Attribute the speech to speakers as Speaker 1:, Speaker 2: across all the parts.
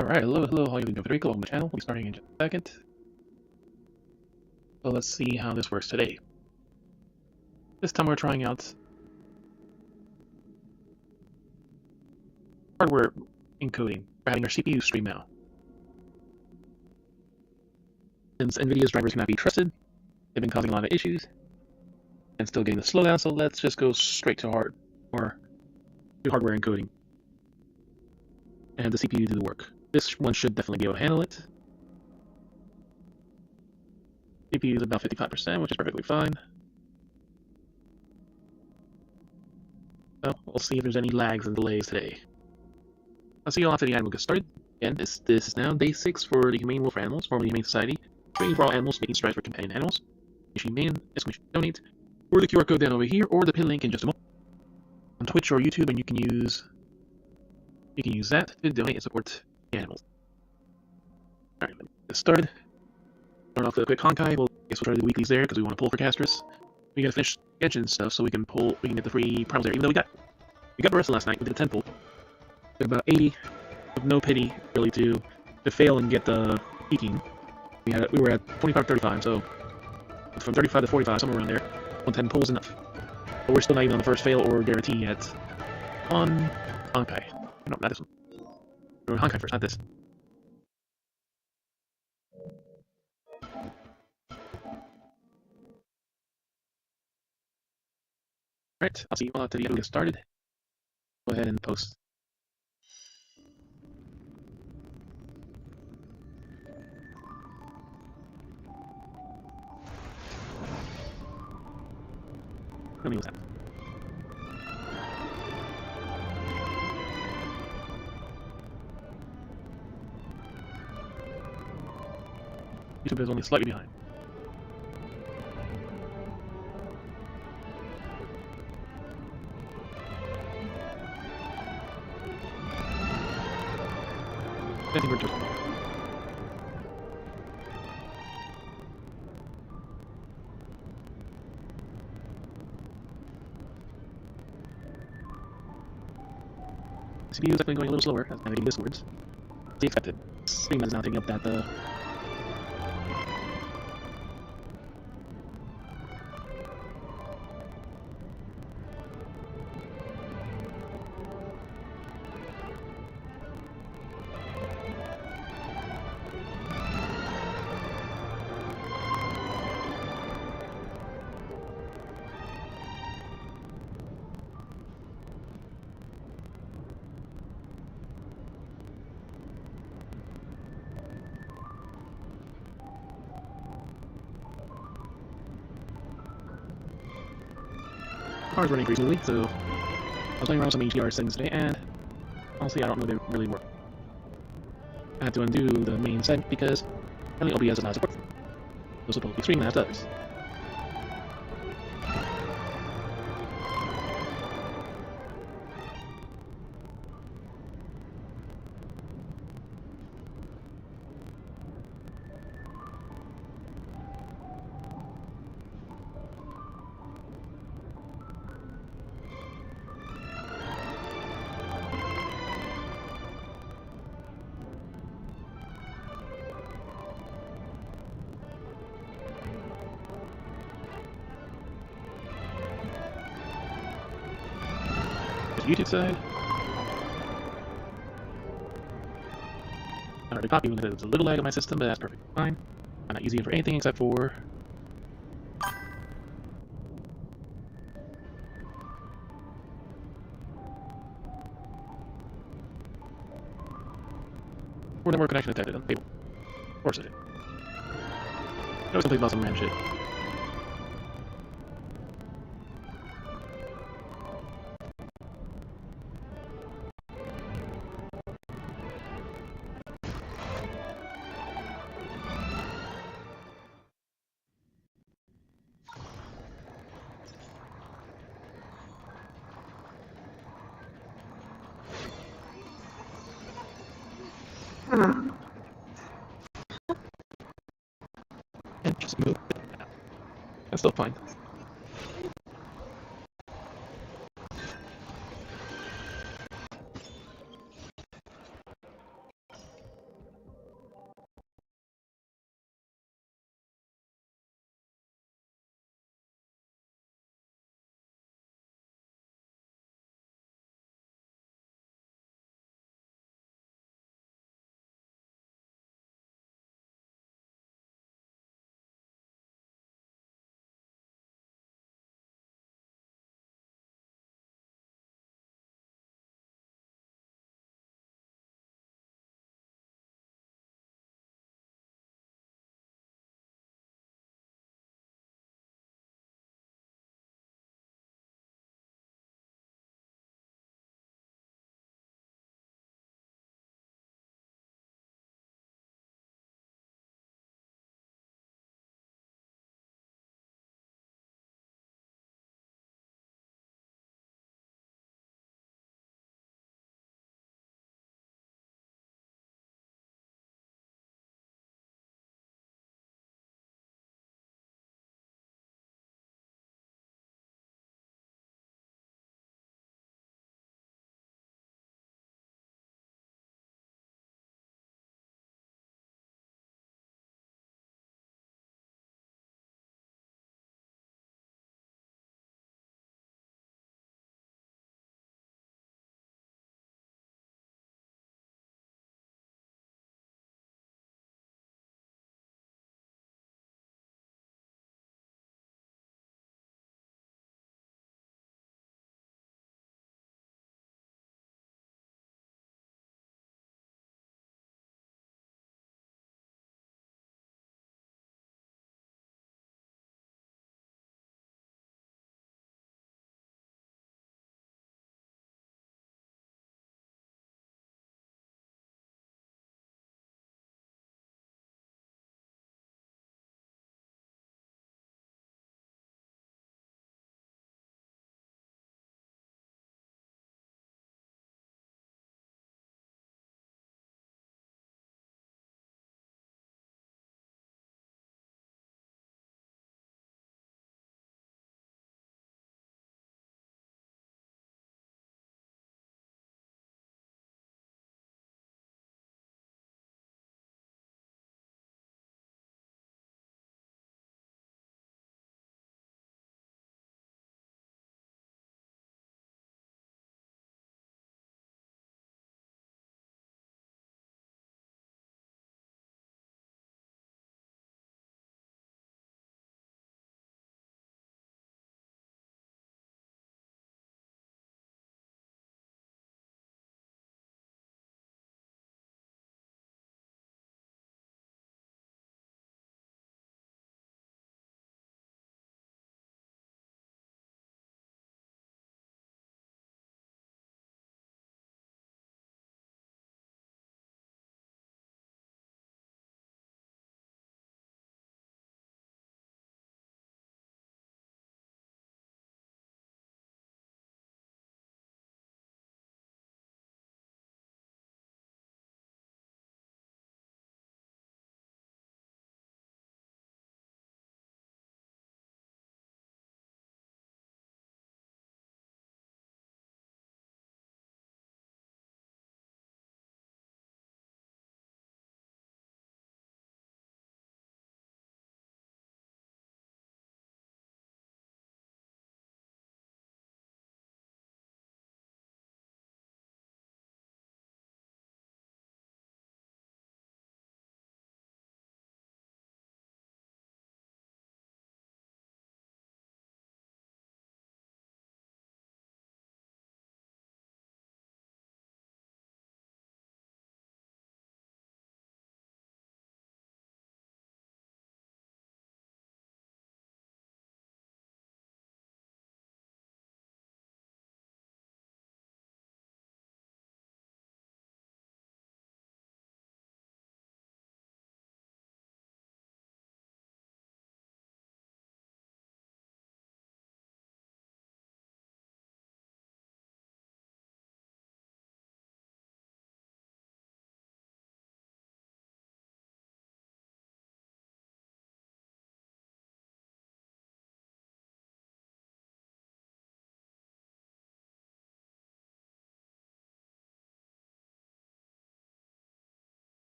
Speaker 1: Alright, hello, how are you doing, Federico? Welcome to the channel. We'll be starting in just a second. So let's see how this works today. This time we're trying out hardware encoding. We're having our CPU stream now. Since NVIDIA's drivers cannot be trusted, they've been causing a lot of issues and still getting the slowdown, so let's just go straight to hardware encoding and have the CPU do the work. This one should definitely be able to handle it. CPU is about 55%, which is perfectly fine. So we'll see if there's any lags and delays today. I'll see you all after the ad will get started. Again, this is now day 6 for the Humane Wolf for Animals, formerly Humane Society. Training for all animals, making strides for companion animals. Humane, donate, or the QR code down over here, or the pin link in just a moment. On Twitch or YouTube, and you can use that to donate and support the animals. Alright, let's get started. Start off with a quick Honkai. We'll try to do the weeklies there because we want to pull for casters. We gotta finish Genshin stuff so we can get the free promos there. Even though we got the rest of last night, we did a 10 pull. Did about 80 with no pity really to fail and get the peaking. We were at 25-35, so from 35 to 45, somewhere around there. 110 pulls enough. But we're still not even on the first fail or guarantee yet on Honkai. No, not this one. We're on Honkai first, not this. Alright, I'll see you all after the video gets started. Go ahead and post. Let me use that. YouTube is only slightly behind. I think we're just... CPU is definitely going a little slower as navigating Discords. As expected. Stream is now taking up that car is running pretty smoothly, so I was playing around with some HDR settings today, and honestly, I don't know if they really work. I had to undo the main setting because apparently OBS does not support them. So supposed to be streaming as does. YouTube side. I already copied when there's a little lag on my system, but that's perfectly fine. I'm not using it for anything except for network connection detected. Unstable. Of course it did. I was complete about some random shit. And just move. That's still fine.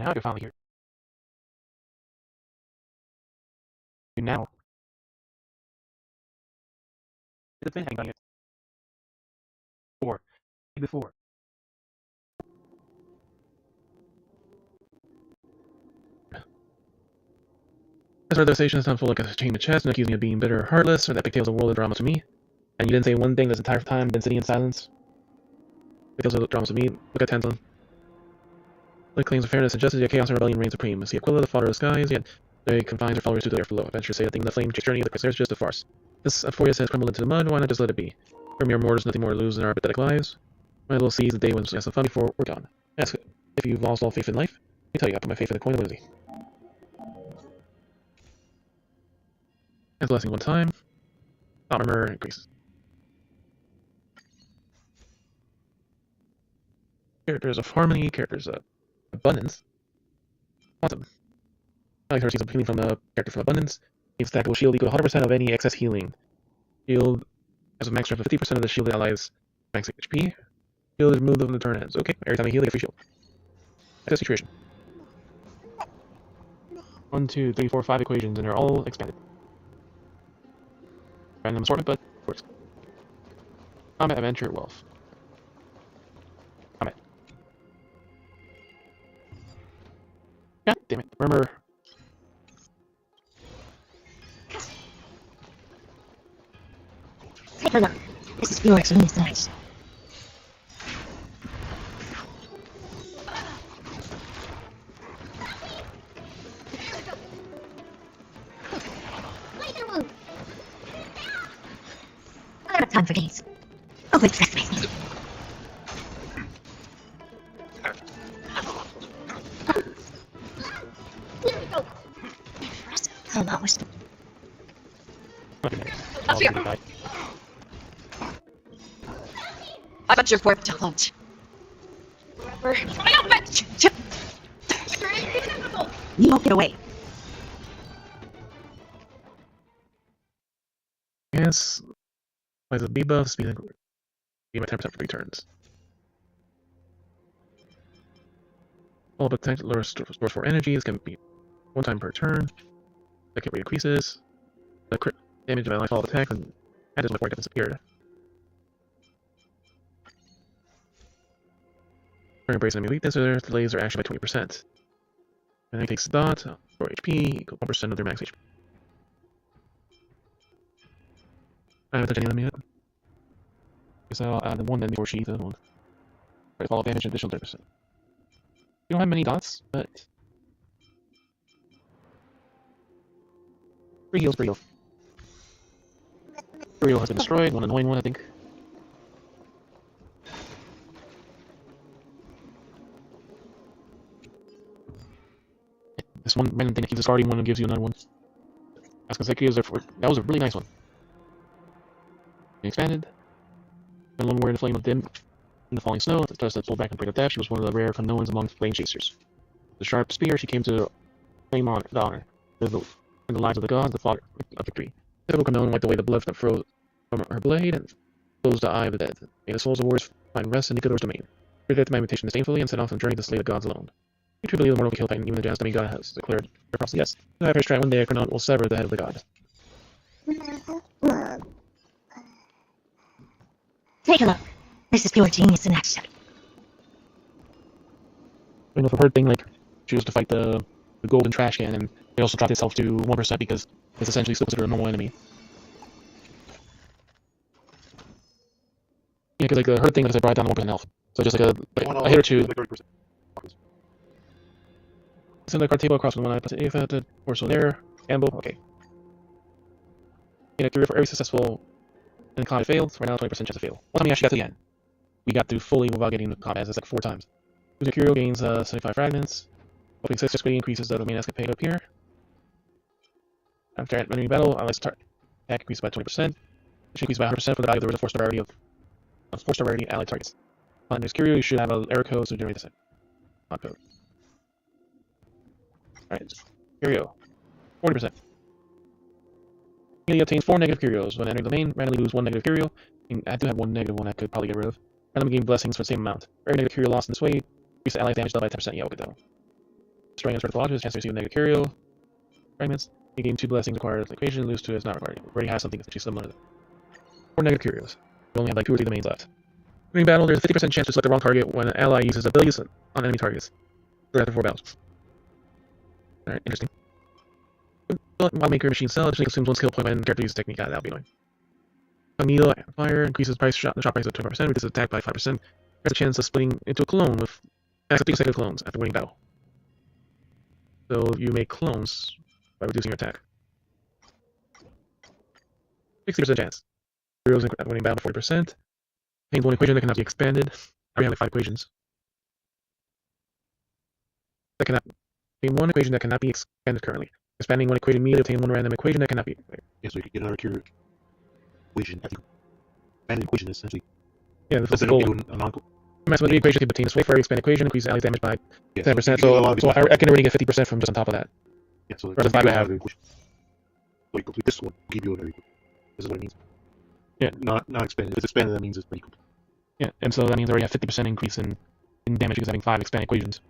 Speaker 1: now you're finally here. Now. The thing hanging on it. Before. As for the devastation, it's not full like a chain of chest, and accusing me of being bitter or heartless, or that pigtails a world of drama to me. And you didn't say one thing this entire time, been sitting in silence. Pigtails are dramas to me. Look at Tantalon. The claims of fairness and justice, yet chaos and rebellion reign supreme. See Aquila, the father of the skies, yet they confines her followers to the earth below. Adventurers say that the flame journey of the Crusaders is just a farce. This Euphoria has crumbled into the mud, why not just let it be? For mere mortals, nothing more to lose than our pathetic lives. Might as well seize the day when we have some fun before we're gone. Ask if you've lost all faith in life. Let me tell you, I put my faith in the coin of Lizzie. As blessing one time. Armor increases. Characters of harmony, characters of abundance. Quantum. I like to receive some healing from the character from abundance. A stackable shield equal to 100% of any excess healing. Shield has a max strength of 50% of the shielded allies' max HP. Shield is removed when the turn ends. Okay, every time I heal, I get free shield. Excess situation. 1, 2, 3, 4, 5 equations, and they're all expanded. Random assortment, but works. Combat, adventure, wealth. Combat. God damn it. Remember.
Speaker 2: Take a look. This is Felix on these sides. I don't have time for games. Open sesame. Almost. I got your work to lunch. You won't get away.
Speaker 1: Yes. By the debuff, speed and gain by 10% for 3 turns. All but protect lower stores for energy. This can be 1 time per turn. Second rate increases. The crit damage of my life all attack and added before it gets disappeared. Embrace enemy weakness, or delays their action by 20%. And then he takes a dot, 4 HP, equal 1% of their max HP. I haven't touched any of them yet. So I'll add the one then before she eats the other one. Right, follow damage and additional 30%. We don't have many dots, but... Free heals, free heal. Free heal has been destroyed, one annoying one, I think. This one random thing that keeps discarding one and gives you another one. As consecutive, that was a really nice one. Expanded. And one where the flame of dim in the falling snow, the dust that pulled back and break of death, she was one of the rare unknowns among flame chasers. The sharp spear, she came to claim the honor. In the lives of the gods, the father of victory. The typical unknown wiped away the blood that froze from her blade and closed the eye of the dead. May the souls of warriors find rest in Nicodore's domain. Rejected my invitation disdainfully and set off on a journey to slay the gods alone. You truly believe the mortal will kill Titan, even the just demigod has declared their prophecy. Yes. The high priest one day Cronon will sever the head of the god.
Speaker 2: Take a look. This is pure genius in action.
Speaker 1: You know, for her thing, like, she was to fight the golden trash can, and it also dropped itself to 1% because it's essentially still considered a normal enemy. Yeah, because like her thing, like I said, brought it down to 1% health. So just like a hit or two. Send the card table across from the one I put if at or so there. Gamble, okay. In a career for every successful in combat failed, right now 20% chance to fail. One time we actually got to the end. We got through fully without getting the combat, it's like 4 times. User Curio gains 75 fragments. Hoping 6 quickly increases the main escapade up here. After entering battle, let's start. Attack increases by 20%. Which increases by 100% for the value of the original 4-star rarity allied targets. On this Curio, you should have an error code to generate the code. Alright, Curio. 40%. He obtains 4 negative Curios. When entering the main, randomly lose 1 negative Curio. I do have 1 negative one I could probably get rid of. Randomly gain blessings for the same amount. For every negative Curio lost in this way, increase the ally damage dealt by 10%. Yeah, we'll get that one. destroying a vertical object, chance to receive negative curio fragments. You gain 2 blessings required the equation, lose 2 is not required. You already have something essentially similar to that. 4 negative curios. You only have like 2 or 3 domains left. During battle, there's a 50% chance to select the wrong target when an ally uses abilities on enemy targets. After 4 battles. Alright, interesting. Model Maker Machine Cell additionally consumes 1 skill point when character uses technique. That'll be annoying. Needle Fire increases the shot price of 25%, reduces attack by 5%. Has a chance of splitting into a clone with max 50 consecutive clones after winning battle. So you make clones by reducing your attack. 60% chance. Heroes winning battle by 40%. Contains 1 equation that cannot be expanded. I already have like 5 equations. That cannot contain 1 equation that cannot be expanded currently. Expanding 1 equation means obtain 1 random equation that cannot be.
Speaker 3: Yeah, so you could get another cure equation. I think expanded equation is essentially.
Speaker 1: Yeah, the first goal. Maximum equation can obtain a sway for every expanded equation, increases ally damage by 10%. So I can already get 50% from just on top of that.
Speaker 3: Yeah, so
Speaker 1: the 5 I have.
Speaker 3: So you complete this one, give you another equation. This is what it means.
Speaker 1: Yeah.
Speaker 3: Not expanded. If it's expanded, that means it's pretty complete.
Speaker 1: Yeah, and so that means I already have 50% increase in damage because having 5 expanded equations.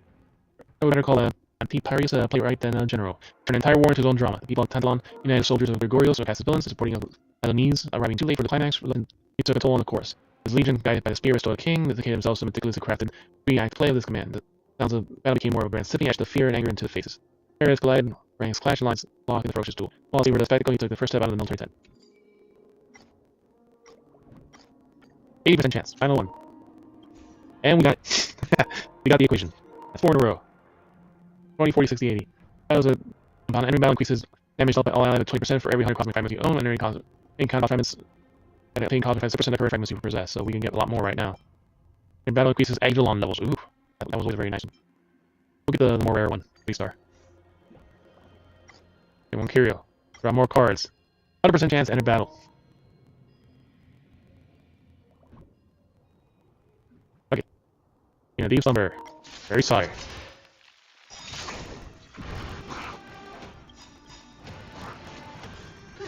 Speaker 1: I would better call a Antiparius a playwright than a general. Turn an entire war into his own drama. The people of Tantalon, united soldiers of Gregorios, or cast villains, supporting Alaniz, arriving too late for the climax, he took a toll on the course. His legion, guided by the spear, restored a king, dedicated themselves to meticulously crafted, 3-act play of this command. The sounds of battle became more of a grand sipping, ashed the fear and anger into the faces. Areas collide, ranks clash, and lines lock in the ferocious duel. While he were the spectacle, he took the first step out of the military tent. 80% chance. Final one. And we got it. We got the equation. That's 4 in a row. 20, 40, 60, 80. That was a compound. Enemy battle increases damage dealt by all allies by 20% for every 100 cosmic fragments you own, and any kind of fragments and obtain cosmic fragments 6% of every fragments you possess, so we can get a lot more right now. Your battle increases Agilon levels. Ooh, that was always a very nice one. We'll get the more rare one. 3-star. Okay, 1 curio. Draw more cards. 100% chance, enter battle. Okay. Deep Slumber. Very sorry.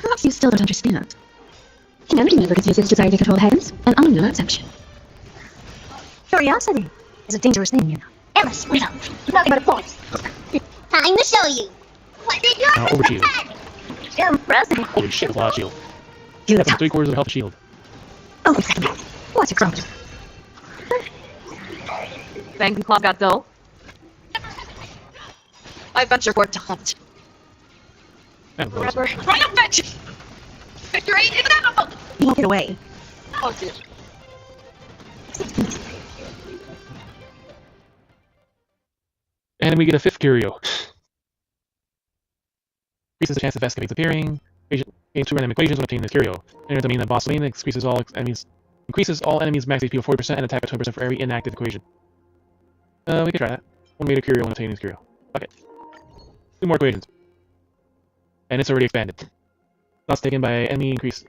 Speaker 2: Perhaps you still don't understand. An empty never confuses desire to control heavens, and only no exception. Curiosity is a dangerous thing, you know. Endless freedom, nothing but a force.
Speaker 4: Time to show you. What did you
Speaker 1: Over shield.
Speaker 2: Impressive.
Speaker 1: Holy shit, a lot of shield.
Speaker 2: You
Speaker 1: That's 3/4 of health shield.
Speaker 2: Oh, wait a second. What's your problem?
Speaker 5: Bank and Club got dull. I venture for talent. Forever triumphant! Victory is inevitable!
Speaker 2: You won't get away.
Speaker 5: Oh dear.
Speaker 1: And we get a 5th curio. Increases the chance of escapades appearing. Gain 2 random equations when obtaining this curio. Enters the main boss lane, increases all enemies max HP by 40% and attack by 20% for every inactive equation. We could try that. 1 meter curio when obtaining this curio. Okay. 2 more equations. And it's already expanded. Thoughts taken by enemy increases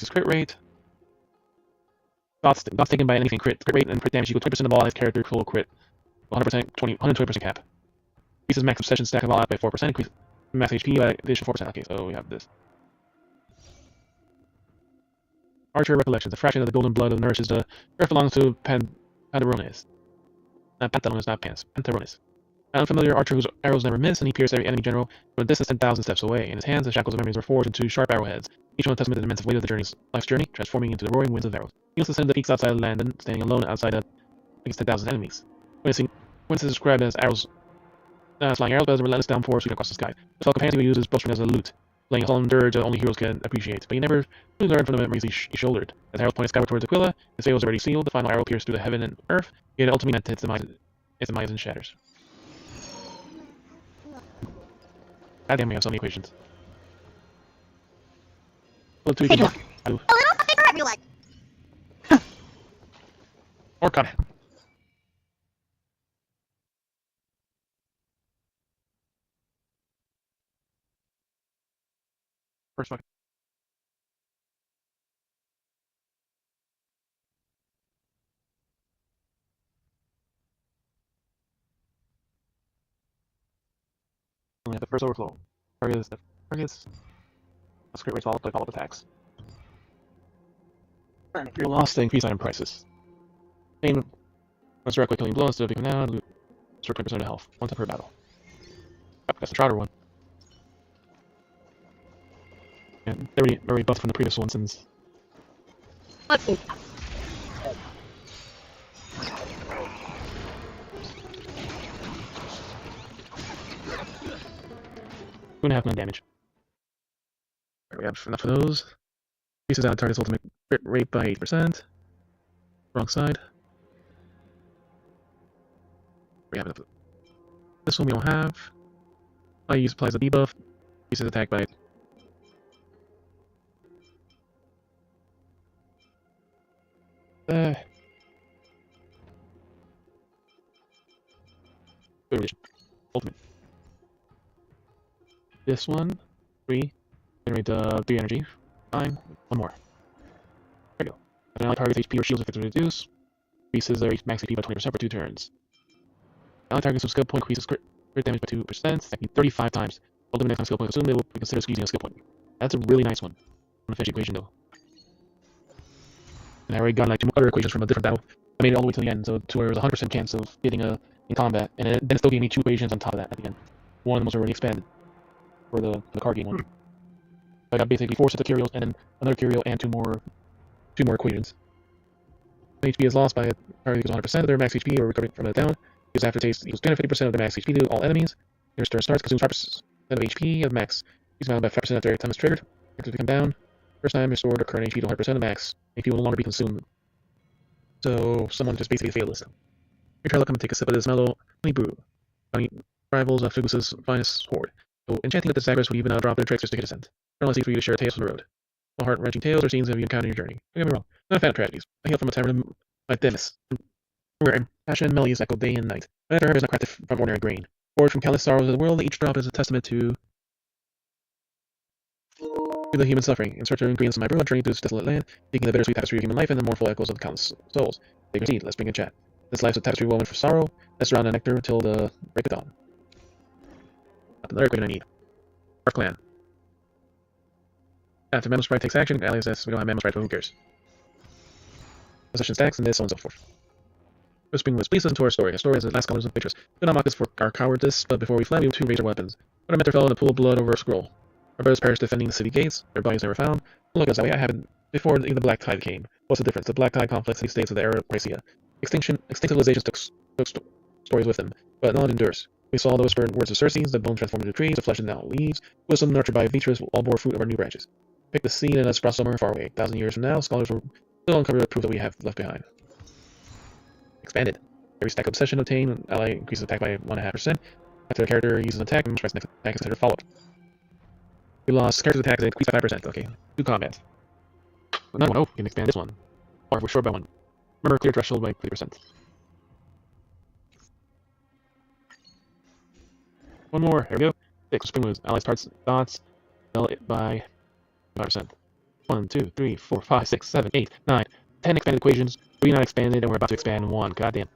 Speaker 1: crit rate. Thoughts taken by anything crit rate and crit damage equal 20% of all his character total crit. 120% cap. Increases max obsession stack of all out by 4%. Increase max HP by additional 4%. Okay, so we have this. Archer Recollections. A fraction of the golden blood that nourishes the earth belongs to Pantarones. Not Pantalones, not Pants. Pantarones. An unfamiliar archer whose arrows never miss, and he pierces every enemy general from a distance 10,000 steps away. In his hands, the shackles of memories were forged into sharp arrowheads, each one a testament to the immense weight of the life's journey, transforming into the roaring winds of arrows. He also ascended the peaks outside of London, standing alone outside against 10,000 enemies. Witness is described as arrows, flying arrows, but as a relentless downpour sweeping across the sky. The fellow companion would use his bowstring as a lute, playing a solemn dirge that only heroes can appreciate. But he never really learned from the memories he shouldered. As arrows pointed skyward towards Aquila, his fate was already sealed. The final arrow pierced through the heaven and earth, yet ultimately met its demise and shatters. God damn, we have so many equations. What do we do?
Speaker 4: A little something for everyone.
Speaker 1: Or cut. First fucking. We have the first overflow. Targets. That's great rates all like all of attacks. You're lost to increase item prices. Aim once directly killing blows to become now. for 20% of the health, one time per battle. That's the Trotter one. And very buffed from the previous one since.
Speaker 5: Let's see.
Speaker 1: 2.5 million damage. Alright, we have enough of those. Increases out target's ultimate crit rate by 8%. Wrong side. We have enough of this one we don't have. I use applies a debuff. Increases attack by ultimate. This one, 3, generate 3 energy. Fine, one more. There we go. And ally target's HP or shields effects reduce. Increases their max HP by 20% for 2 turns. Ally targets with skill point increases crit damage by 2%, stacking 35 times. Ultimate next time skill point consumed, they will be considered squeezing a skill point. That's a really nice one. On the fetch equation though. And I already got like 2 other equations from a different battle. I made it all the way to the end, so to where it was a 100% chance of getting in combat, and then it still gave me 2 equations on top of that at the end. One of them was already expanded for the card game one. I got basically 4 sets of curios and then another curio and 2 more equations. HP is lost by a target equals 100% of their max HP or recovery from a down. Gives aftertaste equals 250% of their max HP to all enemies. Your turn starts, consumes 5% of HP of max. Use amount by 5% after every time it's triggered. After they come down. First time restored or current HP to 100% of max. HP will no longer be consumed. So someone just basically failed this. Your trial, come and take a sip of this mellow honey brew. Honey rivals of Figusa's finest hoard. So enchanting with the Zagreus would even drop their tricks just to get a scent. Unless for you to share tales from the road. No heart-wrenching tales or scenes have you encountered in your journey. Don't get me wrong, I'm not a fan of tragedies. I hail from a tavern like Demis, where passion and melodies echo day and night. But after her is not crafted from ordinary grain. Forged from countless sorrows of the world, each drop is a testament to the human suffering. In search of ingredients in my brew, I journey through this desolate land, seeking the bittersweet tapestry of human life and the mournful echoes of the countless souls. Take your seat, let's drink and chat. This life's a tapestry woven for sorrow. Let's surround the nectar till the break of dawn. That's another equipment I need. Our clan. After Memo Sprite takes action, allies says we don't have Memo Sprite, but who cares? Possession stacks and this, so on and so forth. Whispering was, please listen to our story. Our story is the last colors of pictures. Do not mock us for our cowardice, but before we fled, we too raised our weapons. But our mentor fell in a pool of blood over a scroll. Our brothers perished defending the city gates. Their bodies never found. Look us that way. I haven't before the Black Tide came. What's the difference? The Black Tide conflicts the states of the era of Chrysia. Extinct civilizations took stories with them, but knowledge endures. We saw the whispered words of Circe, the bone transformed into trees, the flesh and now leaves. Wisdom nurtured by Vitreous all bore fruit of our new branches. Pick the seed and a sprout somewhere far away. 1,000 years from now, scholars will still uncover the proof that we have left behind. Expanded. Every stack obsession obtained, ally increases attack by 1.5%. After the character uses an attack, next attack is considered follow-up. We lost character's attack and increased by 5%. Okay, 2 combats. Another one. Oh, we can expand this one. Or we're short by 1. Remember, clear threshold by 3%. One more. Here we go. 6. Spring moves. Allies parts dots. Sell it by 5%. 1, 2, 3, 4, 5, 6, 7, 8, 9, 10 expanded equations. 3 not expanded, and we're about to expand 1. Goddamn.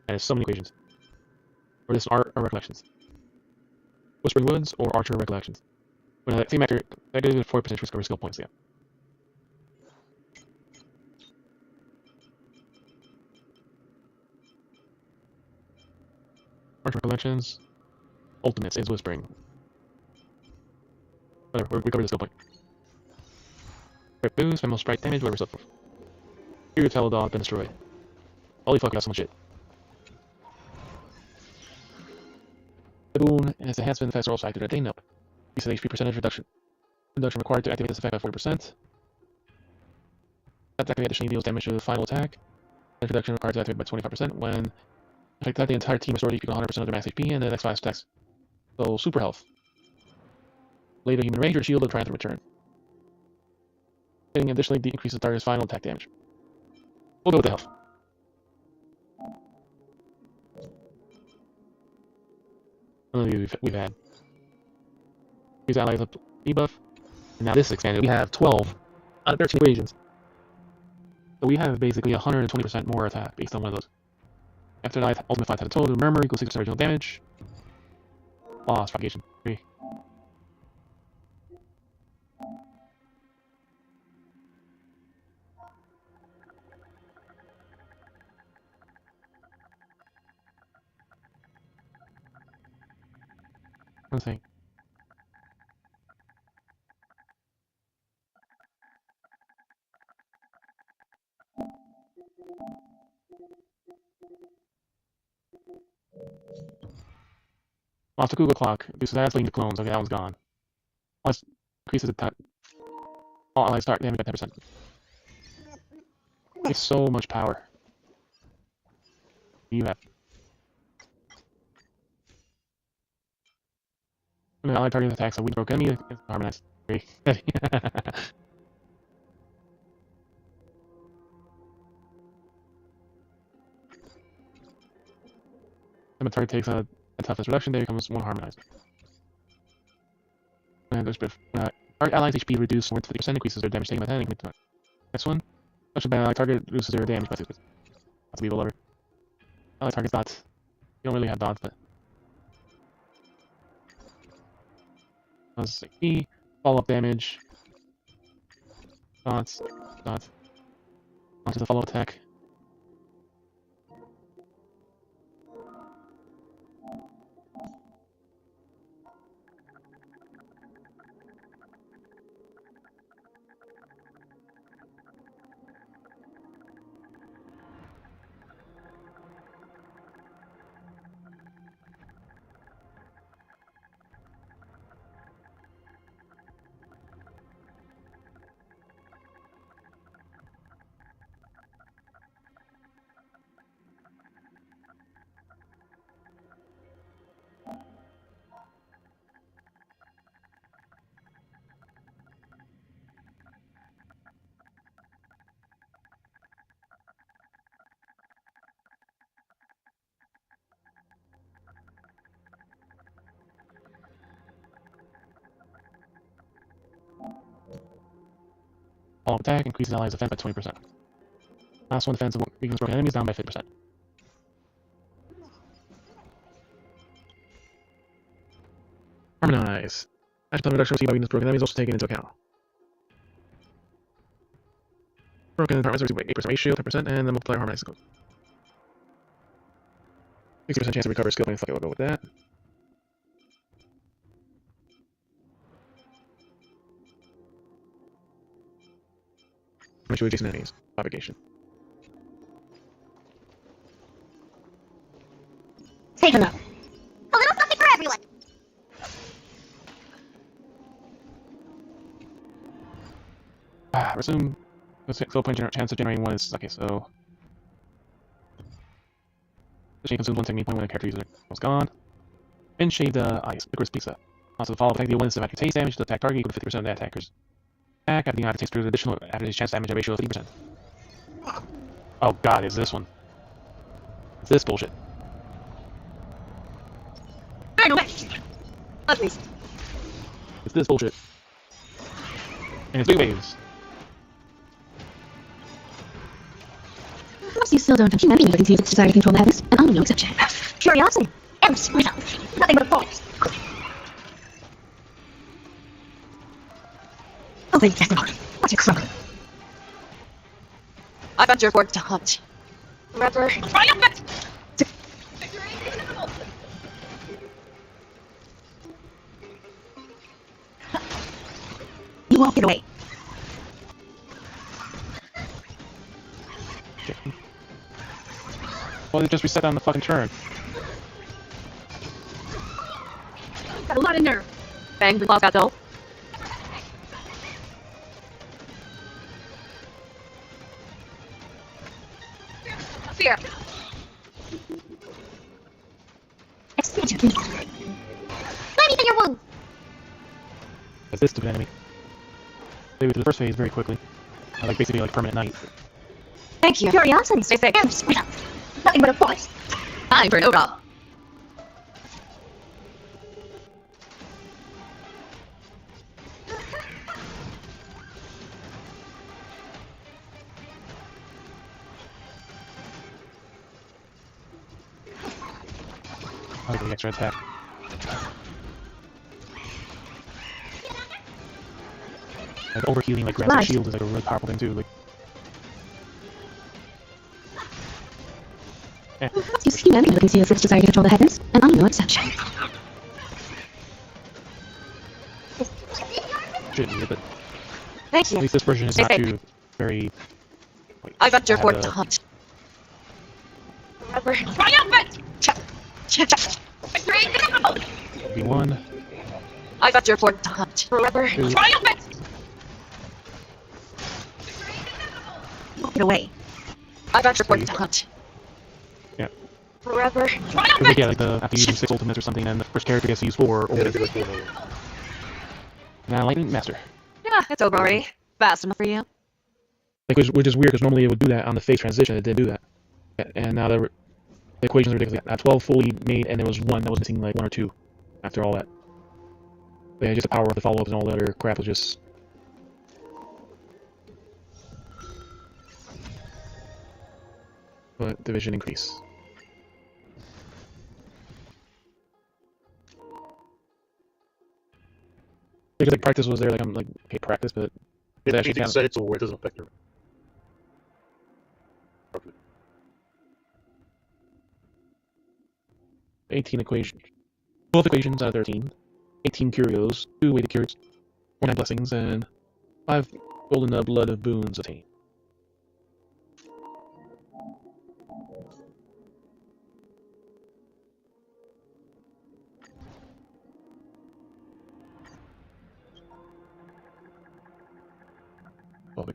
Speaker 1: That is so many equations. Or this art or recollections. Whispering Woods or Archer recollections. When theme actor, that gives it 4% risk over skill points, yeah. Archer recollections. Ultimates is Whispering. Whatever, we covered the skill point. Quick boost, Memo Sprite damage, whatever, so forth. Your Teledog been destroyed. Holy fuck, we got so much shit. The boon and its enhancement effects are also activated at day up. Use the HP percentage reduction. Reduction required to activate this effect by 40%. That activate additionally deals damage to the final attack. Damage reduction required to activate by 25% when affected the entire team restores equal to 100% of their max HP and the next 5 attacks. So super health. Blade of Human Rage or Shield of Triumph return. Hitting additionally increases the target's final attack damage. We'll go with the health. None of these we've had. These allies up debuff. And now this is expanded. We have 12 out of 13 equations. So we have basically 120% more attack based on one of those. After that, ultimate 5 times total, murmur equals 6% original damage. Loss, propagation, 3. Let's see. Lost the Google clock. Reduces adds leading to clones. Okay, that one's gone. Plus, increases the all allies start damage by 10%. It's so much power. You have. I mean, allied target attacks. So we broke enemy. It's harmonized. Very heavy. When a target takes a toughness reduction, they becomes more harmonized. And there's target allies HP reduced more than 50%, increases their damage taken by 10. Next one. Special bad allied target reduces their damage by 6%. That's a evil lover. Allied target's dots. You don't really have dots, but. Let's see. Follow up damage. Dots. Dots. Onto the follow up attack. Follow-up attack increases allies' defense by 20%. Last one, defense weakens broken enemies down by 50%. Harmonize. Action reduction received by weakness broken enemies also taken into account. Broken departments receive 8% ratio, 10%, and the multiplier harmonizes goes. 60% chance to recover skill points. Fuck it, we'll go with that. Make sure adjacent enemies. Propagation.
Speaker 4: Take a look. A little something for everyone.
Speaker 1: Resume. Skill point chance of generating one is okay, so. The shade consumes one technique point when the character user is gone. And shade the ice, licorice pizza. Also, the follow-up attack deal 1 if taste damage to the attack target equal to 50% of the attacker's attack. After the attack takes additional added chance damage at a ratio of 50%. Oh god, it's this one. It's this bullshit.
Speaker 5: I know. At least.
Speaker 1: It's this bullshit. And it's big waves.
Speaker 2: Perhaps you still don't think humanity can use its desire to control the heavens, and I'm no exception.
Speaker 4: Curiosity. And freedom. Nothing but a force.
Speaker 2: Oh, wait, that's not. What's your crumble?
Speaker 5: I got your word to hunt.
Speaker 4: Rubber.
Speaker 5: Triumphant!
Speaker 2: You won't get away.
Speaker 1: Well, it just reset on the fucking turn.
Speaker 5: Got a lot of nerve. Bang, the claws got dull. Fear.
Speaker 2: Expansion.
Speaker 4: Let me see your wounds.
Speaker 1: That's this stupid enemy. They went through the first phase very quickly. Like basically like permanent night.
Speaker 5: Thank you.
Speaker 4: Curiosity.
Speaker 5: Stay safe.
Speaker 4: And freedom. Nothing but a force.
Speaker 5: Time for an overhaul.
Speaker 1: I like the extra attack. Like overhealing, like grabs the shield is like a really powerful thing too. Like,
Speaker 2: Perhaps you humanity can use its desire to control the heavens, and I'm no exception.
Speaker 1: shouldn't be, but
Speaker 5: Thank
Speaker 1: at
Speaker 5: you.
Speaker 1: least this version is
Speaker 5: Stay
Speaker 1: not
Speaker 5: safe.
Speaker 1: too very. Wait,
Speaker 5: I got your
Speaker 1: I have
Speaker 5: port
Speaker 1: the-
Speaker 5: to hunt.
Speaker 4: Forever.
Speaker 5: Triumphant!
Speaker 1: V1.
Speaker 5: I got your port to hunt.
Speaker 4: Forever.
Speaker 1: Two.
Speaker 5: Triumphant!
Speaker 2: Get away.
Speaker 5: I got your port
Speaker 1: Three.
Speaker 5: to hunt.
Speaker 4: Forever.
Speaker 1: It was like, yeah, like after using 6 ultimates or something, and the first character gets to use 4
Speaker 3: Yeah,
Speaker 1: ultimates.
Speaker 3: they like 4 million.
Speaker 1: Now, Lightning Master.
Speaker 5: Yeah, it's over already. Fast enough for you.
Speaker 1: Like, which is weird because normally it would do that on the phase transition. It didn't do that, and now the equations are ridiculous. Now 12 fully made, and there was one that was missing, like 1 or 2 after all that. But yeah, just the power of the follow-ups and all the other crap was just. But division increase. Because like practice was there, like I'm like okay practice, but
Speaker 3: It
Speaker 1: actually
Speaker 3: actually set it to where it doesn't affect her. Roughly.
Speaker 1: 18 equations, 12 equations out of 13, 18 curios, 2 weighted cures, 4 blessings, and 5 golden blood of boons attained.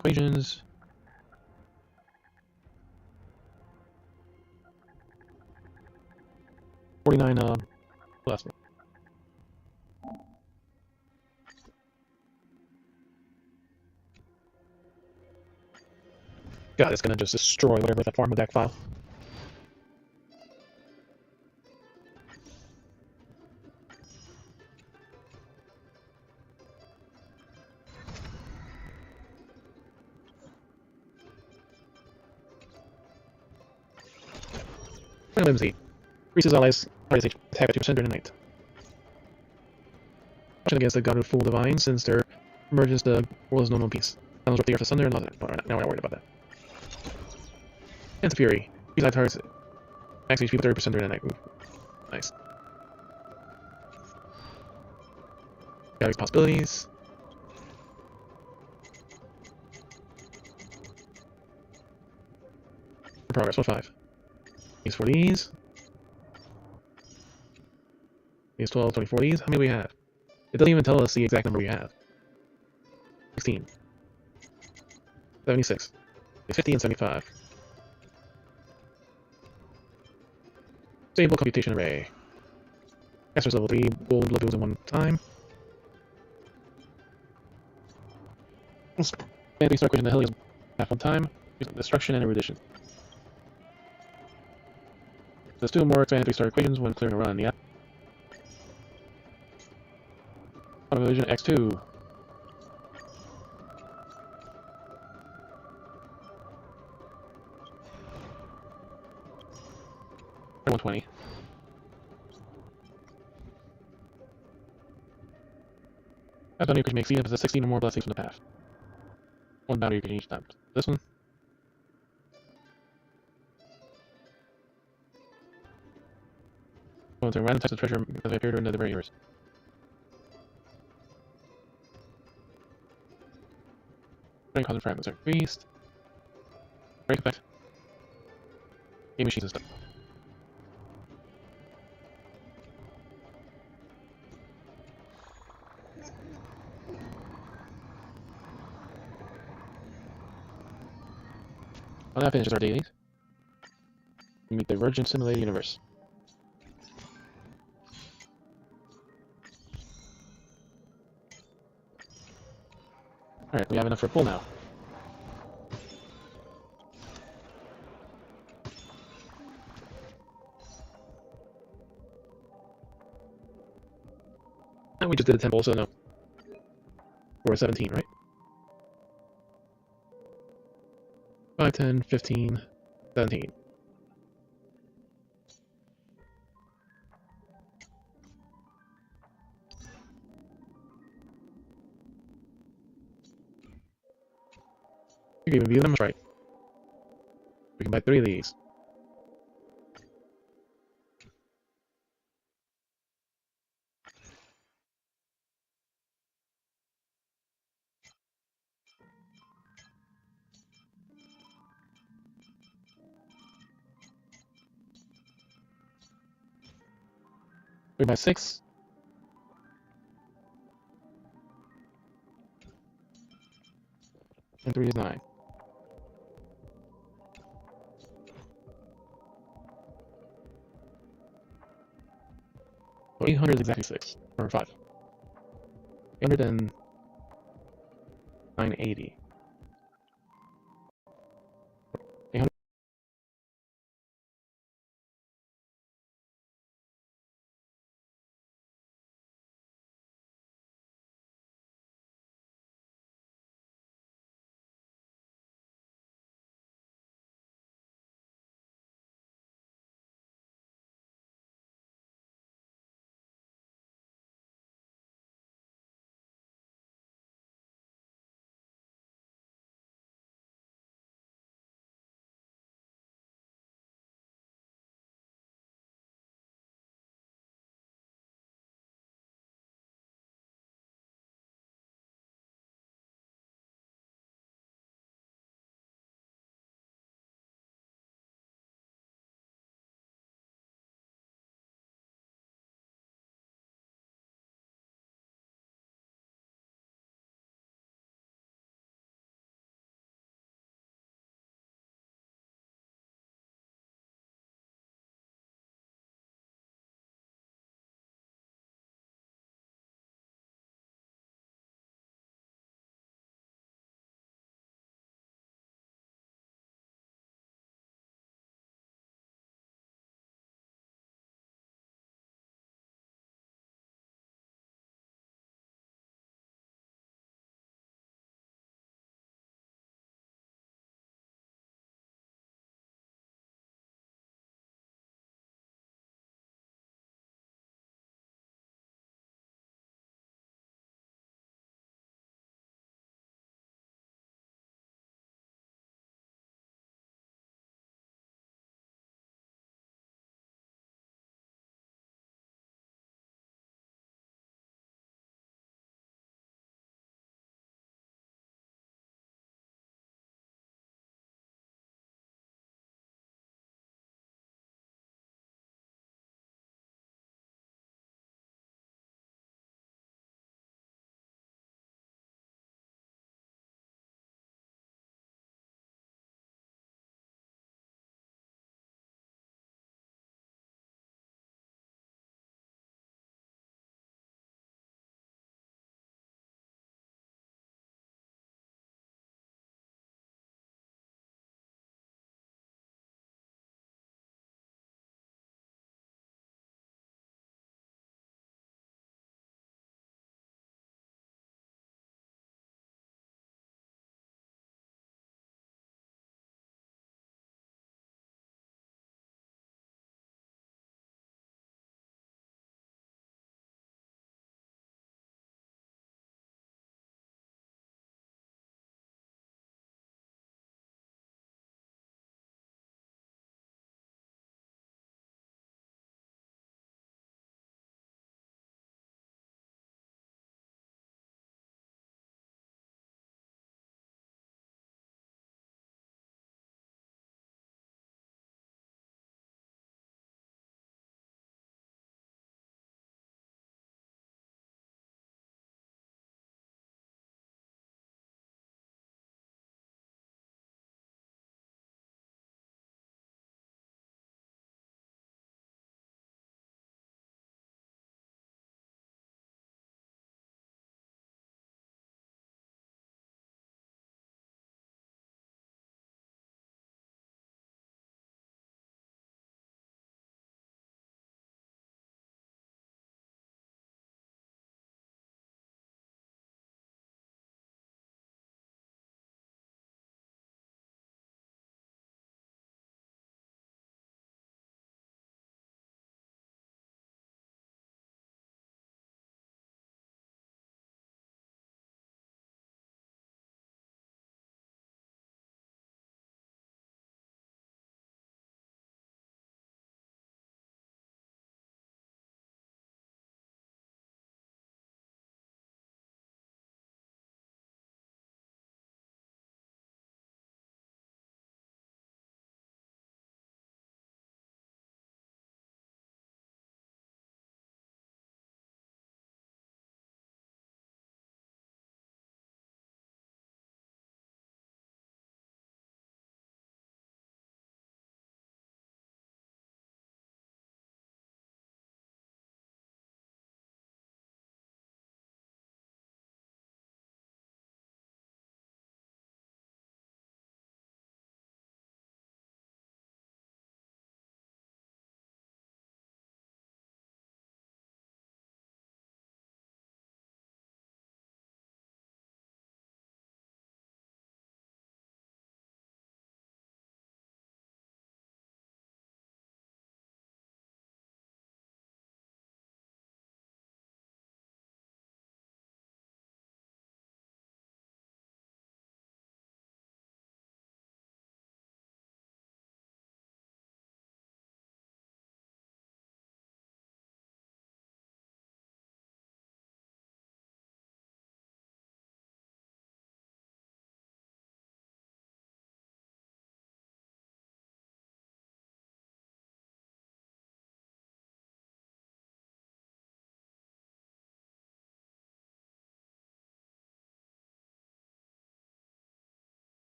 Speaker 1: Equations. $49 blessing. God, it's gonna just destroy whatever that farm deck file. Whimsy. Increases allies attack by 2% during the night. Action against the god of full divine, since their emergence the world is no known peace. Battles with the earth asunder and other. Now we're not worried about that. Dance of Fury. These eye targets max HP 30% during the night. Ooh. Nice. Got these possibilities. Progress, what 5? These for these. These 12, 24 these. How many do we have? It doesn't even tell us the exact number we have. 16. 76. 50 and 75. Stable computation array. Casters level 3, gold levels in 1 time. And we start equation the Helios half 1 time. Destruction and erudition. There's 2 more expanded 3-star equations when clearing a run, yeah. Quantum Illusion X2. And 120. As boundary creature makes it 16 or more blessings from the path. 1 boundary creature each time. This one. Going to random types of treasure as they appear during the different years. Cosmic fragments are increased. Break effect. Game machines and stuff. Well, that finishes our dailies. We meet the Virgin Simulated Universe. Alright, we have enough for a pull now. And we just did a temple, so no. We're 17, right? 5, 10, 15, 17. We can even view them, right? We can buy 3 of these. 3 by 6. And 3 is 9. So 800 is exactly 6. Or 5. 800 and 980.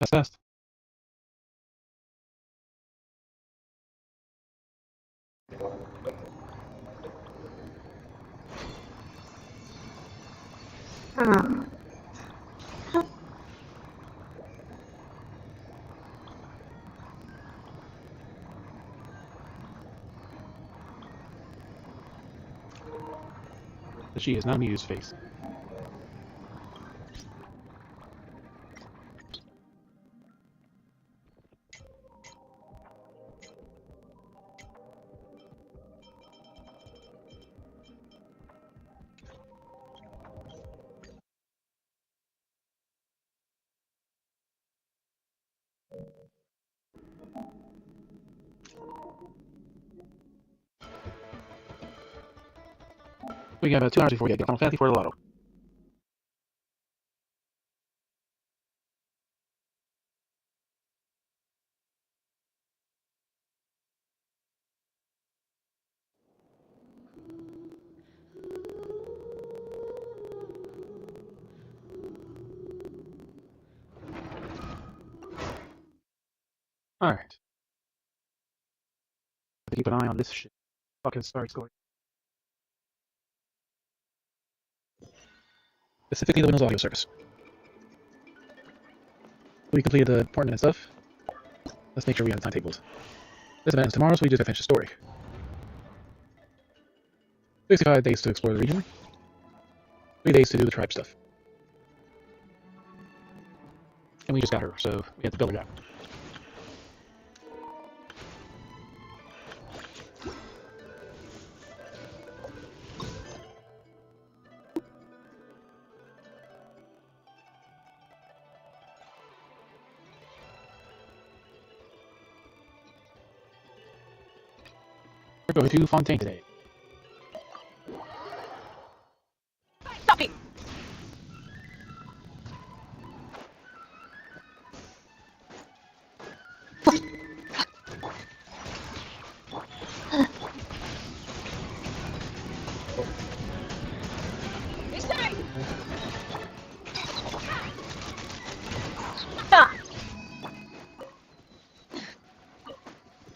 Speaker 1: That's fast. But she is not amused face. We got about 2 hours before we get Final Fantasy for the lotto. Alright. Keep an eye on this shit. Fucking start score. Specifically the Windows Audio Service. We completed the appointment and stuff. Let's make sure we have the timetables. This event is tomorrow, so we just gotta finish the story. 65 days to explore the region. 3 days to do the tribe stuff. And we just got her, so we have to build her out. We're going to Fontaine today.
Speaker 5: Stop me!
Speaker 4: Stop.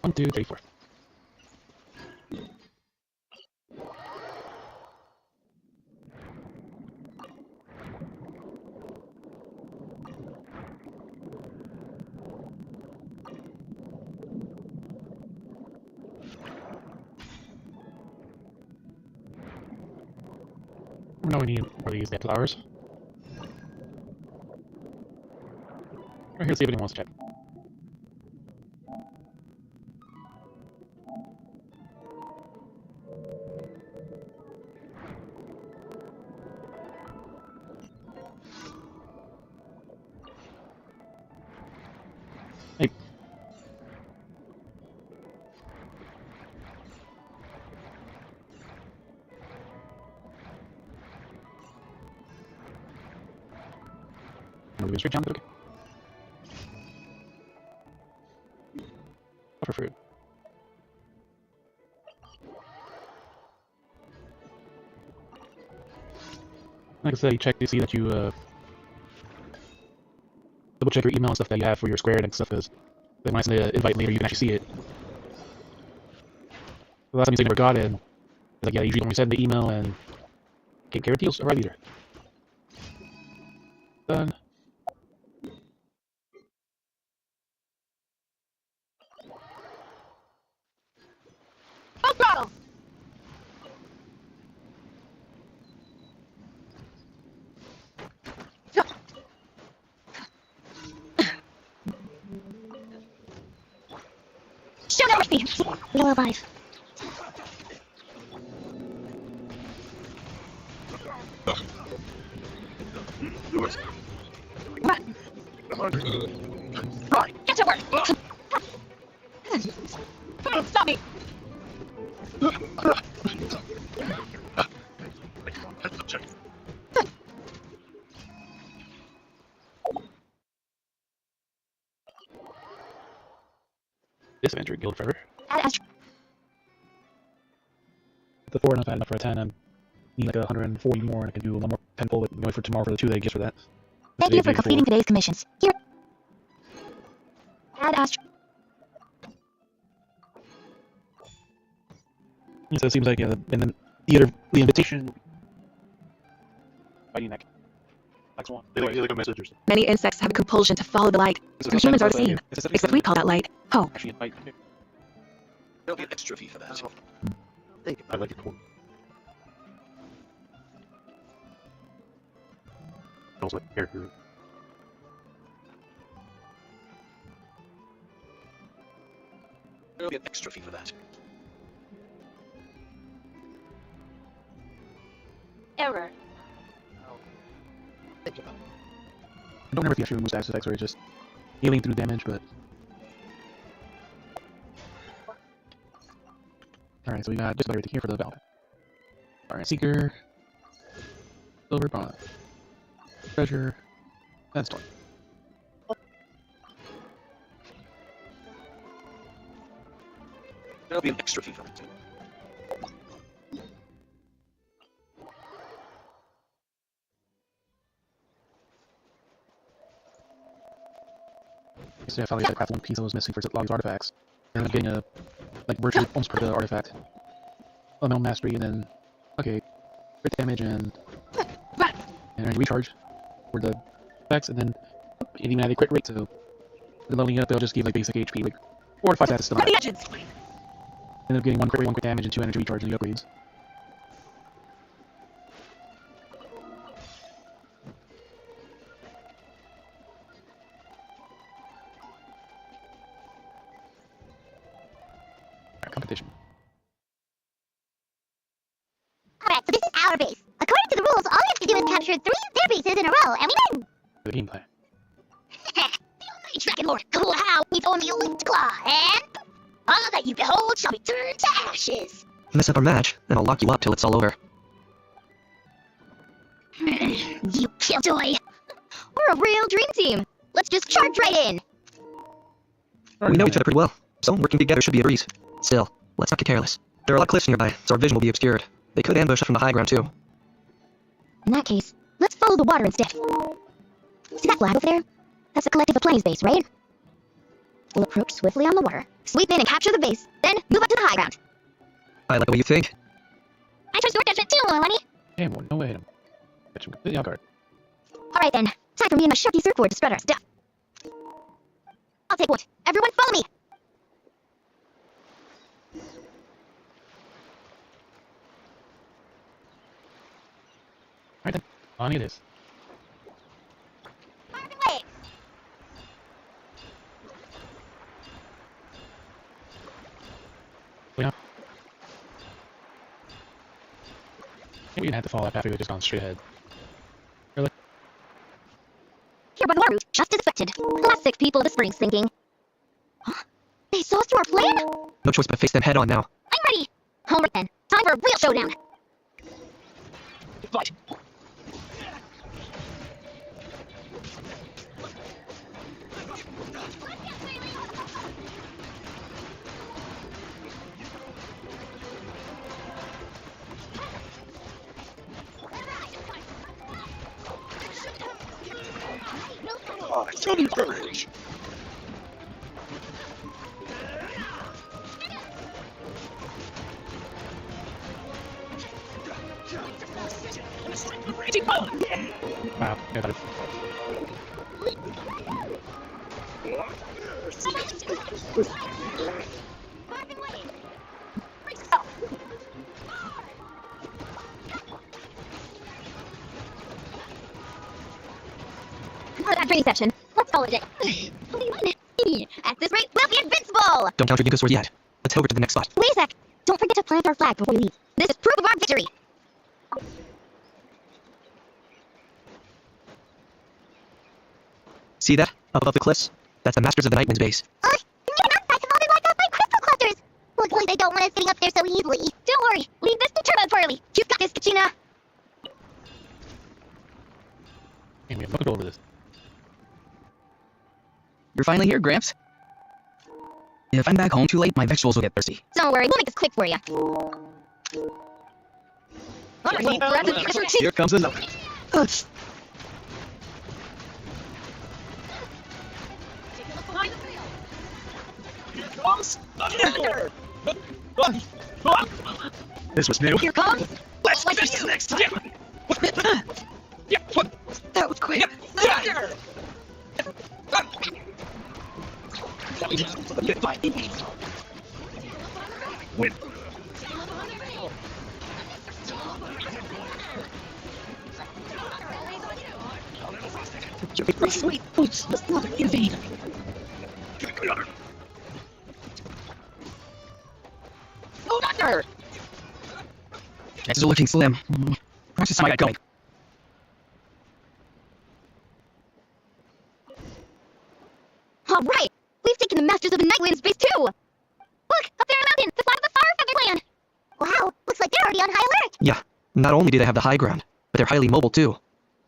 Speaker 1: 1, 2, 3, 4. We know we need more of these dead flowers. We're here to see if anyone wants to check. Hey. Straight down, okay. Offer fruit. Like I said, you check to see that you double check your email and stuff that you have for your Square and stuff, because then when I send an invite later, you can actually see it. The last time you never got it, it's like, yeah, you usually only send the email and can't guarantee you'll arrive either. Done.
Speaker 5: Full throttle!
Speaker 4: Show them me. Lower 5.
Speaker 5: Get to work! Stop me!
Speaker 1: This adventure guild forever. The 4 enough, enough for a 10, and need like 140 more, and I can do one more 10 full, but for tomorrow for the 2 that I get for that.
Speaker 2: Thank you for completing today's commissions. Here. Add Astro.
Speaker 1: So it seems like, and then the invitation. Fighting neck. Next one.
Speaker 3: They like a message or something.
Speaker 2: Many insects have a compulsion to follow the light, and humans are the same, except we call that light hope.
Speaker 1: Actually, invite.
Speaker 6: There'll be an extra fee for that.
Speaker 3: I like it cool. Also like air hero.
Speaker 6: There'll be an extra fee for that.
Speaker 4: Error.
Speaker 1: I don't remember if he actually removes status effects or just healing through damage, but. Alright, so we got just about everything here for the Valve. Alright, Seeker. Silver, Bronze. Treasure. That's Storm.
Speaker 6: There'll be an extra fee for that.
Speaker 1: So I finally got to craft one piece that was missing for a lot of these artifacts. And I'm getting a, like, virtually almost per the artifact. Elemental Mastery, and then, okay, crit damage and energy recharge for the effects, and then it even added crit rate, so the leveling up, they'll just give, like, basic HP, like, 4 to 5 stats still. End up getting 1 crit rate, 1 crit damage, and 2 energy recharge in the upgrades. Competition.
Speaker 4: Alright, so this is our base. According to the rules, all we have to do is capture 3 of their bases in a row, and we win!
Speaker 1: The game plan.
Speaker 4: The Almighty Dragon Lord, cool how we form the elite claw, and all that you behold shall be turned to ashes.
Speaker 7: Mess up our match, and I'll lock you up till it's all over.
Speaker 4: You killjoy! We're a real dream team. Let's just charge right in.
Speaker 7: We know each other pretty well, so working together should be a breeze. Still, let's not get careless. There are a lot of cliffs nearby, so our vision will be obscured. They could ambush us from the high ground too.
Speaker 2: In that case, let's follow the water instead. See that flag over there? That's the collective of Plains base, right? We'll approach swiftly on the water,
Speaker 4: Sweep in and capture the base, then move up to the high ground.
Speaker 7: I like the way you think.
Speaker 4: I trust your judgment too, Lenny.
Speaker 1: Hey, boy, no way hit him. Catch him completely off guard.
Speaker 4: Alright then, time for me and my sharky surfboard to spread our stuff. I'll take point. Everyone follow me!
Speaker 1: Alright then, on it is.
Speaker 4: Fire away!
Speaker 1: Wait, no. Maybe we didn't have to follow that path, we would have just gone straight ahead. Really?
Speaker 4: Here by the water route, just as expected. The last 6 people of the spring's sinking. Huh? They saw us through our plan?
Speaker 7: No choice but face them head on now.
Speaker 4: I'm ready! Alright then, time for a real showdown!
Speaker 6: Fight! Johnny Burge!
Speaker 1: Wow, yeah, that is.
Speaker 4: For that training session, let's call it a day. At this rate, we'll be invincible!
Speaker 7: Don't count your giga sword yet. Let's head over to the next spot.
Speaker 4: Wait a sec! Don't forget to plant our flag before we leave. This is proof of our victory!
Speaker 7: See that? Up above the cliffs? That's the Masters of the Nightwind's base.
Speaker 4: Near mountain guys have all been wiped out by crystal clusters! Luckily, they don't want us getting up there so easily. Don't worry, leave this to Turbo Twirly. You've got this, Kachina!
Speaker 1: Man, we have no control over this.
Speaker 8: You're finally here, Gramps. If I'm back home too late, my vegetables will get thirsty.
Speaker 4: Don't worry, we'll make this quick for you.
Speaker 8: Here comes another.
Speaker 1: This was new.
Speaker 5: Here comes.
Speaker 6: Let's do this next time.
Speaker 1: Yeah, what?
Speaker 5: That was quick.
Speaker 1: Win.
Speaker 5: Your sweet boots must not in vain. Oh, doctor!
Speaker 8: It's still looking slim. Perhaps it's time I got going.
Speaker 2: All right, we've taken the Masters of the Nightland in space too. Look, up there on the mountain, the flag of the Fire Feather Clan.
Speaker 4: Wow, looks like they're already on high alert.
Speaker 7: Yeah, not only do they have the high ground, but they're highly mobile too.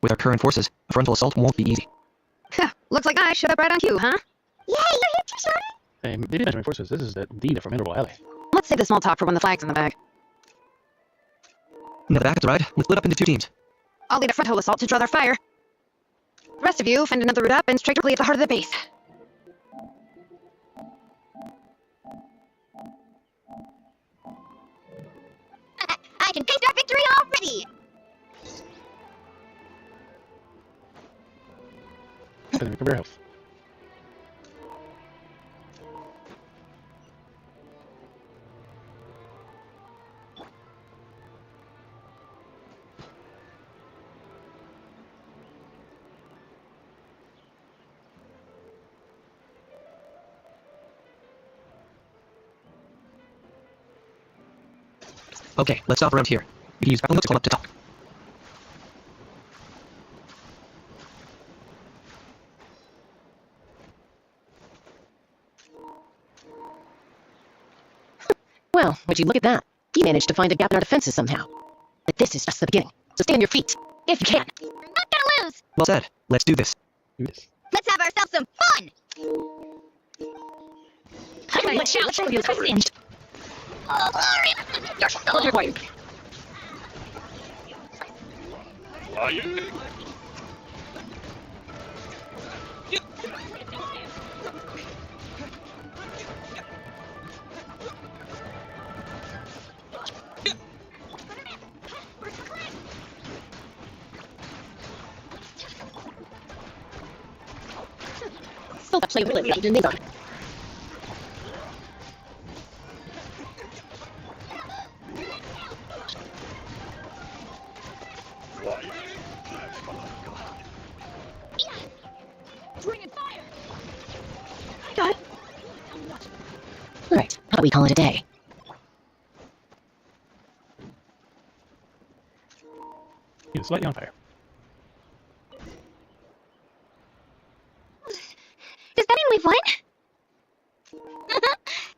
Speaker 7: With our current forces, a frontal assault won't be easy.
Speaker 5: Looks like I showed up right on cue, huh?
Speaker 4: Yay, you're here too, Shorty.
Speaker 1: Hey, they did mention forces. This is indeed a formidable ally.
Speaker 5: Let's save the small talk for when the flag's in the bag.
Speaker 7: Now the backups arrived. We'll split up into 2 teams.
Speaker 5: I'll lead a frontal assault to draw their fire. The rest of you find another route up and strike directly at the heart of the base.
Speaker 4: I can taste our victory already.
Speaker 1: Gonna recover health.
Speaker 7: Okay, let's stop around here. You can use grapple hooks to climb up to top.
Speaker 9: Well, would you look at that? You managed to find a gap in our defenses somehow. But this is just the beginning, so stay on your feet, if you can.
Speaker 4: We're not gonna lose.
Speaker 7: Well said. Let's do this.
Speaker 1: Yes.
Speaker 4: Let's have ourselves some fun.
Speaker 9: Let's show you what's singed. Hold your fire. Still got play with it, didn't they? Alright, how about we call it a day?
Speaker 1: He was slightly on fire.
Speaker 2: Does that mean we've won?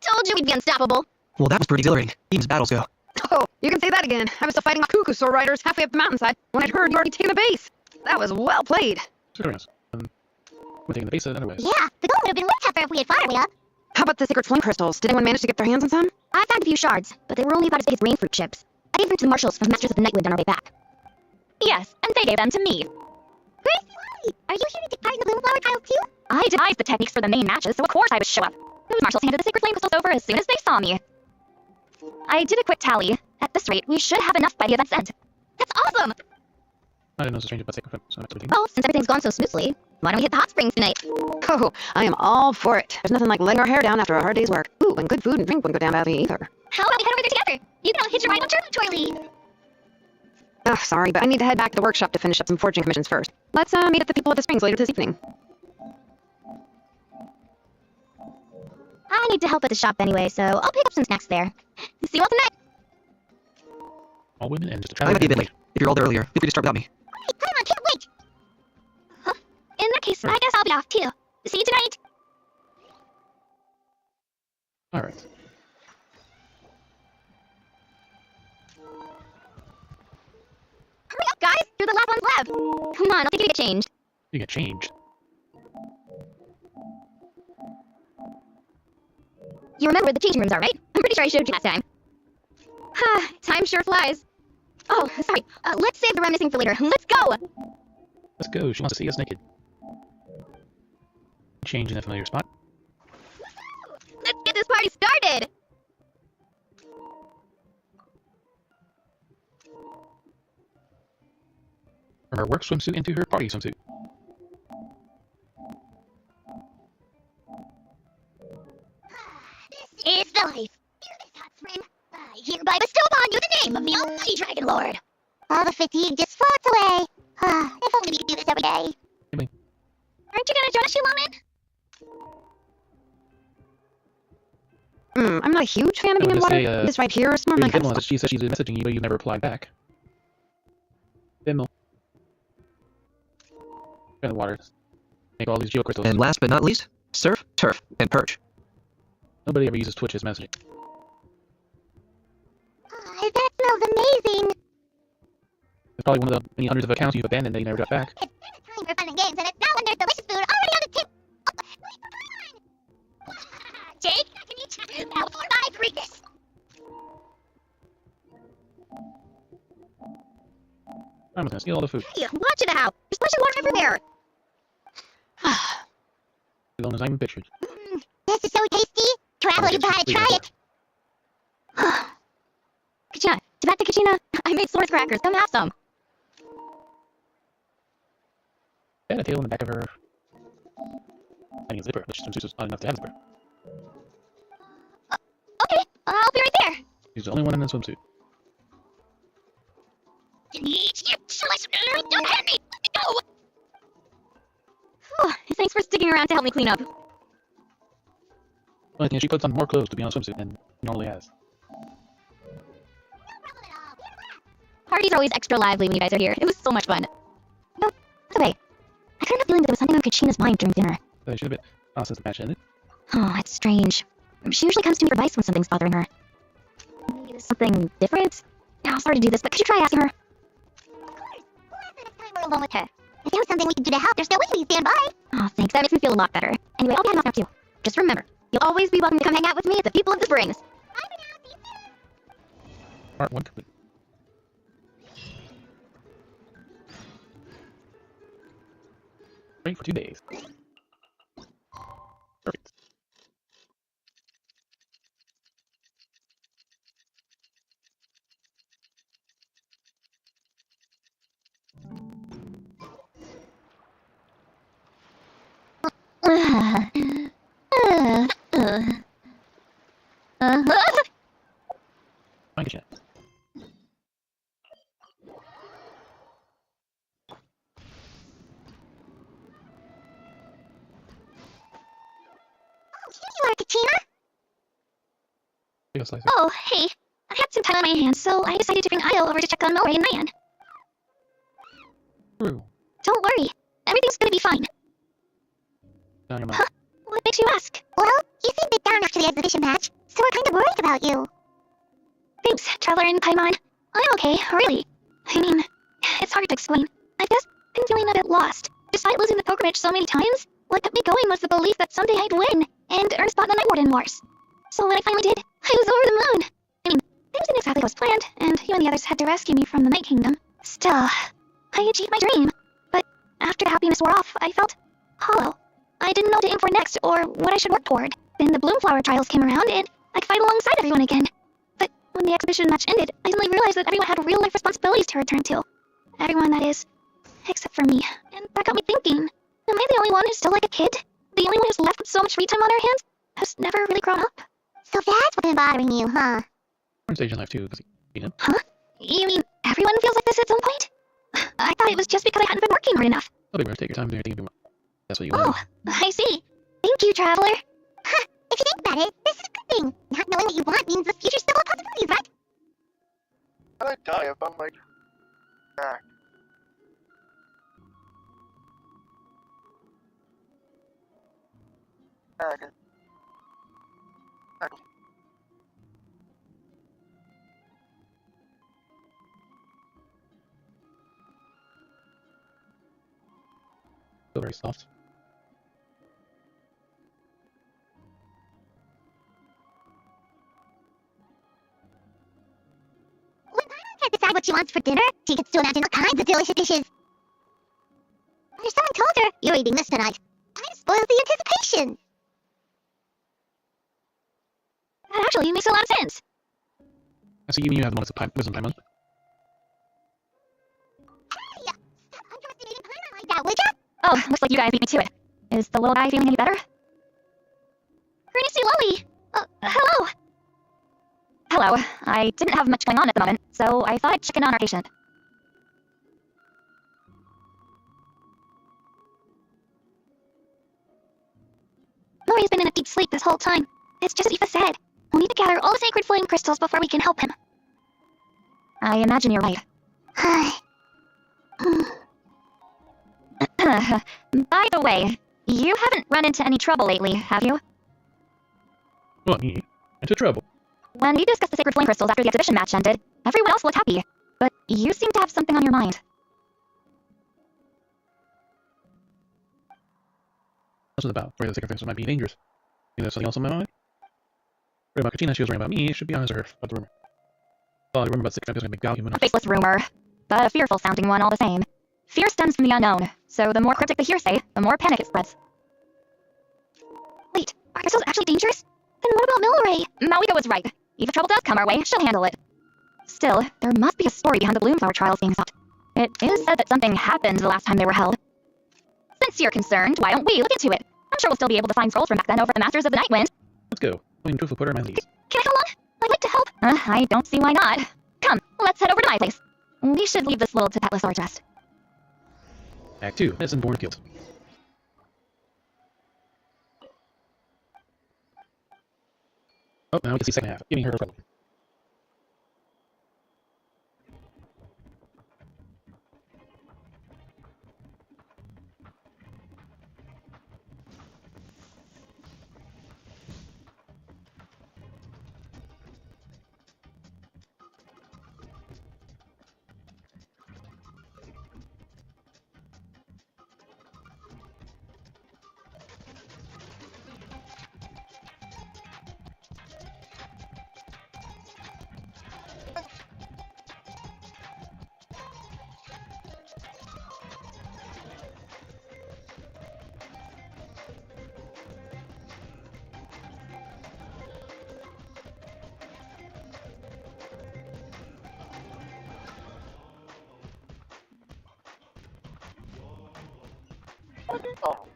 Speaker 2: Told you we'd be unstoppable.
Speaker 7: Well, that was pretty exhilarating. Even as battles go.
Speaker 5: Oh, you can say that again. I was still fighting my cuckoo sword riders halfway up the mountainside when I'd heard you'd already taken the base. That was well played.
Speaker 1: Sure is. We're taking the base otherwise.
Speaker 4: Yeah, the goal would have been way tougher if we had fought our way up.
Speaker 5: How about the secret flame crystals? Did anyone manage to get their hands on some?
Speaker 2: I found a few shards, but they were only about as big as rainfruit chips. I gave them to the marshals from Masters of the Nightland on our way back.
Speaker 10: Yes, and they gave them to me.
Speaker 4: Gracie, are you here to take part in the Bloomflower trials too?
Speaker 10: I devised the techniques for the main matches, so of course I would show up. Those marshals handed the secret flame crystals over as soon as they saw me. I did a quick tally. At this rate, we should have enough by the event's end.
Speaker 4: That's awesome.
Speaker 1: I didn't know it's a strange about sacred flame, so I'm not
Speaker 2: Well, since everything's gone so smoothly, why don't we hit the hot springs tonight?
Speaker 5: Oh, I am all for it. There's nothing like letting our hair down after a hard day's work. Ooh, and good food and drink wouldn't go down badly either.
Speaker 4: How about we head over there together? You can all hitch a ride on Turtle Toily.
Speaker 5: Oh, sorry, but I need to head back to the workshop to finish up some forging commissions first. Let's meet up the people at the springs later this evening.
Speaker 2: I need to help at the shop anyway, so I'll pick up some snacks there. See you all tonight.
Speaker 1: all women and just a
Speaker 7: I might be a bit late. If you're all there earlier, feel free to start without me.
Speaker 4: Hey, come on, can't wait. Huh? In that case, I guess I'll be off too. See you tonight.
Speaker 1: Alright.
Speaker 2: Hurry up, guys! You're the last ones left. Come on, I'll take you to get changed.
Speaker 1: You get changed.
Speaker 2: You remember where the changing rooms are, right? I'm pretty sure I showed you last time. Time sure flies. Oh, sorry. Let's save the reminiscing for later. Let's go!
Speaker 1: Let's go. She wants to see us naked. Change in that familiar spot.
Speaker 2: Let's get this party
Speaker 10: started!
Speaker 1: From her work swimsuit into her party swimsuit.
Speaker 4: This is the life. Hear this, hot spring? I hereby bestow upon you the name of the Almighty Dragon Lord. All the fatigue just floats away. If only we could do this every day.
Speaker 10: Aren't you gonna join us, Shilomin?
Speaker 5: I'm not a huge fan of
Speaker 1: No,
Speaker 5: being in
Speaker 1: just
Speaker 5: water.
Speaker 1: say,
Speaker 5: This right here is more
Speaker 1: Here's
Speaker 5: my
Speaker 1: the
Speaker 5: kind
Speaker 1: Venmo
Speaker 5: of
Speaker 1: that she said she's been messaging you, but you never replied back. Venmo. In the water. Make all these geocrystals.
Speaker 7: And last but not least, surf, turf, and perch.
Speaker 1: Nobody ever uses Twitch as messaging.
Speaker 4: That smells amazing.
Speaker 1: It's probably one of the many hundreds of accounts you've abandoned that you never got back.
Speaker 4: It's time for fun and games, and it's now when there's delicious food already on the table. Jake, I can eat you now before I read this.
Speaker 1: I'm gonna steal all the food.
Speaker 10: Hey, watch it out! There's splashing water everywhere!
Speaker 1: As long as I'm pictured.
Speaker 4: This is so tasty. Traveler, you gotta try it.
Speaker 10: Kachina, to back to Kachina, I made s'mores crackers. Come have some.
Speaker 1: She had a tail in the back of her. I need a zipper, but she's swimsuit is not enough to have a zipper.
Speaker 10: Okay, I'll be right there.
Speaker 1: She's the only one in the swimsuit.
Speaker 4: Don't hand me. Let me go.
Speaker 10: Whew, thanks for sticking around to help me clean up.
Speaker 1: Well, I think she puts on more clothes to be on a swimsuit than she normally has.
Speaker 10: Parties are always extra lively when you guys are here. It was so much fun. No, that's okay. I couldn't have feeling that there was something on Kachina's mind during dinner.
Speaker 1: So she should have been since the match ended.
Speaker 10: Oh, it's strange. She usually comes to me for advice when something's bothering her. Maybe there's something different? Oh, sorry to do this, but could you try asking her?
Speaker 4: Of course. We'll ask her next time we're alone with her. If there was something we could do to help, there's no way we stand by.
Speaker 10: Oh, thanks. That makes me feel a lot better. Anyway, I'll be heading off now too. Just remember, you'll always be welcome to come hang out with me at the People of the Springs.
Speaker 4: Bye for now. See you soon.
Speaker 1: Part 1 complete. Rain for 2 days. Perfect. Fine, good chat.
Speaker 4: Here you are, Kachina.
Speaker 1: Here you go, Slicer.
Speaker 10: Oh, hey. I had some time on my hands, so I decided to bring Io over to check on Mori and Mayan.
Speaker 1: True.
Speaker 10: Don't worry. Everything's gonna be fine.
Speaker 1: Down your mouth.
Speaker 10: What makes you ask?
Speaker 4: Well, you seemed a bit down after the exhibition match, so we're kind of worried about you.
Speaker 10: Thanks, Traveler and Paimon. I'm okay, really. I mean, it's hard to explain. I guess I've been feeling a bit lost. Despite losing the pilgrimage so many times, what kept me going was the belief that someday I'd win and earn a spot in the Night Warden Wars. So when I finally did, I was over the moon. I mean, things didn't exactly go as planned, and you and the others had to rescue me from the Night Kingdom. Still, I achieved my dream. But after the happiness wore off, I felt hollow. I didn't know what to aim for next, or what I should work toward. Then the Bloomflower trials came around, and I could fight alongside everyone again. But when the exhibition match ended, I suddenly realized that everyone had real-life responsibilities to return to. Everyone, that is. Except for me. And that got me thinking. Am I the only one who's still like a kid? The only one who's left with so much free time on her hands? Who's never really grown up?
Speaker 4: So that's what's been bothering you, huh?
Speaker 1: I'm stage in life too, because you know.
Speaker 10: Huh? You mean everyone feels like this at some point? I thought it was just because I hadn't been working hard enough.
Speaker 1: No big rush, take your time, do anything you want. That's what you
Speaker 10: Oh,
Speaker 1: want.
Speaker 10: I see. Thank you, Traveler.
Speaker 4: Huh, if you think about it, this is a good thing. Not knowing what you want means the future's still full of possibilities, right?
Speaker 3: I die if I'm like back.
Speaker 1: Still very soft.
Speaker 4: When Paimon can't decide what she wants for dinner, she gets to imagine all kinds of delicious dishes. But if someone told her, you're eating this tonight, kind of spoils the anticipation.
Speaker 10: Actually, it makes a lot of sense.
Speaker 1: I see you have the wisdom time on.
Speaker 4: Hey, stop underestimating Paimon like that, would ya?
Speaker 10: Oh, looks like you guys beat me to it. Is the little guy feeling any better? Ernest Lily! Hello! Hello. I didn't have much going on at the moment, so I thought I'd check in on our patient. Mori's been in a deep sleep this whole time. It's just as Aoife said. We'll need to gather all the sacred flame crystals before we can help him. I imagine you're right. By the way, you haven't run into any trouble lately, have you?
Speaker 1: What, me? Into trouble?
Speaker 10: When we discussed the sacred flame crystals after the exhibition match ended, everyone else looked happy. But you seem to have something on your mind.
Speaker 1: What's it about? Worried the sacred crystals might be dangerous. You know something else on my mind? Worried about Katina, she was worried about me. It should be honest with her about the rumor. Well, the rumor about the sacred crystals gonna make Gal human.
Speaker 10: A faceless rumor, but a fearful sounding one all the same. Fear stems from the unknown, so the more cryptic the hearsay, the more panic it spreads. Wait, are crystals actually dangerous? Then what about Milray? Malika was right. If trouble does come our way, she'll handle it. Still, there must be a story behind the Bloomflower trials being sought. It is said that something happened the last time they were held. Since you're concerned, why don't we look into it? I'm sure we'll still be able to find scrolls from back then over at the Masters of the Nightwind.
Speaker 1: Let's go. I mean, truthful put her in my lead.
Speaker 10: Can I come along? I'd like to help. I don't see why not. Come, let's head over to my place. We should leave this little Tapatlosaur to rest.
Speaker 1: Act 2. Medicine Born Guilt. Oh, now we can see second half. Giving her trouble.
Speaker 3: Oh.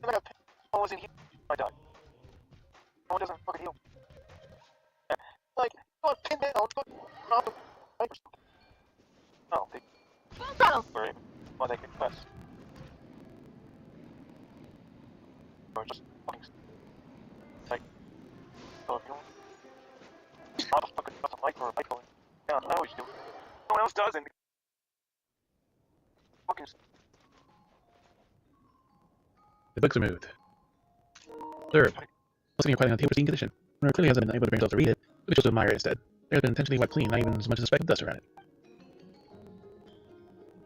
Speaker 3: I got I was in here. I died. No, it doesn't fucking heal. Like, pin down, put off the pipe or something. Oh, they. Sorry. Well, they confess. Or just fucking. Like, so if you don't. I'll just fucking got some light for a light going. Yeah, I always do. No one else does, and. Fucking.
Speaker 1: The books are moved. Third, listening to quite an antiquity condition. Nor clearly hasn't been able to bring himself to read it, but chose to admire it instead. There has been intentionally wiped clean, not even as much as a speck of dust around it.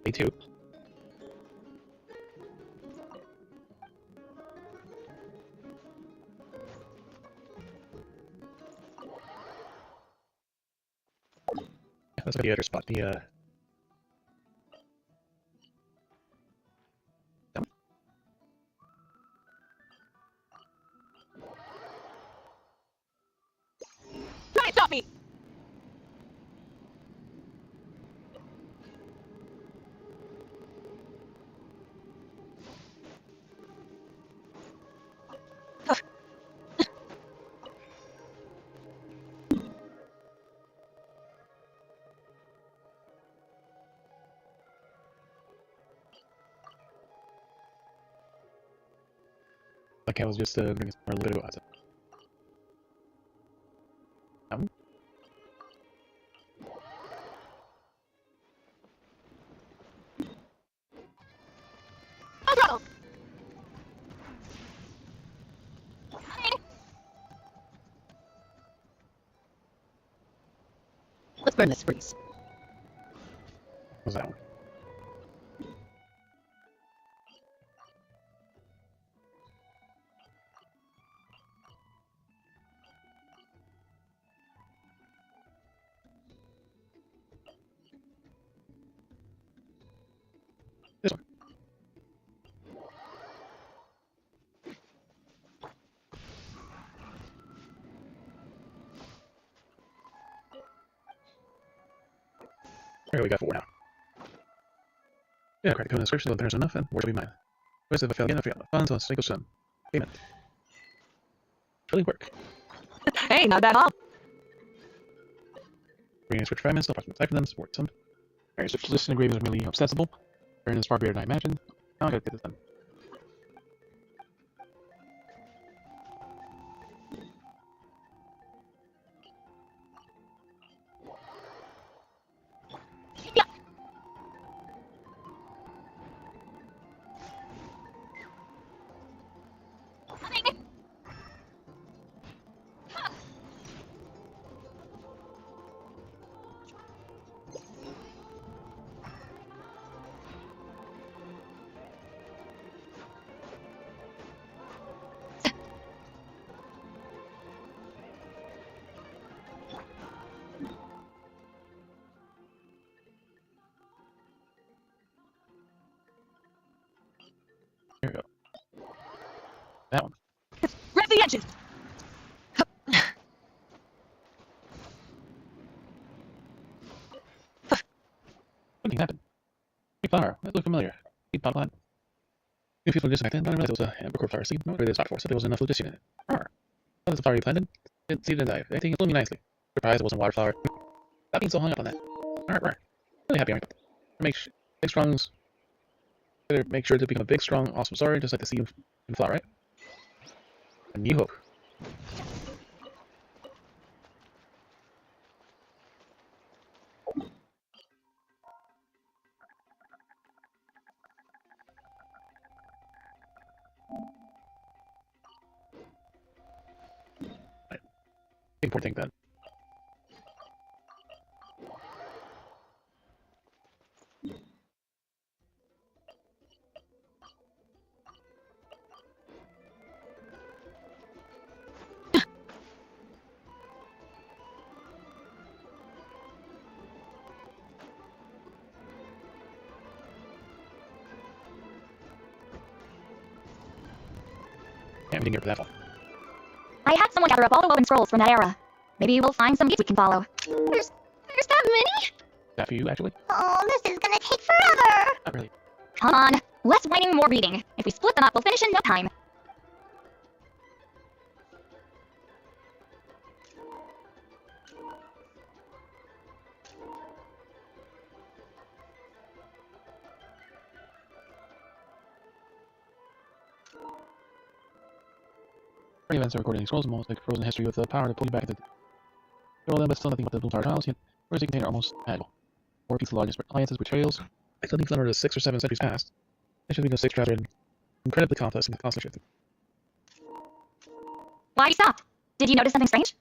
Speaker 1: Day 2. Yeah, that's a good spot. The
Speaker 9: Stop me!
Speaker 1: like I was just bringing a little bit of outside.
Speaker 9: Let's burn this breeze.
Speaker 1: What was that one? This one. There we got 4 now. Yeah, credit code inscription, there's enough, and where should we mine? Where's the fail again? I forgot. Funds on single sum. Payment. Really work.
Speaker 5: Hey, not bad, huh?
Speaker 1: Bringing switch fragments, no parts type of them, support some. Various switch lists and engravings are merely accessible. Burn is far greater than I imagined. Now I gotta get this done. Here we go. That one.
Speaker 5: Grab the edges!
Speaker 1: What happened? Hey, flower. That looked familiar. Deep pot plant. A few people disconnected, but I realized it was a amber core flower seed. No, really, it's not for, so there was enough legit in it. That was the flower you planted. It seeded and died. Everything is blooming nicely. Surprised it wasn't water flower. Stop being so hung up on that. Really happy, aren't you? Big strongs. Better make sure to become a big, strong, awesome story, just like the seed in flower, right? A new hope. Right. Important thing then. Yeah, we didn't get for that one.
Speaker 10: I had someone gather up all the woven scrolls from that era. Maybe we'll find some leads we can follow. There's that many?
Speaker 1: Is that for you, actually?
Speaker 4: Oh, this is gonna take forever.
Speaker 1: Not really.
Speaker 10: Come on, less whining, more reading. If we split them up, we'll finish in no time.
Speaker 1: Many events are recorded in these scrolls, almost like frozen history with the power to pull you back into all them, but still nothing but the Bloom Tower tiles, yet whereas they contain are almost magical. 4 pieces of largest alliances with trails. I still think clever to 6 or 7 centuries past. They should be no 6 rather than incredibly complex and constantly shifting.
Speaker 10: Why stop? Did you notice something strange?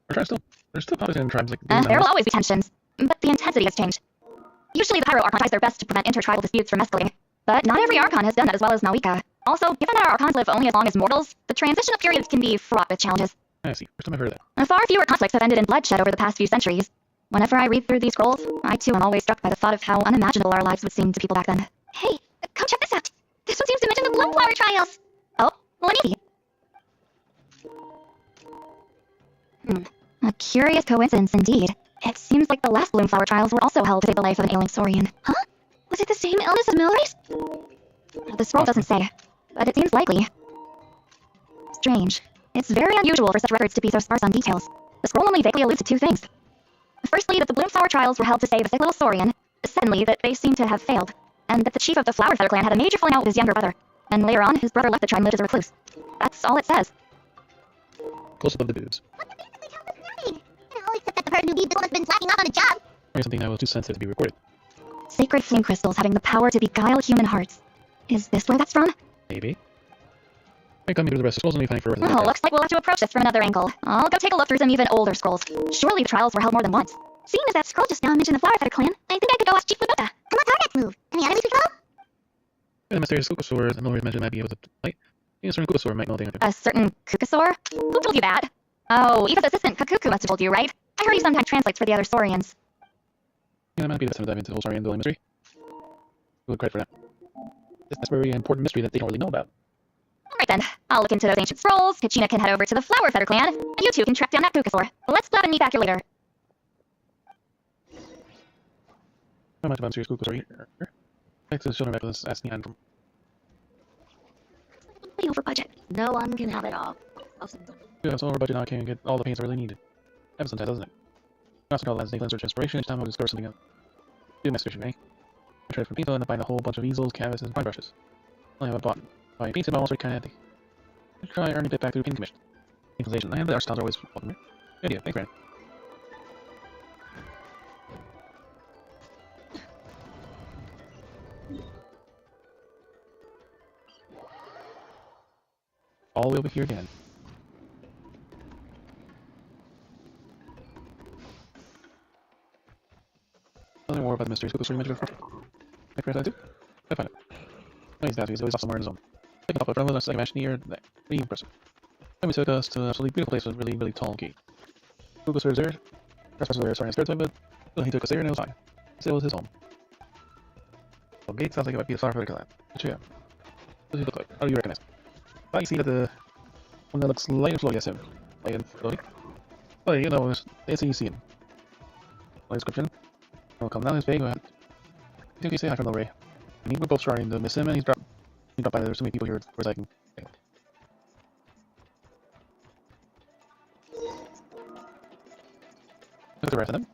Speaker 1: There's still conflict in tribes like
Speaker 10: There will always be tensions, but the intensity has changed. Usually the Pyro Archon tries their best to prevent intertribal disputes from escalating, but not every Archon has done that as well as Malika. Also, given that our Archons live only as long as mortals, the transitional periods can be fraught with challenges.
Speaker 1: I see. First time I've heard of that.
Speaker 10: Far fewer conflicts have ended in bloodshed over the past few centuries. Whenever I read through these scrolls, I too am always struck by the thought of how unimaginable our lives would seem to people back then.
Speaker 4: Hey, come check this out. This one seems to mention the bloom flower trials.
Speaker 10: Oh, well, maybe. A curious coincidence indeed. It seems like the last bloom flower trials were also held to save the life of an ailing Saurian.
Speaker 4: Huh? Was it the same illness as Milry's?
Speaker 10: The scroll doesn't say, but it seems likely. Strange. It's very unusual for such records to be so sparse on details. The scroll only vaguely alludes to 2 things. Firstly, that the bloom flower trials were held to save a sick little Saurian. Secondly, that they seem to have failed. And that the chief of the Flower Feather clan had a major falling out with his younger brother. And later on, his brother left the tribe and lived as a recluse. That's all it says.
Speaker 1: Close above the boobs.
Speaker 4: What could basically tell this happening? You know, except that the person who leaves this one has been slacking off on the job.
Speaker 1: Or something that was too sensitive to be recorded.
Speaker 10: Sacred flame crystals having the power to beguile human hearts. Is this where that's from?
Speaker 1: Maybe. Might come through the rest of the scrolls and we find further.
Speaker 10: Oh, looks like we'll have to approach this from another angle. I'll go take a look through some even older scrolls. Surely the trials were held more than once.
Speaker 4: Seeing as that scroll just now mentioned the Flower Feather clan, I think I could go ask Chief Lunota. And what's our next move? Any other leads we follow?
Speaker 1: The mysterious Kukasaur, the Milry's mentioned might be able to fight. A certain Kukasaur might know the answer.
Speaker 10: A certain Kukasaur? Who told you that? Oh, Eva's assistant Kakuku must have told you, right? I heard he sometimes translates for the other Saurians.
Speaker 1: Yeah, that might be the time to dive into the whole Saurian building mystery. Good credit for that. That's a very important mystery that they don't really know about.
Speaker 10: Alright then, I'll look into those ancient scrolls, Kachina can head over to the Flower Feather clan, and you two can track down that Kukasaur. Let's split up and meet back here later.
Speaker 1: Not much about mysterious cuckoo story here. Back to the children necklace asking Anne from.
Speaker 10: Way over budget.
Speaker 2: No one can have it all.
Speaker 1: Yeah, so over budget now I can't get all the paints I really needed. Happens sometimes, doesn't it? I also got Lance Nathan search inspiration each time I would discover something else. Do my station, eh? I tried for people and I find a whole bunch of easels, canvases, and paint brushes. I have a bought. My paints are almost kinda empty. I try earning a bit back through painting commission. Installation. I have the art styles are always welcome here. Good idea, thanks, Brandon. All the way over here again. Nothing more about the mysterious cuckoo story you mentioned before. I press I do. I find it. No, he's always off somewhere in his own. Picking up a travel, second match near there. Really impressive. Then we took us to an absolutely beautiful place with a really, really tall gate. Cuckoo story is there. That's there, sorry, I started but well, he took us there and it was fine. It was his home. Well, gate sounds like it might be a flower for the land. But yeah. What does he look like? How do you recognize him? I can see that the one that looks light and floaty as him. Light and floaty? Oh, you know, it's easy seeing. No description. We'll come down his bag. I think he say hi from the way. And we're both starting to miss him, and he dropped by. There's so many people here for I can think. Look at the rest of them.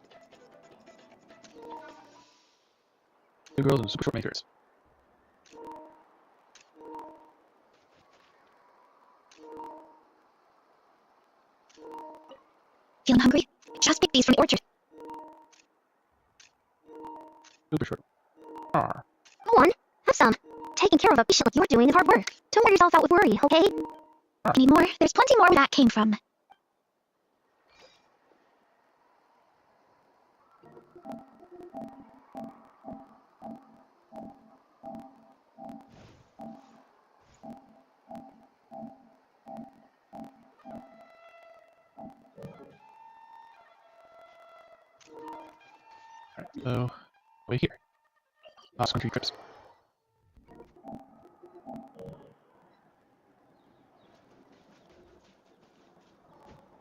Speaker 1: Two girls in super short makers.
Speaker 10: Feeling hungry? Just pick these from the orchard.
Speaker 1: Super short. Ah.
Speaker 10: Go on, have some. Taking care of a patient like you're doing is hard work. Don't wear yourself out with worry, okay? Need more? There's plenty more where that came from.
Speaker 1: Alright, so way here. Last country trips.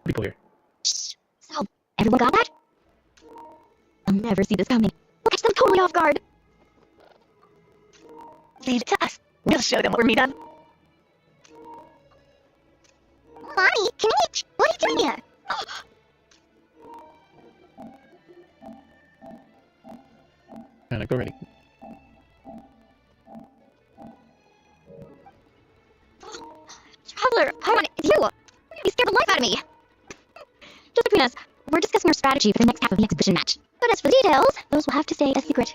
Speaker 1: People here.
Speaker 10: So, everyone got that? I'll never see this coming. We'll catch them totally off guard. Leave it to us. We'll show them what we're made of. Mommy, can I eat? What are you doing here?
Speaker 1: And go ready.
Speaker 10: Traveler, Paimon, it's you! You scared the life out of me! Just between us, we're discussing our strategy for the next half of the exhibition match. But as for the details, those will have to stay a secret.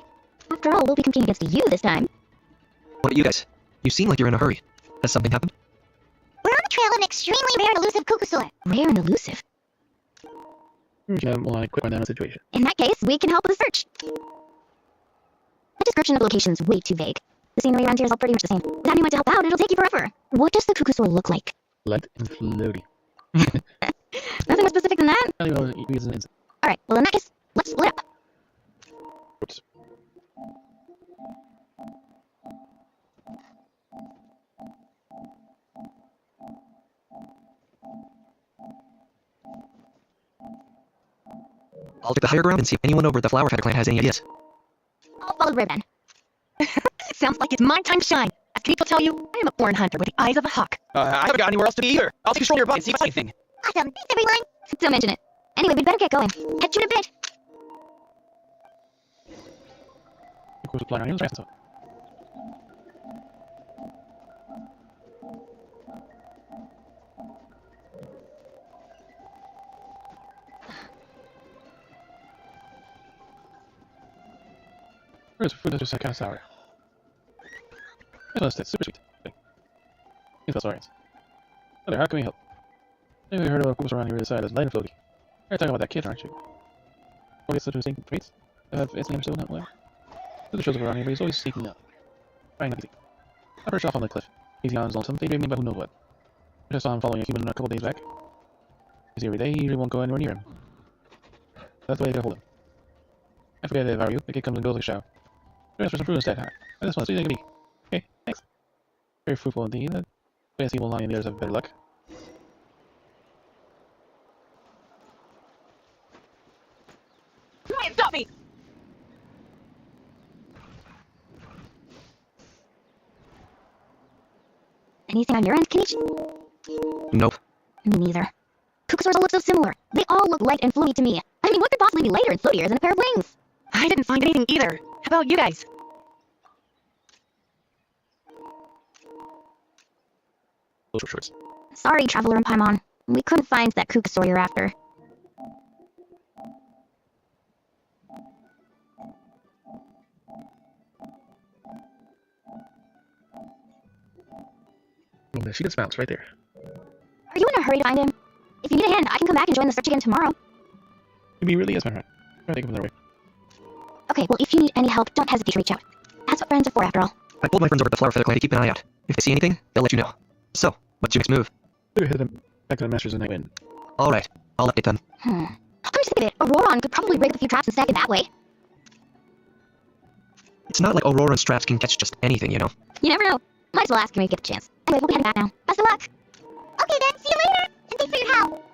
Speaker 10: After all, we'll be competing against you this time.
Speaker 7: What about you guys? You seem like you're in a hurry. Has something happened?
Speaker 4: We're on the trail of an extremely rare and elusive cuckoosaur.
Speaker 10: Rare and elusive.
Speaker 1: We can have a quick rundown of the situation.
Speaker 10: In that case, we can help with the search. The description of the location is way too vague. The scenery around here is all pretty much the same. Without anyone to help out, it'll take you forever. What does the cuckoosaur look like?
Speaker 1: Light and floaty.
Speaker 10: Nothing more specific than that?
Speaker 1: I don't even know it's an insect.
Speaker 10: Alright, well in that case, let's split up.
Speaker 1: Oops.
Speaker 7: I'll take the higher ground and see if anyone over at the Flower Feather Clan has any ideas.
Speaker 10: I'll follow Ribbon.
Speaker 5: Sounds like it's my time to shine. As people tell you, I am a born hunter with the eyes of a hawk.
Speaker 8: I haven't got anywhere else to be either. I'll take control of your body and see if I see anything.
Speaker 4: Awesome. Thanks, everyone.
Speaker 10: Don't mention it. Anyway, we'd better get going. Catch you in a bit.
Speaker 1: Of course, flying on the Where's food that's just kind of sour? That's super sweet. Give us orange. Hello, how can we help? Maybe we heard about groups around here decided as light and floaty. You're talking about that kid, aren't you? Oh, it's such a sneaking traits. Its name still not aware. There's shows around here, but he's always sneaking out. Trying not to. I perched off on the cliff. He's on his lonesome, daydreaming about who knows what. I just saw him following a human a couple days back. He's here every day, he usually won't go anywhere near him. That's the way I gotta hold him. I forget if I were you, the kid comes and goes like a shower. Ask for some fruit instead, huh? I just want to see if they can be. Okay, thanks. Very fruitful indeed. That fancy evil lion and the others have better luck.
Speaker 5: Ryan, stop me!
Speaker 2: Anything on your end, Kenichi?
Speaker 7: Nope.
Speaker 2: Me neither. Kukusaurs all look so similar. They all look light and floaty to me. I mean, what could possibly be lighter and floatier than a pair of wings?
Speaker 9: I didn't find anything either. How about you guys?
Speaker 1: Those were shorts.
Speaker 2: Sorry, Traveler and Paimon. We couldn't find that Kukusaur you're after.
Speaker 1: Oh, she gets bounced right there.
Speaker 2: Are you in a hurry to find him? If you need a hand, I can come back and join the search again tomorrow.
Speaker 1: Maybe he really is my friend. I think of another way.
Speaker 2: Okay, well, if you need any help, don't hesitate to reach out. That's what friends are for, after all.
Speaker 7: I pulled my friends over at the Flower Feather Clan to keep an eye out. If they see anything, they'll let you know. So, what's your next move?
Speaker 1: We're headed back to the Masters of the Night Wind.
Speaker 7: Alright, I'll update them.
Speaker 2: Come to think of it, Auroron could probably rig a few traps and stack it that way.
Speaker 7: It's not like Aurora and Straps can catch just anything, you know?
Speaker 2: You never know. Might as well ask him when you get the chance. Anyway, we'll be heading back now. Best of luck!
Speaker 4: Okay then, see you later. And thanks for your help.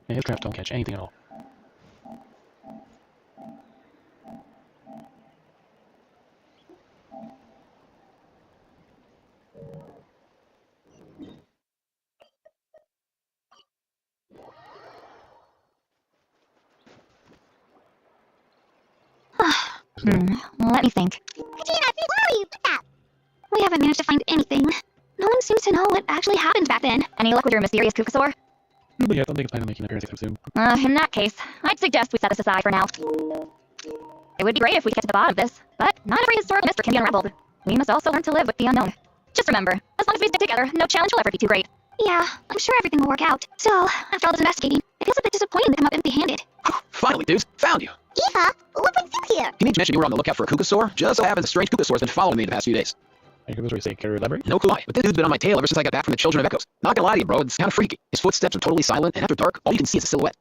Speaker 1: Yeah, his traps don't catch anything at all.
Speaker 2: Let me think.
Speaker 4: Regina, where are you? What's that?
Speaker 10: We haven't managed to find anything. No one seems to know what actually happened back then.
Speaker 2: Any luck with your mysterious Kukusaur?
Speaker 1: But yeah, I don't think it's planning on making an appearance anytime soon.
Speaker 2: In that case, I'd suggest we set this aside for now. It would be great if we could get to the bottom of this, but not every historical mystery can be unraveled. We must also learn to live with the unknown. Just remember, as long as we stick together, no challenge will ever be too great.
Speaker 10: Yeah, I'm sure everything will work out. Still, after all this investigating, it feels a bit disappointing to come up empty-handed.
Speaker 6: Finally, dudes, found you.
Speaker 4: Eva, what brings you here?
Speaker 6: You need to mention you were on the lookout for a Kukusaur? Just so happens a strange Kukusaur's been following me the past few days.
Speaker 1: I think that's what you say. Can you elaborate?
Speaker 6: No clue why, but this dude's been on my tail ever since I got back from the Children of Echoes. Not gonna lie to you, bro, it's kind of freaky. His footsteps are totally silent, and after dark, all you can see is a silhouette.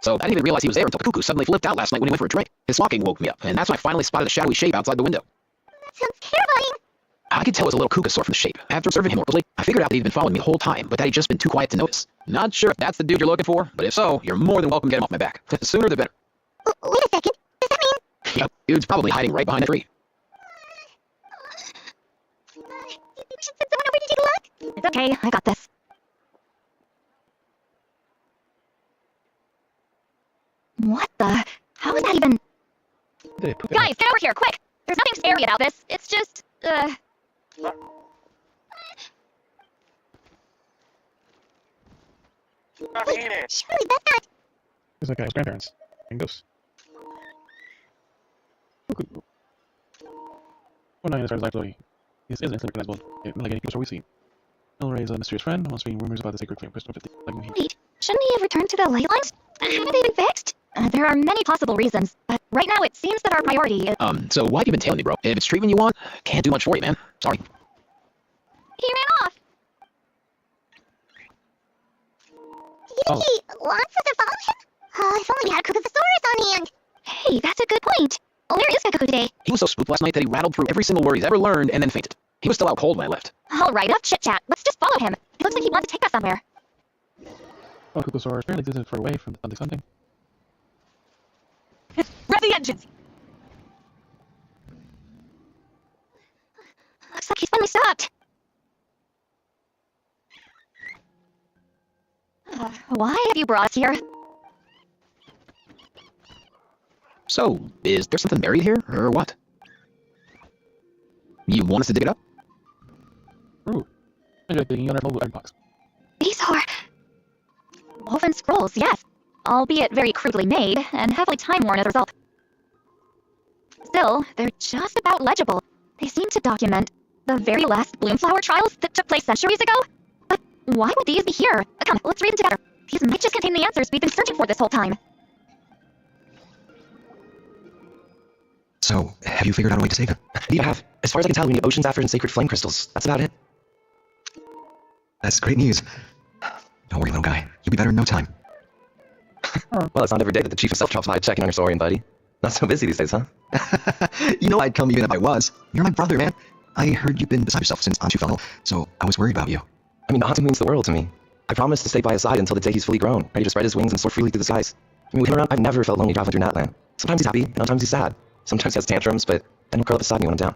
Speaker 6: So I didn't even realize he was there until the cuckoo suddenly flipped out last night when he went for a drink. His squawking woke me up, and that's when I finally spotted a shadowy shape outside the window.
Speaker 4: That sounds terrifying.
Speaker 6: I could tell it was a little Kukusaur from the shape. After observing him more closely, I figured out that he'd been following me the whole time, but that he'd just been too quiet to notice. Not sure if that's the dude you're looking for, but if so, you're more than welcome to get him off my back. The sooner the better.
Speaker 4: Wait a second. Does that mean...
Speaker 6: Yep, dude's probably hiding right behind a tree.
Speaker 4: Do you think we should send someone over to take a look?
Speaker 2: It's okay, I got this. What the? How is that even... Guys, get over here, quick! There's nothing scary about this. It's just,
Speaker 4: Wait, surely that's not...
Speaker 1: It's like his grandparents and ghosts. Well, not as far as liability. He is instantly recognizable. Like any Kukusaur we see. Elray's a mysterious friend, once being rumors about the sacred flame crystal 50. Like when he...
Speaker 10: Wait, shouldn't he have returned to the light lines? Haven't they been fixed?
Speaker 2: there are many possible reasons, but right now it seems that our priority is...
Speaker 6: So why have you been tailing me, bro? If it's treatment you want, can't do much for you, man. Sorry.
Speaker 10: He ran off.
Speaker 4: Do you think he wants us to follow him? If only we had a Kukusaurus on hand.
Speaker 10: Hey, that's a good point. Where is Kakaku today?
Speaker 6: He was so spooked last night that he rattled through every single word he's ever learned and then fainted. He was still out cold when I left.
Speaker 2: Alright, enough chit-chat. Let's just follow him. It looks like he wants to take us somewhere.
Speaker 1: Oh, Kukusaur apparently did it far away from something.
Speaker 9: Rev the engines!
Speaker 10: Looks like he's finally stopped.
Speaker 2: Why have you brought us here?
Speaker 6: So, is there something buried here, or what? You want us to dig it up?
Speaker 1: Ooh. I like digging on our mobile iron box.
Speaker 10: These are...
Speaker 2: Woven scrolls, yes. Albeit very crudely made, and heavily time-worn as a result. Still, they're just about legible. They seem to document the very last Bloomflower trials that took place centuries ago. But why would these be here? Come, let's read them together. These might just contain the answers we've been searching for this whole time.
Speaker 7: So, have you figured out a way to save him?
Speaker 11: Yeah, I have. As far as I can tell, we need ocean zephyrs and sacred flame crystals. That's about it.
Speaker 7: That's great news. Don't worry, little guy. You'll be better in no time.
Speaker 11: Well, it's not every day that the chief himself drops by checking on your saurian buddy. Not so busy these days, huh?
Speaker 7: You know I'd come even if I was. You're my brother, man. I heard you've been beside yourself since Anshu fell, so I was worried about you.
Speaker 11: I mean, Antu means the world to me. I promised to stay by his side until the day he's fully grown, ready to spread his wings and soar freely through the skies. I mean, with him around, I've never felt lonely traveling through Natland. Sometimes he's happy, and sometimes he's sad. Sometimes he has tantrums, but then he'll curl up beside me when I'm down.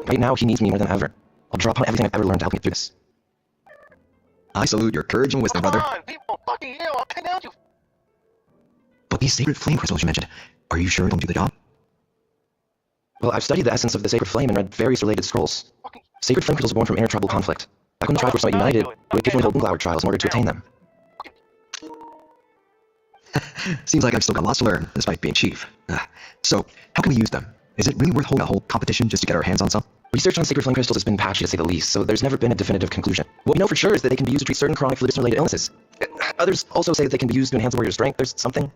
Speaker 11: Right now, he needs me more than ever. I'll draw upon everything I've ever learned to help me through this.
Speaker 12: I salute your courage and wisdom, brother.
Speaker 3: Come on, people, fucking hell, I'll pin down you.
Speaker 12: But these sacred flame crystals you mentioned, are you sure they'll do the job?
Speaker 11: Well, I've studied the essence of the sacred flame and read various related scrolls. Sacred flame crystals were born from inner tribal conflict. Back when the tribes were somewhat united, they would give one whole Moonflower trials in order to attain them.
Speaker 12: Seems like I've still got lots to learn, despite being chief. So, how can we use them? Is it really worth holding a whole competition just to get our hands on some?
Speaker 11: Research on sacred flame crystals has been patchy to say the least, so there's never been a definitive conclusion. What we know for sure is that they can be used to treat certain chronic fluid-related illnesses. Others also say that they can be used to enhance a warrior's strength. There's something.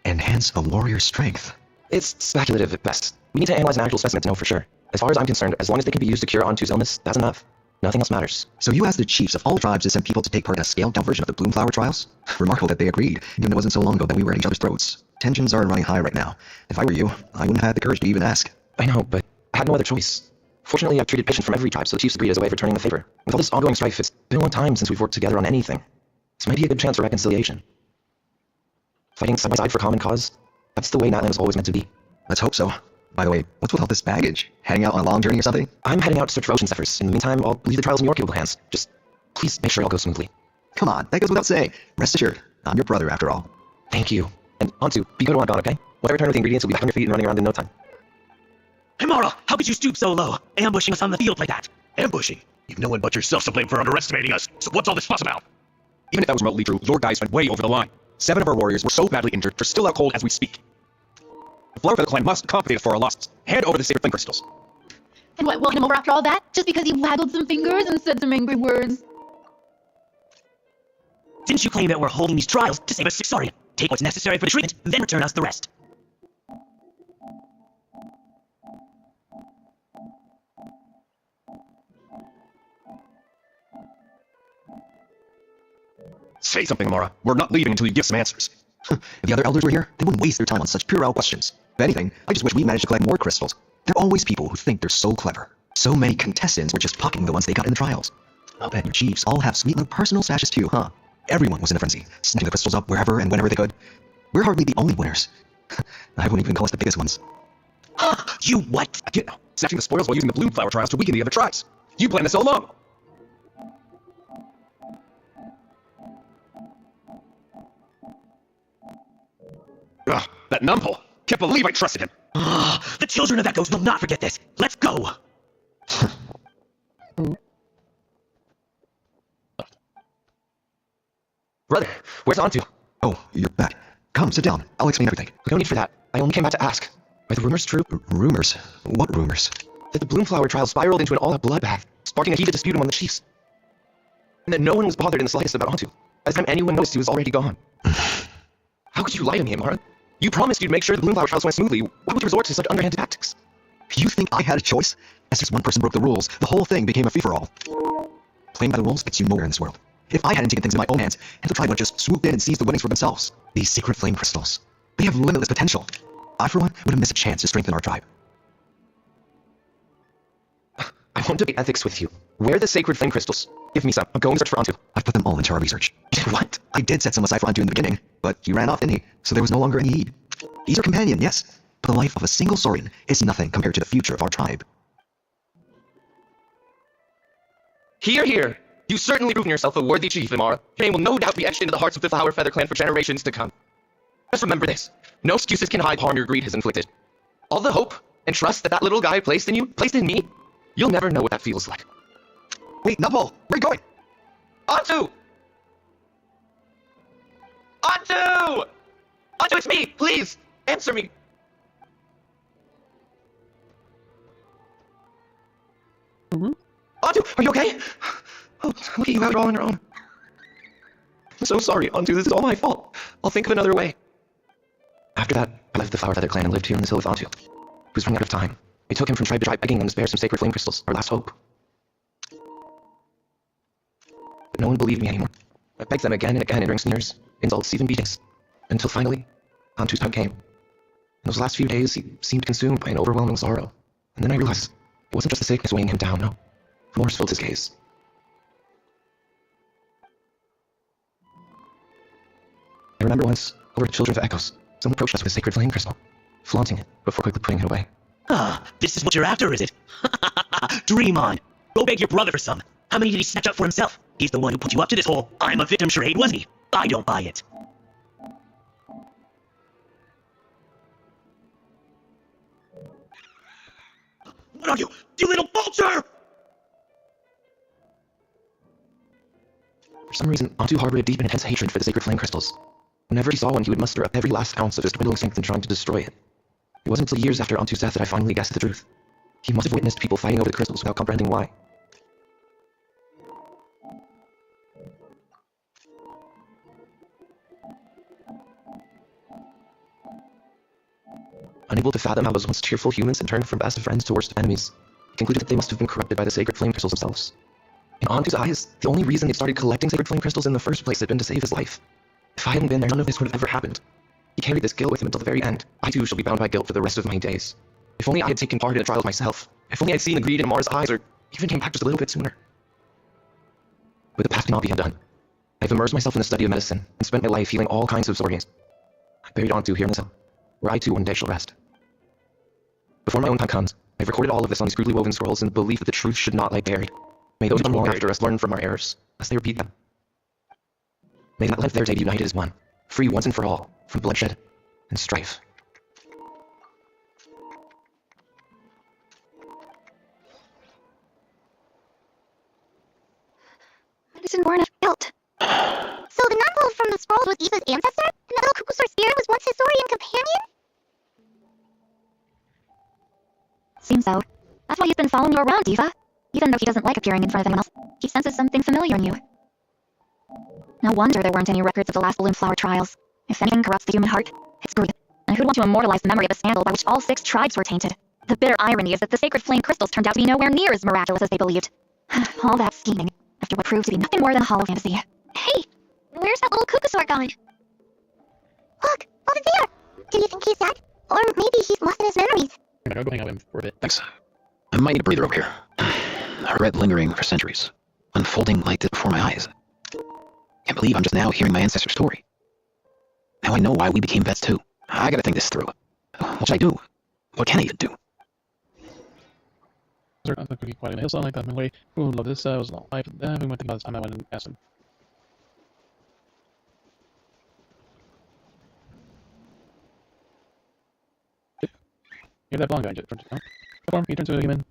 Speaker 12: Enhance a warrior's strength?
Speaker 11: It's speculative at best. We need to analyze an actual specimen to know for sure. As far as I'm concerned, as long as they can be used to cure Ontu's illness, that's enough. Nothing else matters.
Speaker 12: So you asked the chiefs of all tribes to send people to take part in a scaled-down version of the Bloomflower trials? Remarkable that they agreed, given it wasn't so long ago that we were at each other's throats. Tensions are running high right now. If I were you, I wouldn't have had the courage to even ask.
Speaker 11: I know, but I had no other choice. Fortunately, I've treated patients from every tribe, so the chiefs agreed as a way of returning the favor. With all this ongoing strife, it's been a long time since we've worked together on anything. This might be a good chance for reconciliation. Fighting side by side for a common cause, that's the way Natland was always meant to be.
Speaker 12: Let's hope so. By the way, what's with all this baggage? Heading out on a long journey or something?
Speaker 11: I'm heading out to search for ocean zephyrs. In the meantime, I'll leave the trials in your capable hands. Just please make sure it all goes smoothly.
Speaker 12: Come on, that goes without saying. Rest assured, I'm your brother after all.
Speaker 11: Thank you. And Ontu, be good when I'm gone, okay? When I return with the ingredients, you'll be back on your feet and running around in no time.
Speaker 13: Himara, how could you stoop so low, ambushing us on the field like that? Ambushing? You've no one but yourself to blame for underestimating us, so what's all this fuss about?
Speaker 6: Even if that was remotely true, your guys went way over the line. 7 of our warriors were so badly injured, they're still out cold as we speak. The Flower Feather clan must compensate for our losses. Hand over the sacred flame crystals.
Speaker 14: And what, walking him over after all that? Just because he waggled some fingers and said some angry words?
Speaker 13: Didn't you claim that we're holding these trials to save us Saurian? Take what's necessary for the treatment, then return us the rest.
Speaker 6: Say something, Amara. We're not leaving until you give some answers.
Speaker 12: If the other elders were here, they wouldn't waste their time on such puerile questions. If anything, I just wish we managed to collect more crystals. There are always people who think they're so clever. So many contestants were just pocketing the ones they got in the trials. I'll bet your chiefs all have sweet little personal stashes too, huh? Everyone was in a frenzy, snatching the crystals up wherever and whenever they could. We're hardly the only winners. I wouldn't even call us the biggest ones.
Speaker 6: You what? Again, snatching the spoils while using the Bloomflower trials to weaken the other tribes. You planned this all along. Ugh, that numbhole. Can't believe I trusted him.
Speaker 13: The children of Echoes will not forget this. Let's go!
Speaker 11: Brother, where's Ontu?
Speaker 12: Oh, you're back. Come, sit down. I'll explain everything.
Speaker 11: No need for that. I only came back to ask. Are the rumors true?
Speaker 12: Rumors? What rumors?
Speaker 11: That the Bloomflower trial spiraled into an all-out bloodbath, sparking a heated dispute among the chiefs. And that no one was bothered in the slightest about Ontu. By the time anyone noticed, he was already gone. How could you lie to me, Amara? You promised you'd make sure the Bloomflower trials went smoothly. Why would you resort to such underhanded tactics?
Speaker 12: You think I had a choice? As just one person broke the rules, the whole thing became a free-for-all. Playing by the rules gets you nowhere in this world. If I hadn't taken things in my own hands, and the tribe would just swoop in and seize the winnings for themselves. These sacred flame crystals. They have limitless potential. I, for one, wouldn't miss a chance to strengthen our tribe.
Speaker 11: I won't debate ethics with you. Where are the sacred flame crystals? Give me some. I'm going to search for Ontu.
Speaker 12: I've put them all into our research.
Speaker 11: What?
Speaker 12: I did set some aside for Ontu in the beginning, but he ran off, didn't he? So there was no longer any need. He's our companion, yes, but the life of a single Saurian is nothing compared to the future of our tribe.
Speaker 11: Hear, hear! You've certainly proven yourself a worthy chief, Amara. Your name will no doubt be etched into the hearts of the Flower Feather clan for generations to come. Just remember this. No excuses can hide harm your greed has inflicted. All the hope and trust that little guy placed in you, placed in me, you'll never know what that feels like.
Speaker 12: Wait, Numbhole! Where are you going?
Speaker 11: Ontu! Ontu! Ontu, it's me! Please! Answer me! Ontu, are you okay? Oh, look at you out all on your own. I'm so sorry, Ontu. This is all my fault. I'll think of another way. After that, I left the Flower Feather clan and lived here in this hill with Ontu. He was running out of time. We took him from tribe to tribe, begging them to spare some sacred flame crystals, our last hope. But no one believed me anymore. I begged them again and again, during sneers, insults, even beatings. Until finally, Ontu's time came. In those last few days, he seemed consumed by an overwhelming sorrow. And then I realized it wasn't just the sickness weighing him down, no.
Speaker 12: Remorse filled his gaze. I remember once, over at Children of Echoes, someone approached us with a sacred flame crystal, flaunting it before quickly putting it away.
Speaker 13: Ah, this is what you're after, is it? Dream on. Go beg your brother for some. How many did he snatch up for himself? He's the one who put you up to this whole I'm a victim charade, wasn't he? I don't buy it. What are you little vulture?
Speaker 12: For some reason, Antu harbored a deep and intense hatred for the sacred flame crystals. Whenever he saw one, he would muster up every last ounce of his dwindling strength in trying to destroy it. It wasn't until years after Antu's death that I finally guessed the truth. He must have witnessed people fighting over the crystals without comprehending why. Unable to fathom how those once cheerful humans had turned from best of friends to worst of enemies, he concluded that they must have been corrupted by the sacred flame crystals themselves. In Antu's eyes, the only reason he started collecting sacred flame crystals in the first place had been to save his life. If I hadn't been there, none of this would have ever happened. He carried this guilt with him until the very end. I too shall be bound by guilt for the rest of my days. If only I had taken part in the trials myself. If only I had seen the greed in Amara's eyes, or even came back just a little bit sooner. But the past cannot be undone. I've immersed myself in the study of medicine, and spent my life healing all kinds of sore wounds. I buried Antu here in this hill, where I too one day shall rest. Before my own time comes, I've recorded all of this on these crudely woven scrolls in the belief that the truth should not lie buried. May those who come long after us learn from our errors, lest they repeat them. May that life their day be united as one, free once and for all from bloodshed and strife.
Speaker 10: Medicine born of guilt.
Speaker 4: So the non-pull from the scrolls was Eva's ancestor? And the little Kukusor spirit was once his Saurian companion?
Speaker 2: Seems so. That's why he's been following you around, Eva. Even though he doesn't like appearing in front of anyone else, he senses something familiar in you. No wonder there weren't any records of the last balloon flower trials. If anything corrupts the human heart, it's greed. And who'd want to immortalize the memory of a scandal by which all 6 tribes were tainted? The bitter irony is that the sacred flame crystals turned out to be nowhere near as miraculous as they believed. All that scheming, after what proved to be nothing more than a hollow fantasy.
Speaker 10: Hey, where's that little Kukusor gone?
Speaker 4: Look, over there! Do you think he's dead? Or maybe he's lost in his memories?
Speaker 1: I'm gonna go hang out with him for a bit.
Speaker 6: Thanks. I might need a breather over here. A red lingering for centuries, unfolding like this before my eyes. Can't believe I'm just now hearing my ancestor's story. Now I know why we became vets too. I gotta think this through. What should I do? What can I even do?
Speaker 1: I'm not cookie quiet in the hillside like that. My way. Ooh, love this. Was a long life. We went to think about this time I went and asked him. You're that blonde guy, huh? Perform, he turns to a human.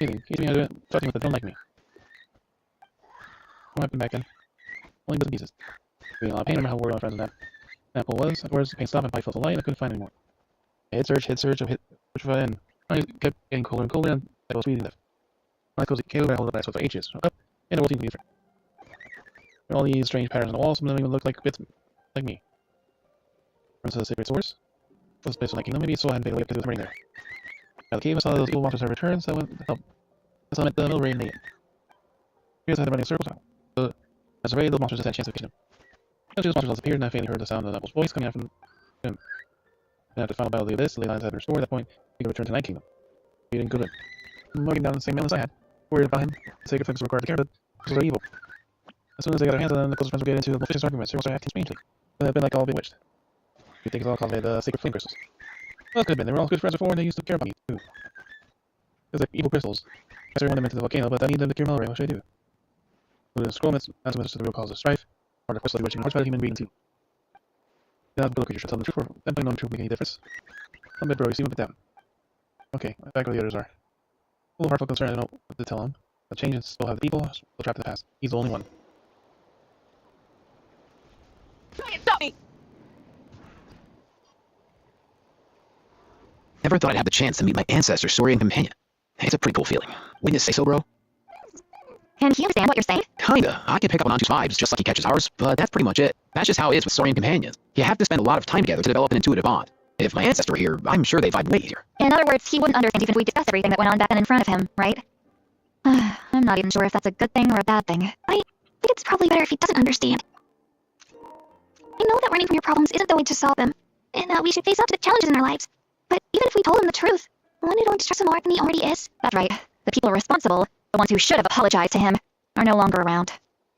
Speaker 1: Easy, teach me how to do it. Talk to me, but don't like me. What happened back then? Only bits and pieces. Feeling a lot of pain, I remember how worried my friends in that apple was. Afterwards, the pain stopped and my body felt so light, and I couldn't find it anymore. I hit search, and I kept getting colder and colder, and I was breathing left. My cozy cave, I hold up my for ages. Up, and the world seemed to be different. There were all these strange patterns on the walls, some of them even looked like bits like me. From the sacred source. Was based on my kingdom, maybe so I hadn't been able to do something there. Now the cave, I saw those evil monsters had returned, so I went to help. I saw them at the middle raid lane. Here's how they're running in circles now. So, as a raid, those monsters just had a chance to catch them. Eventually, those monsters all disappeared, and I faintly heard the sound of the apple's voice coming out from him. And after the final battle of the abyss, the ley lines had been restored. At that point, we could return to Night Kingdom. We didn't go to mugging down the same mountains I had. Worried about him. The sacred flames were required to care, but those are evil. As soon as they got their hands on them, the closest friends would get into the vicious arguments. They were acting strangely. They had been like all bewitched. You think it's all caused by the sacred flame crystals? Well, it could have been. They were all good friends before, and they used to care about me, too. It was like evil crystals. I started them into the volcano, but I need them to cure malaria. What should I do? With the scroll myths, that's the real cause of strife. Or the crystal bewitching hearts by the human being, too. Now, the creature should tell them the truth, for them playing on the truth make any difference. Some bit bro, you see, put down. Okay, back where the others are. Full of heartfelt concern, I don't know what to tell him. The changes still have the people, still trapped in the past. He's the only one.
Speaker 14: Stop me!
Speaker 6: Never thought I'd have the chance to meet my ancestor's Saurian companion. It's a pretty cool feeling. Wouldn't you say so, bro?
Speaker 2: Can he understand what you're saying?
Speaker 6: Kinda. I can pick up on Antu's vibes just like he catches ours, but that's pretty much it. That's just how it is with Saurian companions. You have to spend a lot of time together to develop an intuitive bond. If my ancestor were here, I'm sure they'd vibe way easier.
Speaker 2: In other words, he wouldn't understand even if we discussed everything that went on back then in front of him, right? I'm not even sure if that's a good thing or a bad thing.
Speaker 10: I think it's probably better if he doesn't understand. I know that running from your problems isn't the way to solve them, and that we should face up to the challenges in our lives. But even if we told him the truth, wouldn't it only stress him more than he already is?
Speaker 2: That's right. The people responsible The ones who should have apologized to him are no longer around.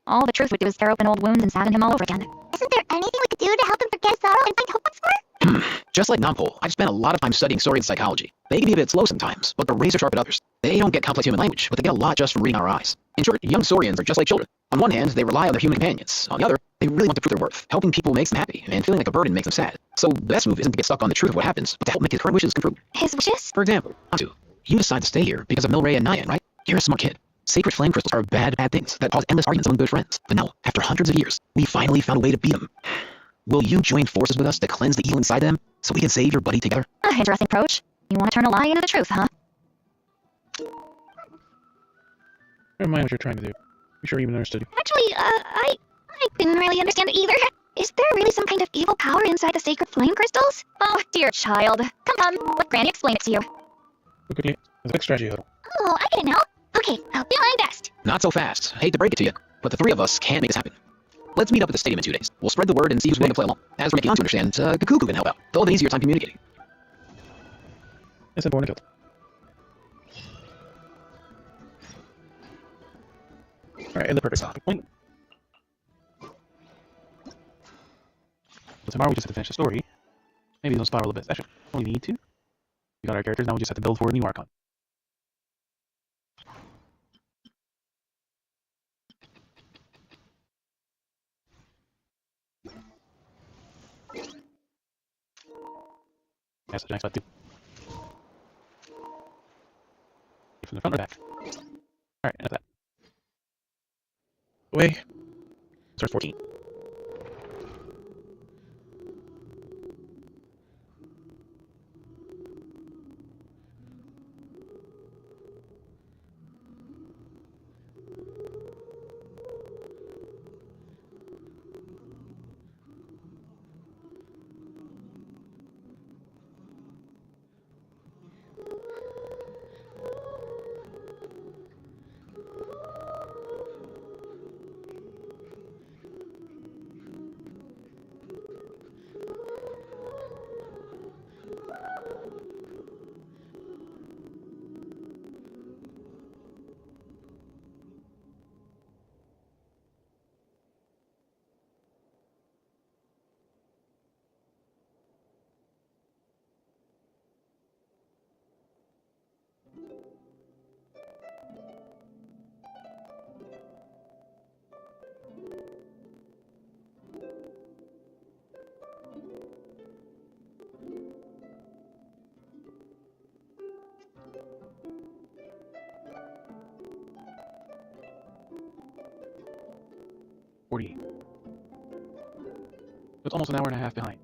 Speaker 2: All the truth would do is tear open old wounds and sadden him all over again.
Speaker 4: Isn't there anything we could do to help him forget his sorrow and find hope once more?
Speaker 6: Just like Nampol, I've spent a lot of time studying Saurian psychology. They can be a bit slow sometimes, but they're razor sharp at others. They don't get complex human language, but they get a lot just from reading our eyes. In short, young Saurians are just like children. On one hand, they rely on their human companions. On the other, they really want to prove their worth. Helping people makes them happy, and feeling like a burden makes them sad. So the best move isn't to get stuck on the truth of what happens, but to help make his current wishes come true.
Speaker 10: His wishes?
Speaker 6: For example, Antu, you decide to stay here because of Milray and Nyan, right? You're a smart kid. Sacred flame crystals are bad things that cause endless arguments among good friends. But now, after hundreds of years, we finally found a way to beat them. Will you join forces with us to cleanse the evil inside them, so we can save your buddy together?
Speaker 2: Interesting approach. You want to turn a lie into the truth, huh?
Speaker 1: Never mind what you're trying to do. You sure you even understood you?
Speaker 10: Actually, I didn't really understand it either. Is there really some kind of evil power inside the sacred flame crystals?
Speaker 2: Oh, dear child. Come on, let Granny explain it to you.
Speaker 1: Look at you. It's a big strategy huddle.
Speaker 10: Oh, I get it now. Okay, I'll do my best.
Speaker 6: Not so fast. Hate to break it to you, but the three of us can't make this happen. Let's meet up at the stadium in 2 days. We'll spread the word and see who's willing to play along. As for making Antu understand, Kuku can help out. They'll have an easier time communicating.
Speaker 1: It's important to kill. Alright, and the perfect stopping point. So tomorrow we just have to finish the story. Maybe it'll spiral a bit. Actually, only need to. We got our characters, now we just have to build for a new Archon. That's the next step too. From the front or back? Alright, that's that. Away. Start 14. It's almost an hour and a half behind.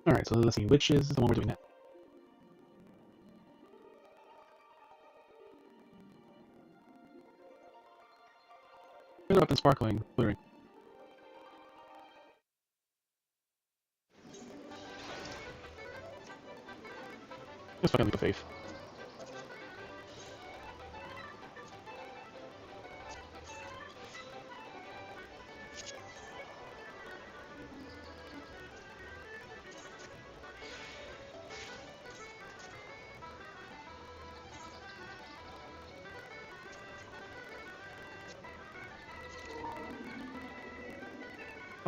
Speaker 1: Alright, so let's see, which is the one we're doing now? They're up and sparkling, glittering. Just fucking leap of faith.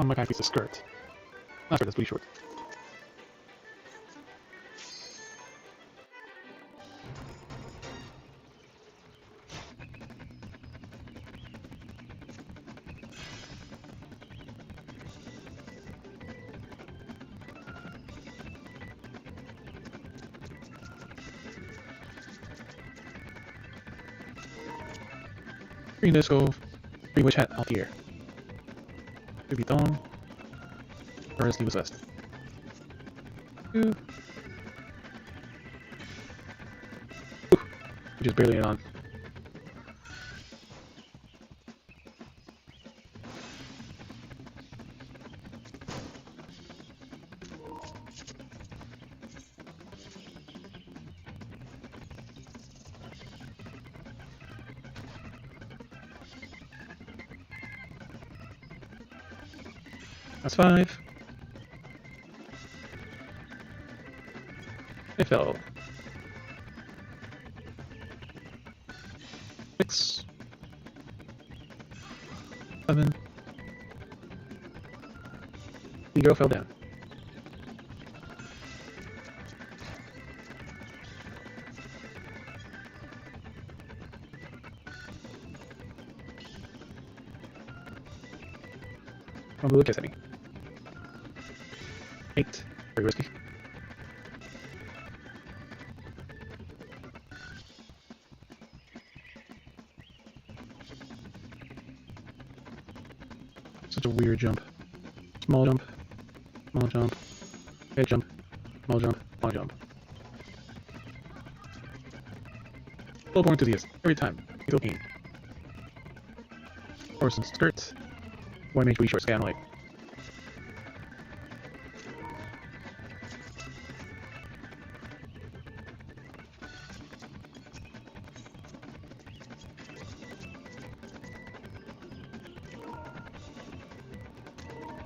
Speaker 1: Oh, my kind of piece of skirt. Not skirt, that's booty short. Green disco, green witch hat out here. Could be Dawn, or is Leave West. Ooh. We just barely hit on. That's 5. It fell. 6. 7. The girl fell down. One blue kiss at me. 8. Very risky. Such a weird jump. Small jump, head jump, small jump. Full born enthusiast, every time. He's okay. Horse and skirt. 1 inch short scan light.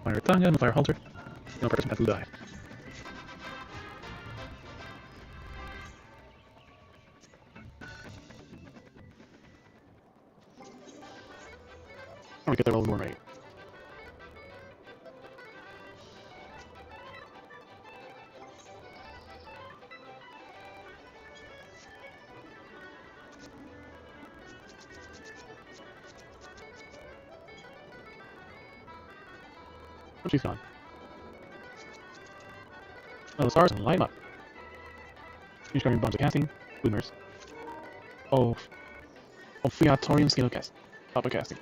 Speaker 1: Fire Tanya, no fire halter. No person path will die. I want to get there all the more right. Oh, she's gone. Oh, the stars line up. She's carrying bombs of casting, bloomers. Oh, Fiatorian scale cast. Top of casting.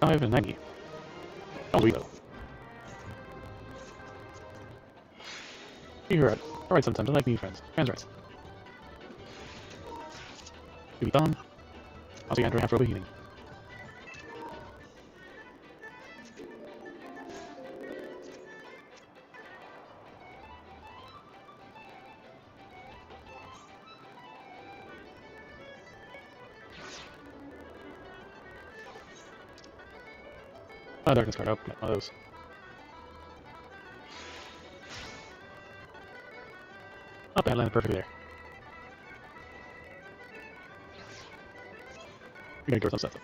Speaker 1: $5 and 90. Oh, reload. You're right. Alright, sometimes I like being friends. Friends rights. Give me Dawn. I'll see Andrew after overheating. Darkness card. Oh, yeah, one of those. Oh, I landed perfectly there. We gotta go with some stuff.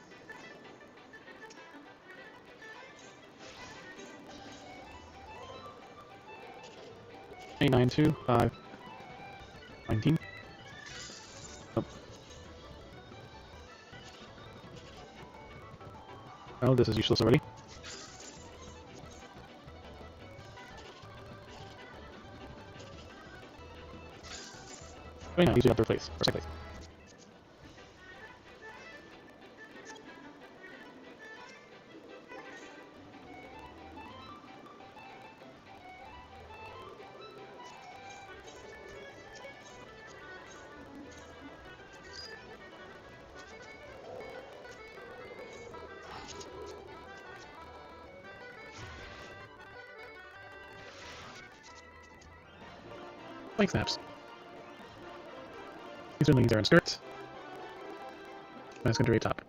Speaker 1: 8, 9, 2, 5, 19. Oh. Oh, this is useless already. Wait, no, usually out their place, or second place. Like snaps. These are ladies are in skirts. That's going to rate top.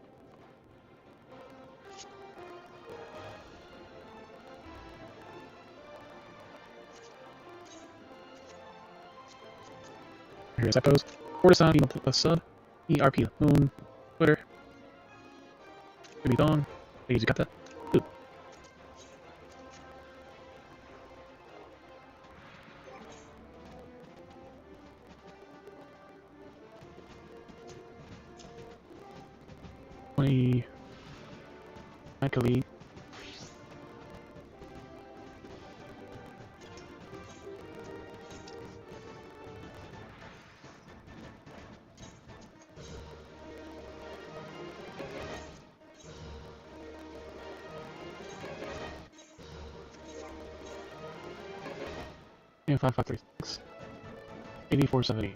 Speaker 1: Here's that pose. Fortisam, email plus sub. ERP, Moon, Twitter. Maybe Dawn. Ladies, you got that? Ooh. Michael. Yeah, 5536. 8478.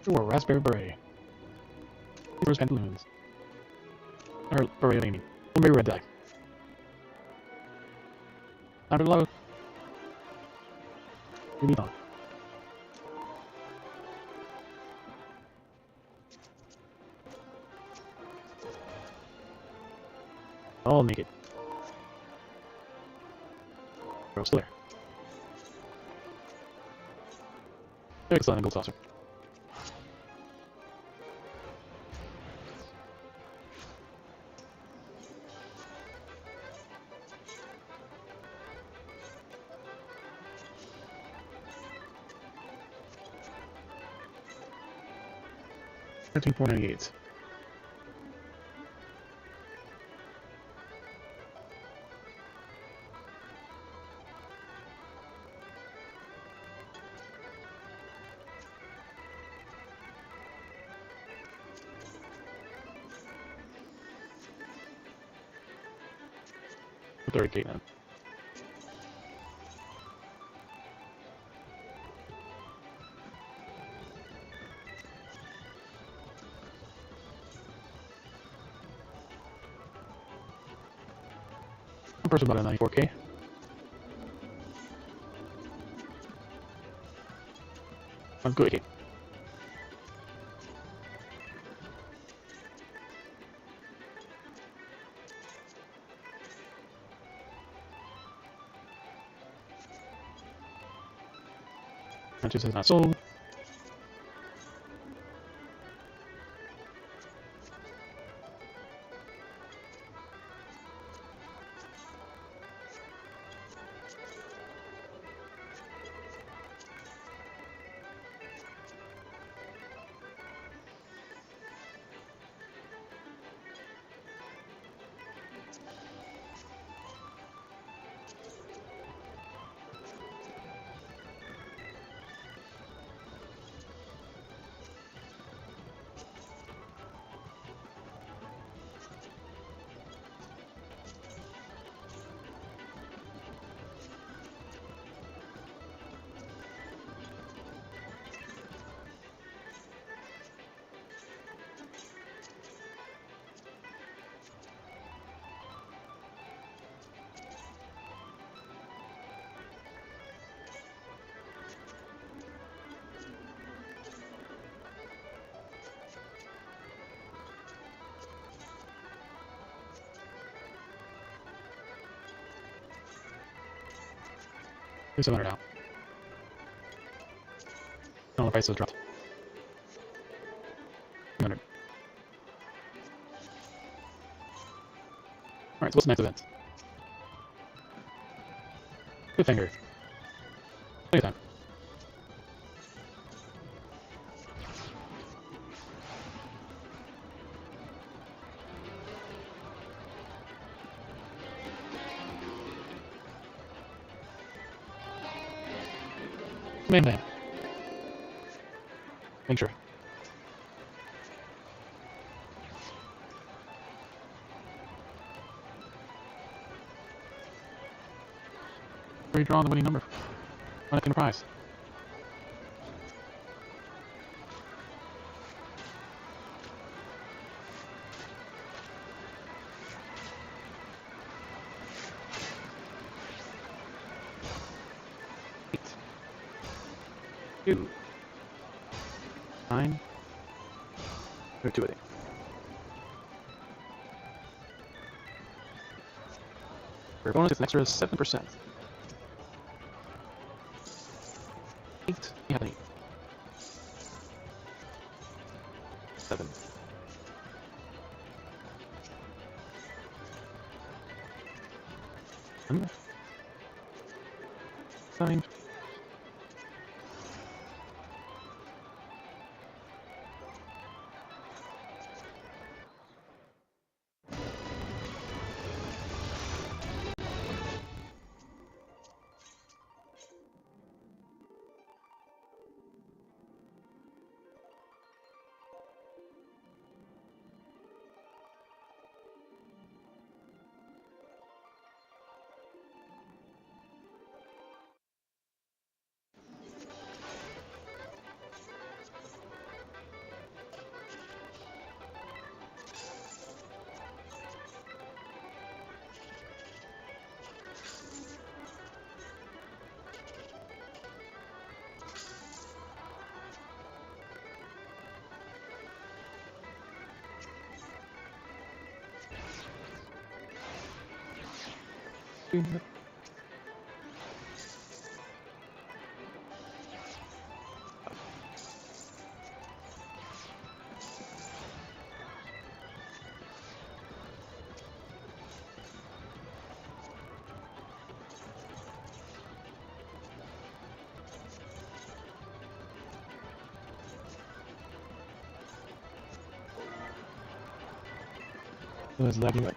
Speaker 1: Sure, Raspberry Beret. Here's pantaloons. Or beret, I mean. Blueberry red dye. Under low. Give me on. All naked. Girl still there. Excellent gold saucer. $13,498. $38 now. First about a 94K. I'm good. That just is not sold. $700 now. No, the price has dropped. 200. Alright, so what's the next event? Cliffhanger. Playtime. Main plan. Make sure. Redraw the winning number. Collecting a prize. Two. 9. Or 2, I think. For bonus, it's an extra 7%. 8. You have an 8. 7. 9. It was lagging right.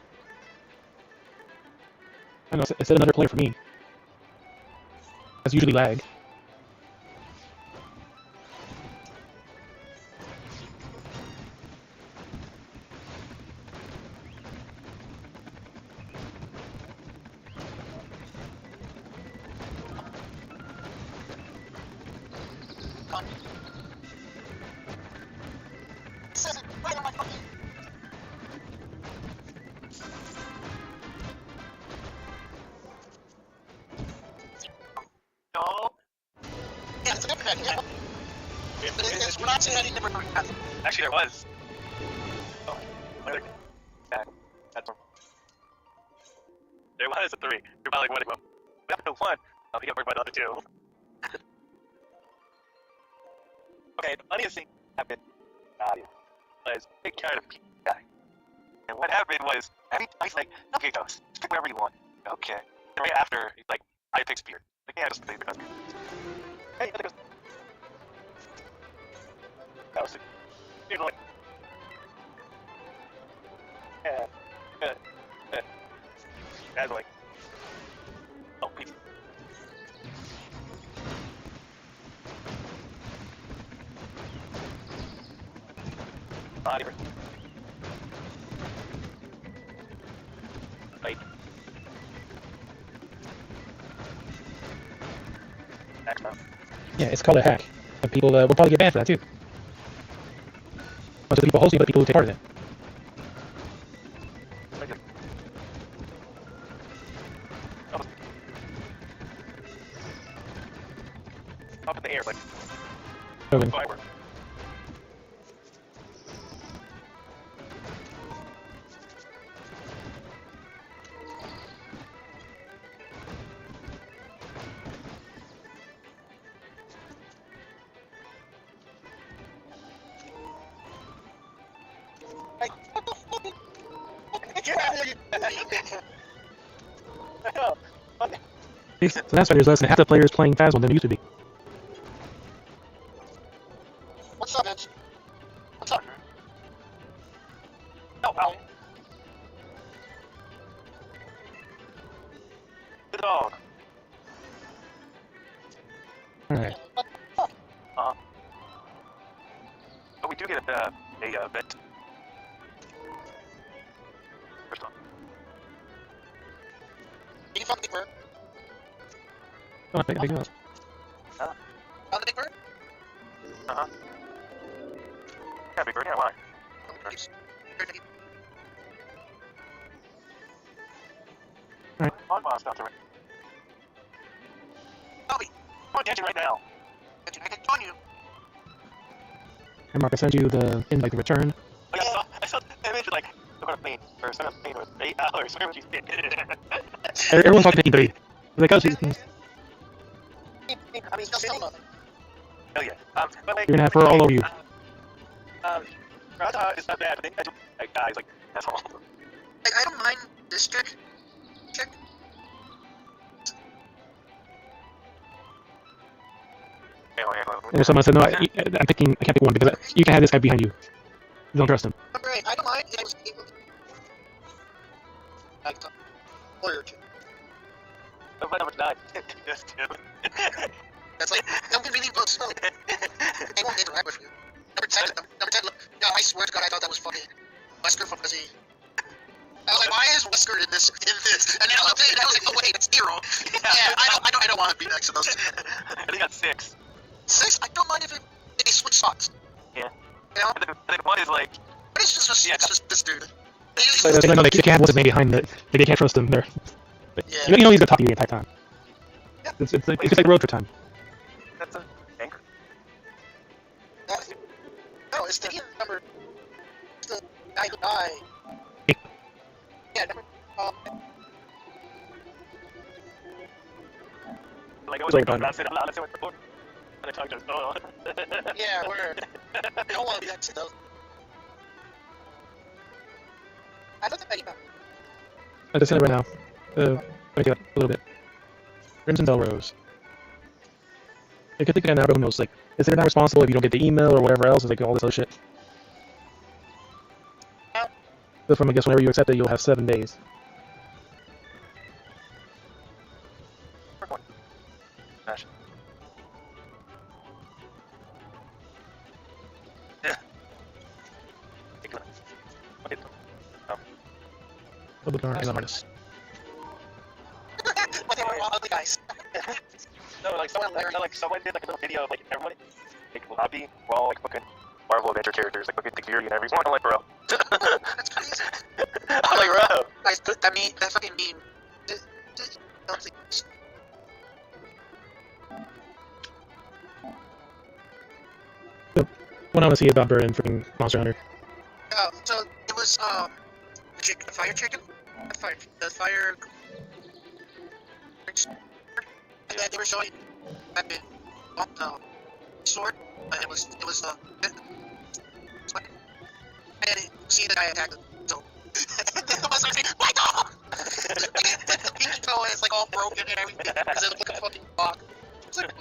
Speaker 1: I know, it said another player for me. That's usually lag.
Speaker 3: Actually, there was. Oh, there was a 3. You're about like winning one. We got the 1. I'll be worried about the other 2. Okay, the funniest thing happened was big kind of guy. And what happened was, he's like, okay, Ghost, pick whatever you want. Okay. And right after, he's like, I pick Spear. Like, yeah, just pick the Ghost. Hey, other Ghost. That was it. Like, Guys are like, oh, please. Body. Right.
Speaker 1: Yeah, it's called a hack. And people will probably get banned for that too. Most of the people hosting, but people who take part in it.
Speaker 3: Up in the air, like.
Speaker 1: Okay.
Speaker 3: Fiber.
Speaker 1: So that's why there's less than half the players playing Phasma than there used to be.
Speaker 3: What's up, bitch? What's up? Oh, ow. The dog.
Speaker 1: Alright.
Speaker 3: But we do get a vent. First off. You can fuck me,
Speaker 1: Oh, I think I got.
Speaker 3: On the big bird? Uh-huh. Yeah, big bird, yeah, why?
Speaker 1: Alright.
Speaker 3: On boss, Dr. Rick. Bobby, come attention right now. I can join you.
Speaker 1: Hey, Mark, I sent you the invite to return.
Speaker 3: Oh, yeah, I saw the image like, I'm gonna paint for 7 or 8 hours. Where would you fit?
Speaker 1: Everyone's talking to P3. Like, oh, she's...
Speaker 3: I mean, still cinema. Oh, yeah. But like,
Speaker 1: You're gonna have her all over you.
Speaker 3: Rata is not bad, but then I do like guys like asshole. Like, I don't mind this trick.
Speaker 1: And someone said, no, I'm picking, I can't pick one because you can have this guy behind you. You don't trust him.
Speaker 3: Right, I don't mind if I was able to. Like, or two. Oh, my number's 9. Just 2. That's like, I'm gonna leave books. They won't interact with you. Number 10, no, I swear to God, I thought that was fucking Wesker from Fuzzy. I was like, why is Wesker in this? And then I looked at it and I was like, oh wait, it's 0. Yeah, I don't want to be next to those. I think I got 6. 6? I don't mind if they switch spots. Yeah. You know? I think 1 is like... But it's just this dude.
Speaker 1: No, they can't have what's his name behind it. They can't trust him there.
Speaker 3: Yeah.
Speaker 1: You know he's gonna talk to you the entire time. Yeah. It's like road trip time.
Speaker 3: That's an anchor. No, it's the number... It's the guy who died. Yeah, number... Like, I was like, that's it, I'm not listening with the book. And I talked to us, oh. Yeah, we're... I don't want to be that shit, though. I don't think
Speaker 1: I just sent it right now. Let me get up a little bit. Crimson Bell Rose. You could think of now, who knows, like, is it not responsible if you don't get the email or whatever else? It's like all this other shit. So from, I guess, whenever you accept it, you'll have 7 days.
Speaker 3: Gosh. Yeah. Okay.
Speaker 1: Public art and artist.
Speaker 3: But they were all ugly guys. No, like someone did like a little video of like everybody, like lobby, we're all like fucking Marvel Adventure characters, like fucking Fury and everyone. I'm like, bro. That's crazy. I'm like, bro. Guys, that meme, that fucking meme.
Speaker 1: What I want to see about Bird and freaking Monster Hunter.
Speaker 3: So it was the fire chicken, the fire. And then they were showing that bit sword, but it was and then you see the guy attack him. So the monster saying, "My dog!" The pinky toe is like all broken and everything because it looked like a fucking bog. It's like,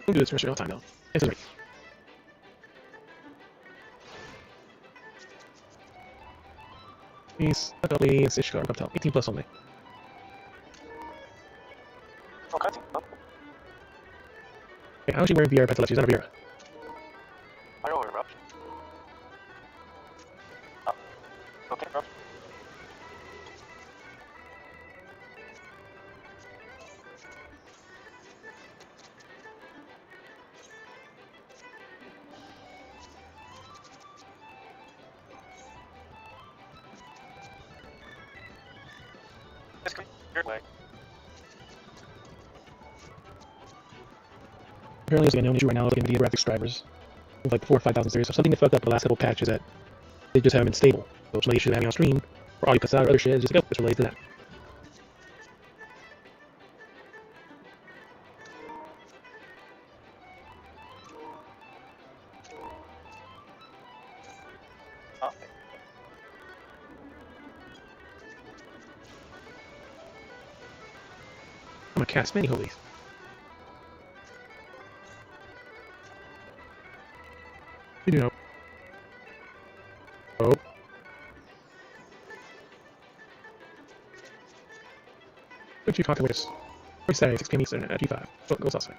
Speaker 1: We'll do this for sure all the time though. It's right. Please, Ugly and Sish Guard, 18 plus only.
Speaker 3: okay.
Speaker 1: Okay, how is she wearing VR pants? She's not a VR.
Speaker 3: I don't worry, bro. Oh. Okay, bro. Just come your way.
Speaker 1: Apparently, there's like a known issue right now with NVIDIA graphics drivers with like 4,000 or 5,000 series. So something that fucked up the last couple patches that they just haven't been stable. So some issues having on stream or audio cuts out or other shit is just like, oh, it's related to that. I'm gonna cast many holies. You do know. Oh. Don't you talk to Lucas? Every Saturday, 6 p.m. Eastern at G5. Go outside.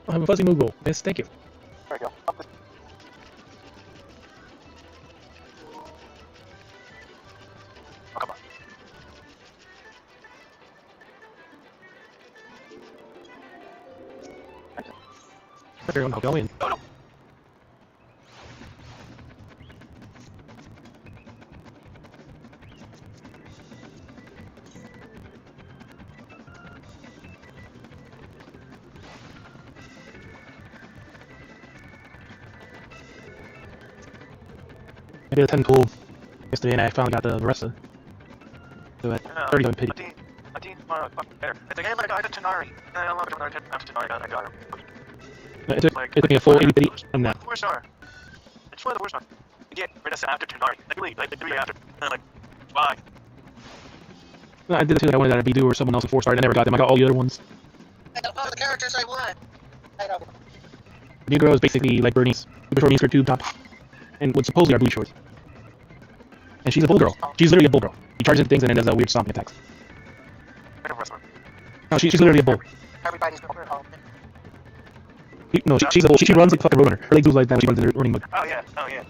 Speaker 1: I have a fuzzy move goal. Yes, thank you.
Speaker 3: There we go. Up this. Oh, come on.
Speaker 1: Everyone, I'll go in.
Speaker 3: Oh, no.
Speaker 1: I did a 10 pull yesterday and I finally got the Varessa. So at 30 on pity.
Speaker 3: I did better. It's a game like I got Tanari. I love it when after Tanari I got him.
Speaker 1: It took me a full 80 pity and now.
Speaker 3: Worst are. It's one of the worst ones. You get Vanessa after Tanari. Like the 3 after. And I'm like, why?
Speaker 1: I did it too, like I wanted that Bidu or someone else in 4-star. I never got them. I got all the other ones.
Speaker 3: I got all the characters I want. I don't.
Speaker 1: New girl is basically like Bernie's. Super short, skirt, tube top. And would supposedly are booty shorts. And she's a bull girl. She's literally a bull girl. She charges into things and then does weird stomping attacks. No, she's literally a bull.
Speaker 3: Everybody's going home.
Speaker 1: No, she's a bull. She runs like a fucking roadrunner. Her legs move like that when she runs in her running mode.
Speaker 3: Oh yeah, oh yeah.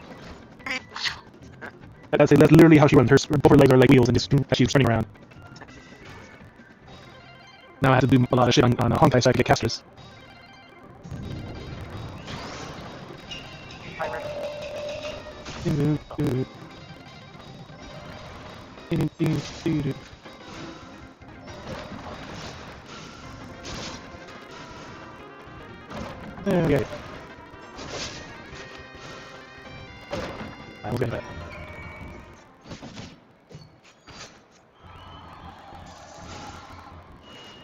Speaker 1: That's literally how she runs. Both her legs are like wheels and just as she's running around. Now I have to do a lot of shit on Honkai so I can get casters. There we go. I almost got that.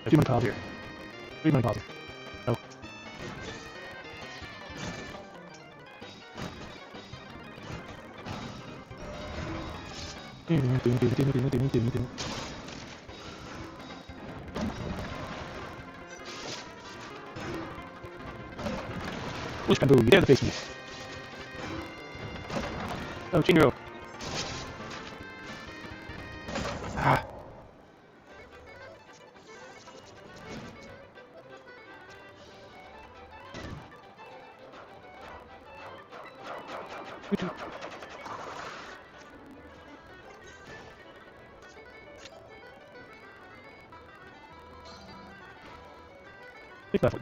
Speaker 1: A few money piles here. 3 money piles here. Oh. Push bamboo, you dare to face me. Oh, Chinro. Ah. Big level.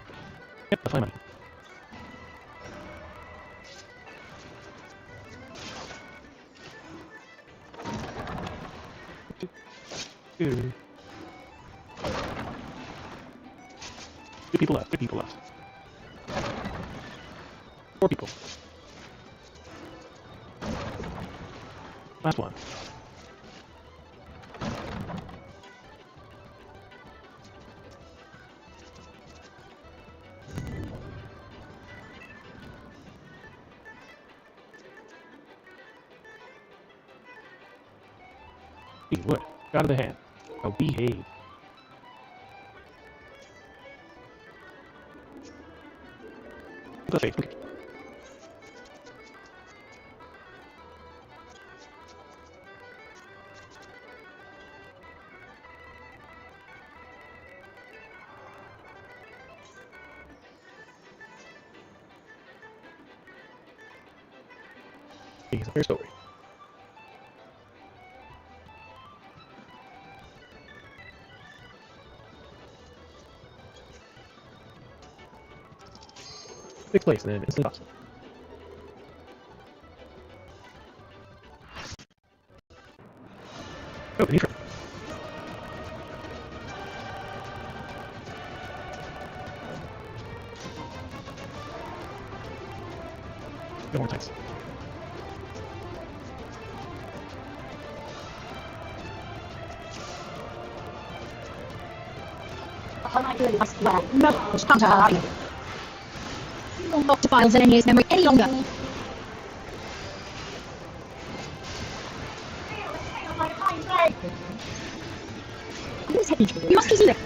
Speaker 1: Get the flame money. Two people left. 2 people left. 4 people. Last one. What? Out of the hand. Oh, behave. The face. Okay. It's a fair story. Sixth place and then instant loss. Oh, the Nitro. No more times.
Speaker 14: No, counter. Not to files in NEA's memory any longer. Who's heavy? You must be it.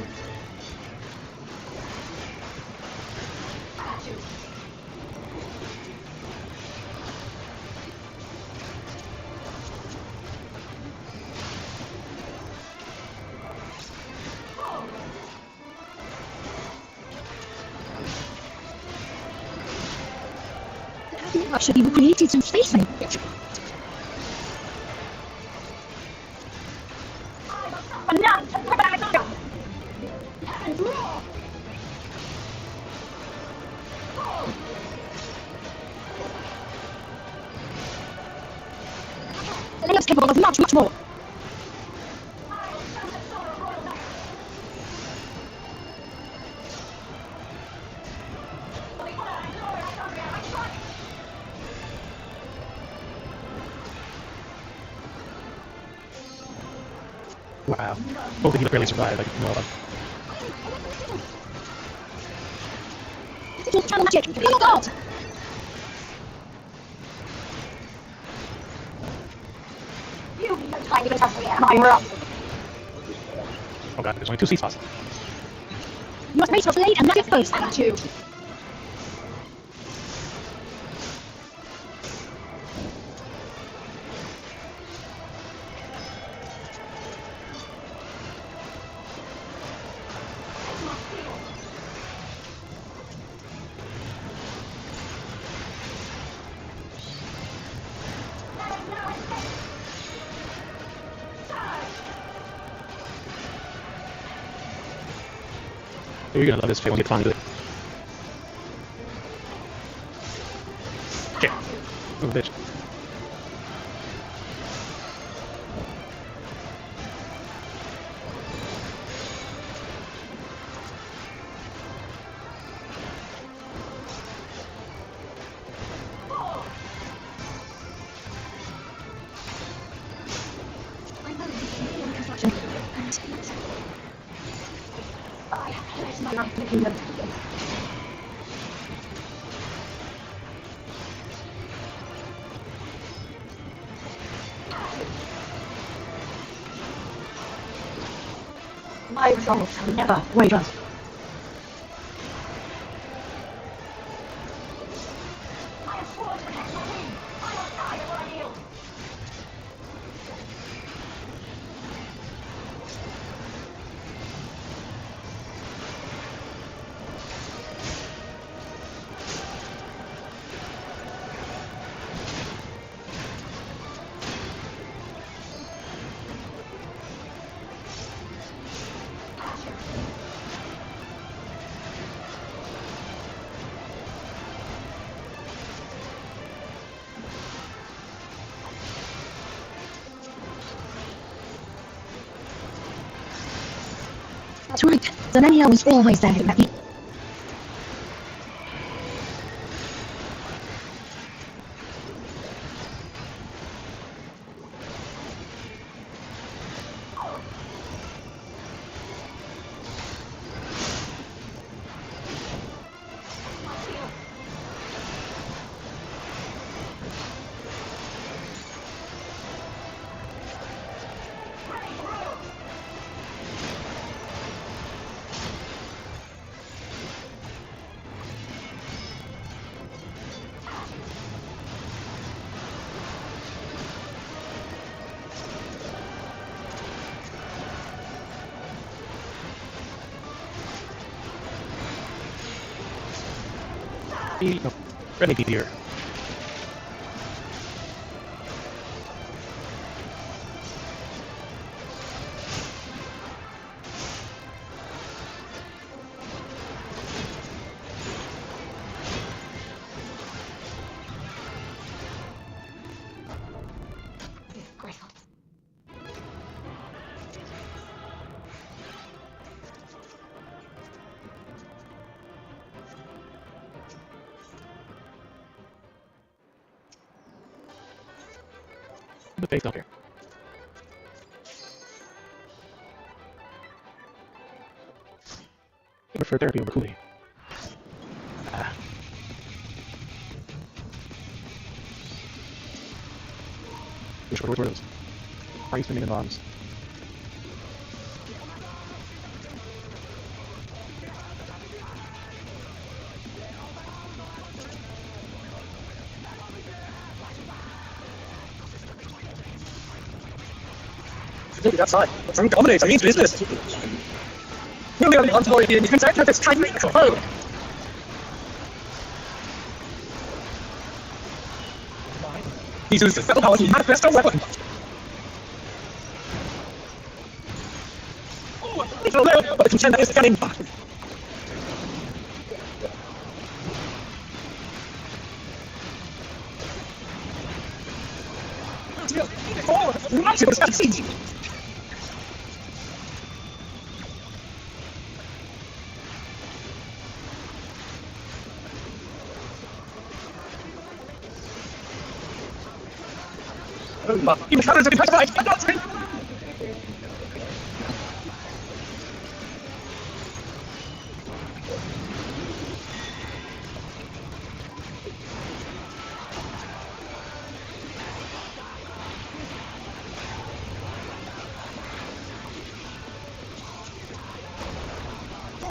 Speaker 2: Actually, we created some spacing. Leo's capable of much, much more.
Speaker 1: Wow. Both of you barely survived. Like, well done.
Speaker 2: Magic! Oh god!
Speaker 1: Oh god, there's only 2 C spots.
Speaker 2: You must raise your blade and magic first. And 2.
Speaker 1: You're gonna love this fight when you finally do it. Okay. Oh, bitch.
Speaker 2: My results have never wavered. That's right. Zenenia was always there to me.
Speaker 1: No, red may be dear. The face don't care. I prefer therapy over Kool-Aid. Which were those? Why are you spinning in bombs?
Speaker 7: Take it outside. Some dominates against business. Really on the envoy here, you can say that it's time to go.
Speaker 6: He uses his special power to manifest a weapon. It's a little, but it's a scanning. Even colors of the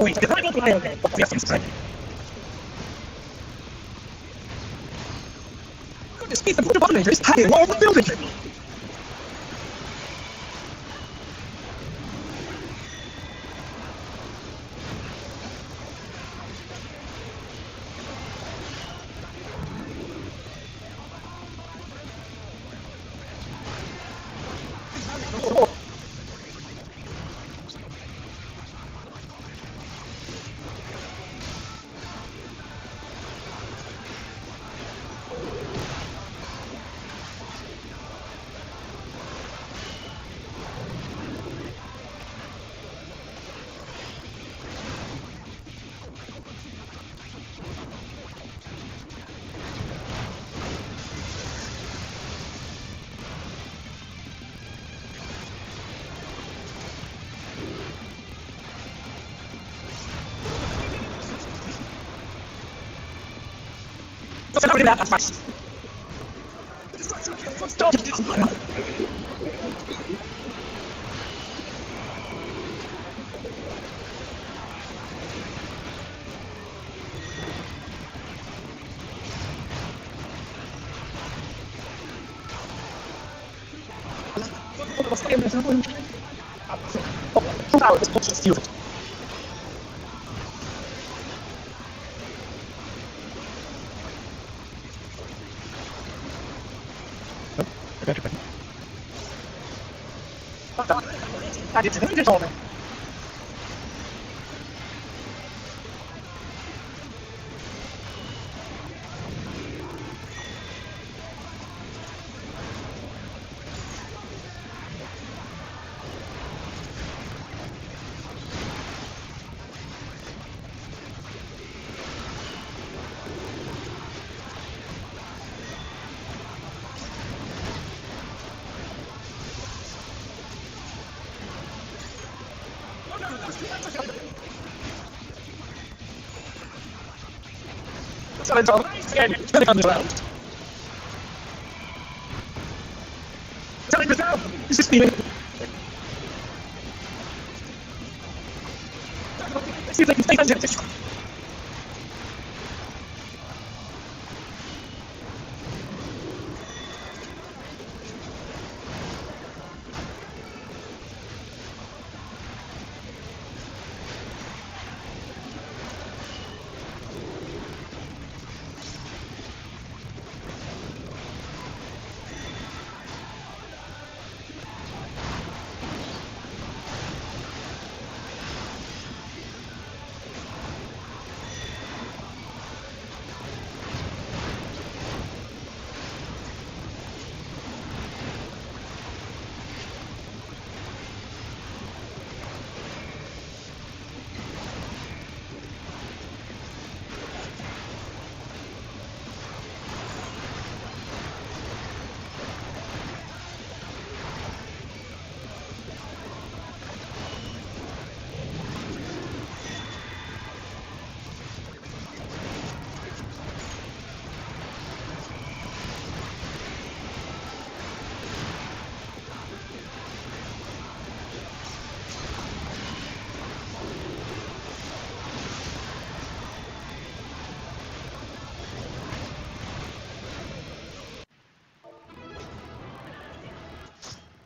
Speaker 6: wait, the final trial day. Yes, yes, right. Goodness me, the abominators had a wall of the building. That's right. Stop.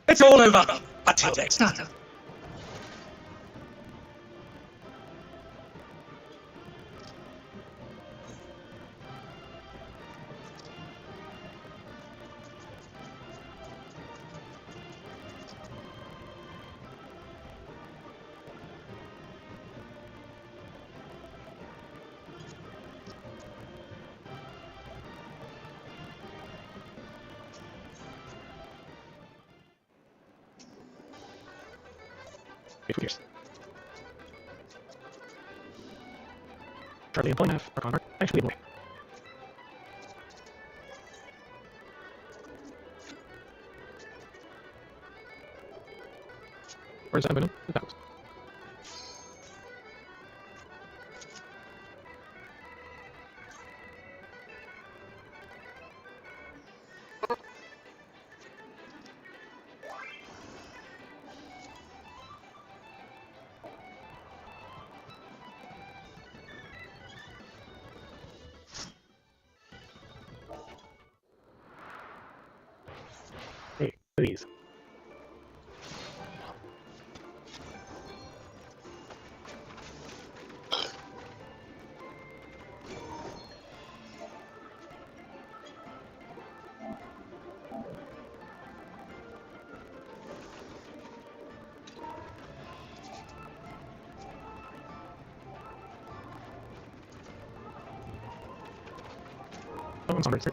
Speaker 6: It's all over. Until next time.
Speaker 1: Wait, who cares? Charlie and Polymath are Conrad. Actually, boy. Where's that venom? The house. Hey, please. Oh, I'm sorry, sir.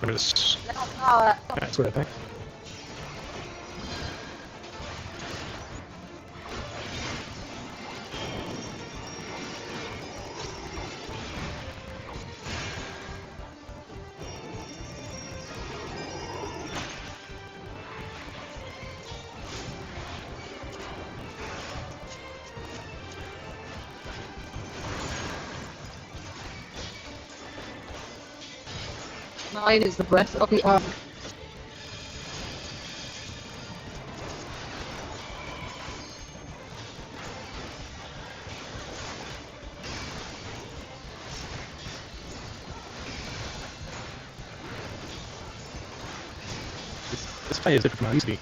Speaker 1: Remember this? That's what I think.
Speaker 14: Mine is the breath of the ark.
Speaker 1: This fight is different from how it used to be.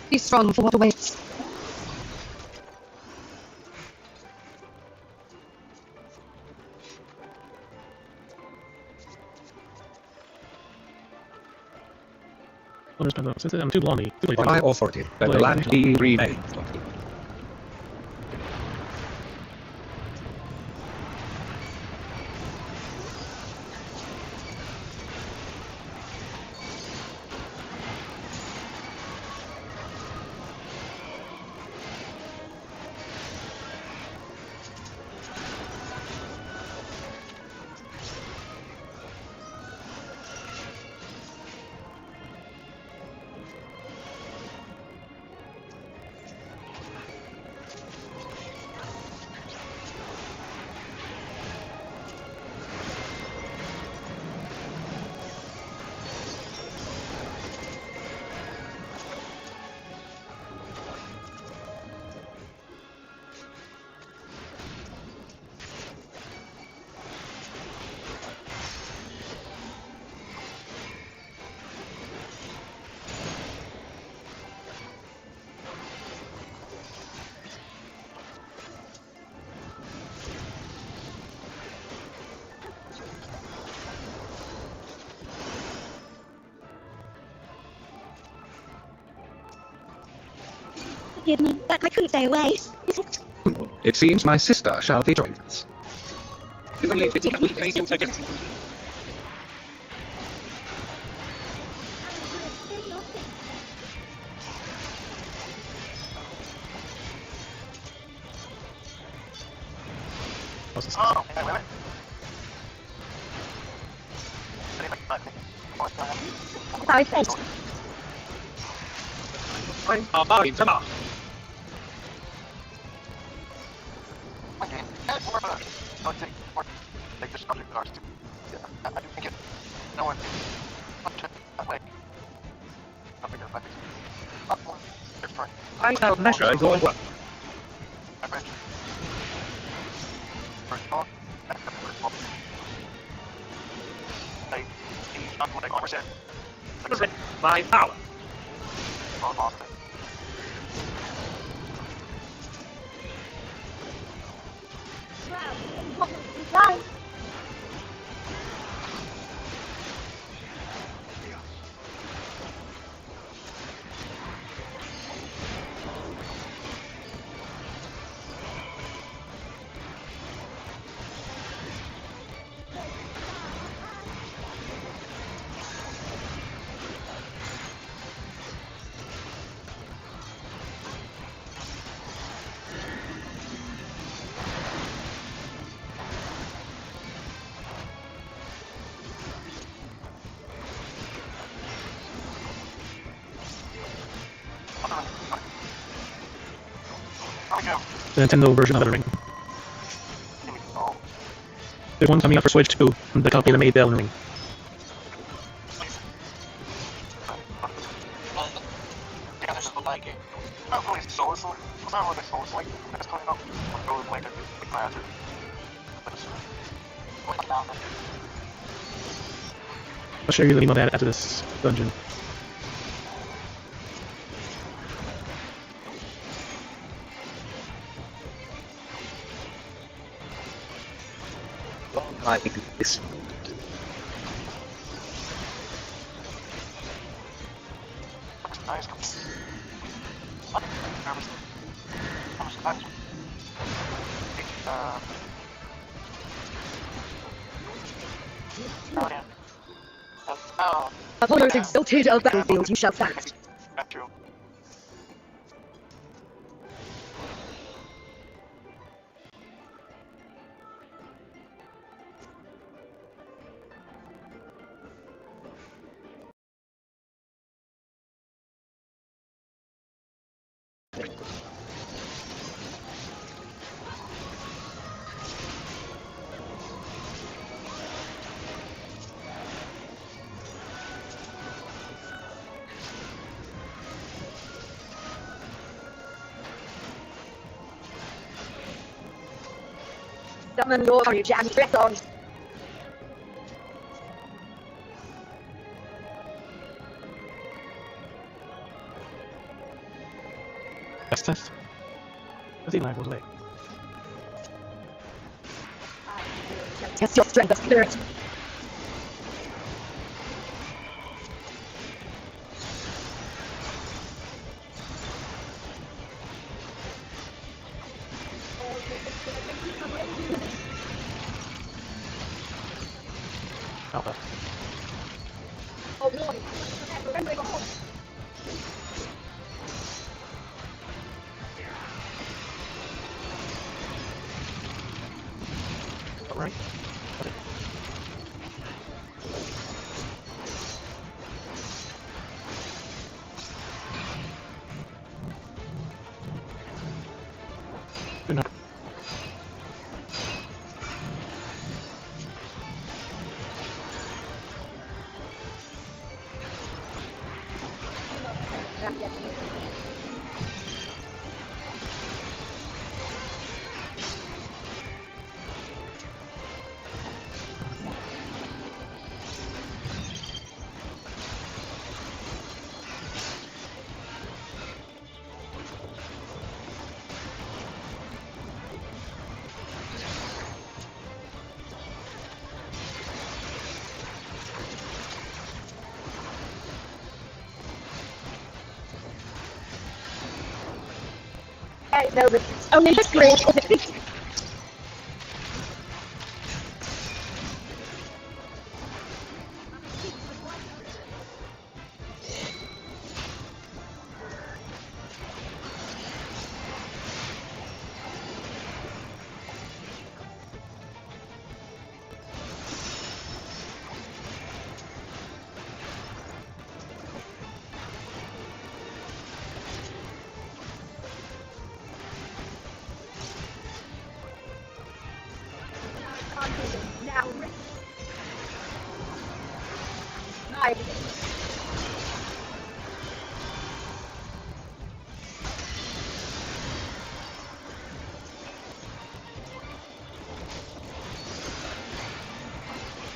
Speaker 14: Be strong for what awaits.
Speaker 1: Since I'm too lonely.
Speaker 7: By authority, let the land be remade.
Speaker 4: forgive me, but I couldn't stay away.
Speaker 6: It seems my sister shall be joining us.
Speaker 1: What's this?
Speaker 3: Oh, hey, wait a minute.
Speaker 4: Sorry, thanks.
Speaker 1: Bobby, come on.
Speaker 3: Okay, take this subject cars too. Yeah, I do think it. No one. That way. I'll figure it out. It's fine.
Speaker 1: I have measure going well.
Speaker 3: I bet you. First of all, he's not what I always said.
Speaker 1: My power.
Speaker 3: Oh, Boston.
Speaker 4: Bye.
Speaker 1: The Nintendo version of the ring. There's one coming out for Switch too, the company that made the Elden Ring.
Speaker 3: Yeah, this is the light game. Not really Souls-like. It's not really Souls-like. It's coming up. I'm going to play it with my answer. But it's going down.
Speaker 1: I'll share you the email that after this dungeon.
Speaker 6: I think this.
Speaker 3: Nice.
Speaker 9: Upon earth exalted of battlefield you shall fast.
Speaker 3: That's true.
Speaker 9: Summon your courage and press on.
Speaker 1: Test. The sea lion goes away.
Speaker 9: Test your strength of spirit.
Speaker 1: Alpha. Alright. Okay. Good enough.
Speaker 15: No, but only the great.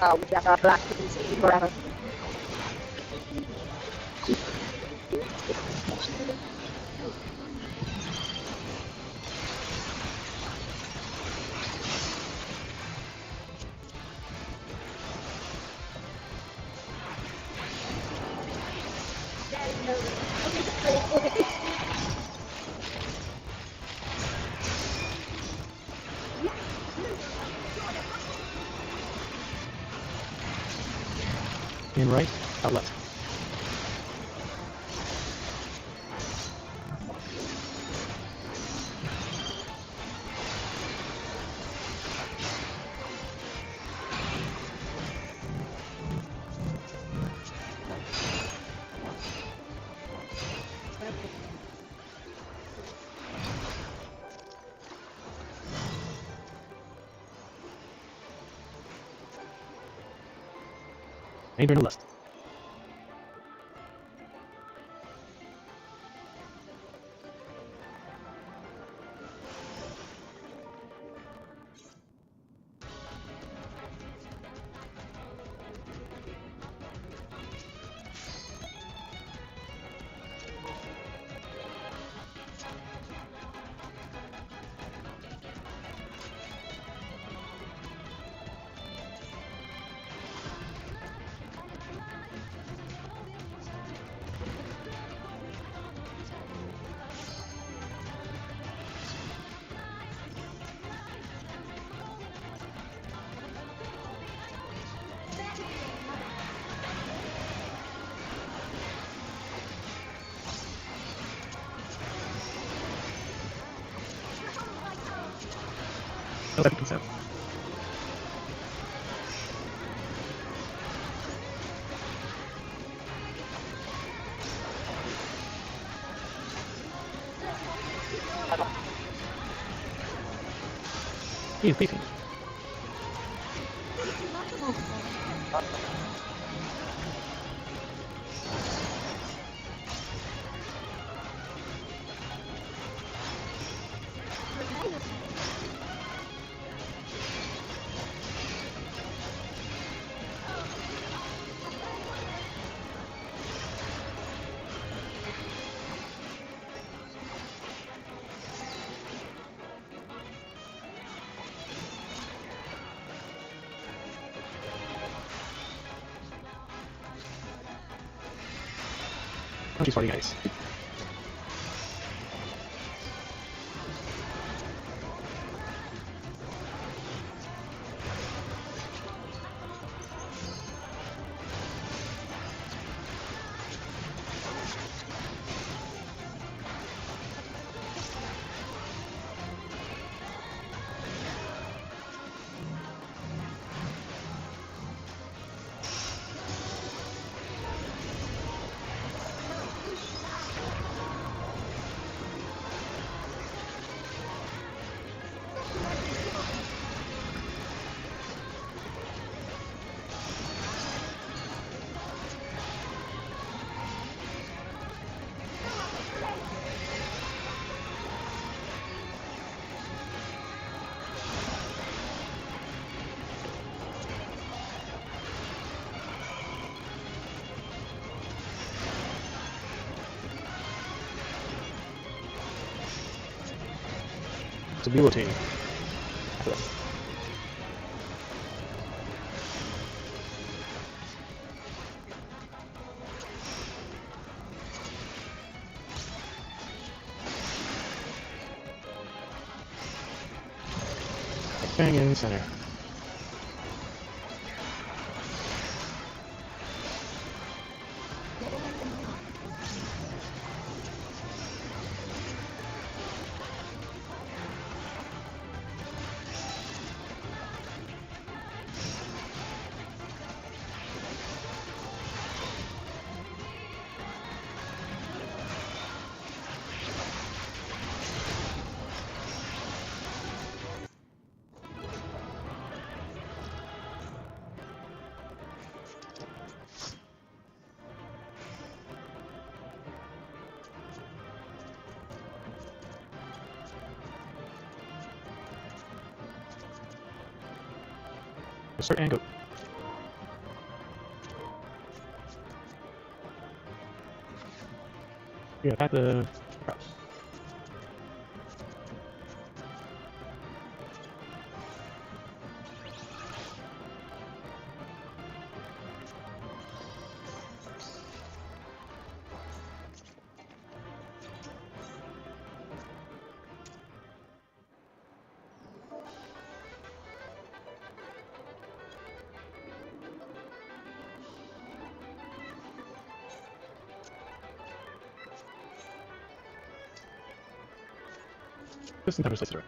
Speaker 15: Oh, we got our black forever.
Speaker 1: In right, out left. And turn to left. Oh, that comes out. He's beefing. Oh, she's farting ice. To be rotating. Bang in the center. Start and go. Yeah, attack the crowd. Just in time to slice it right.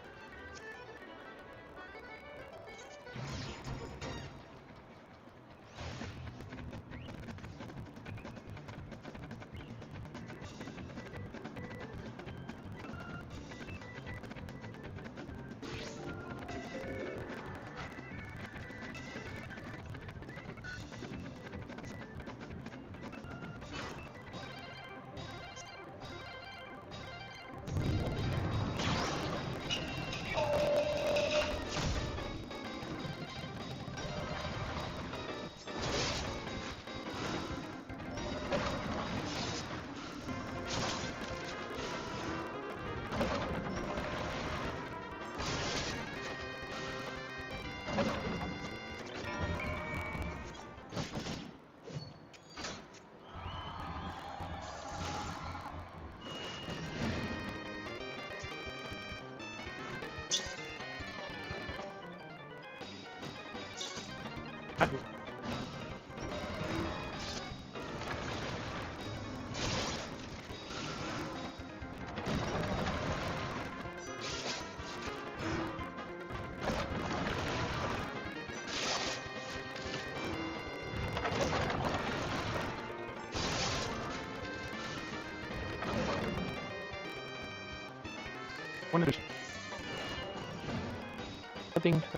Speaker 1: One addition.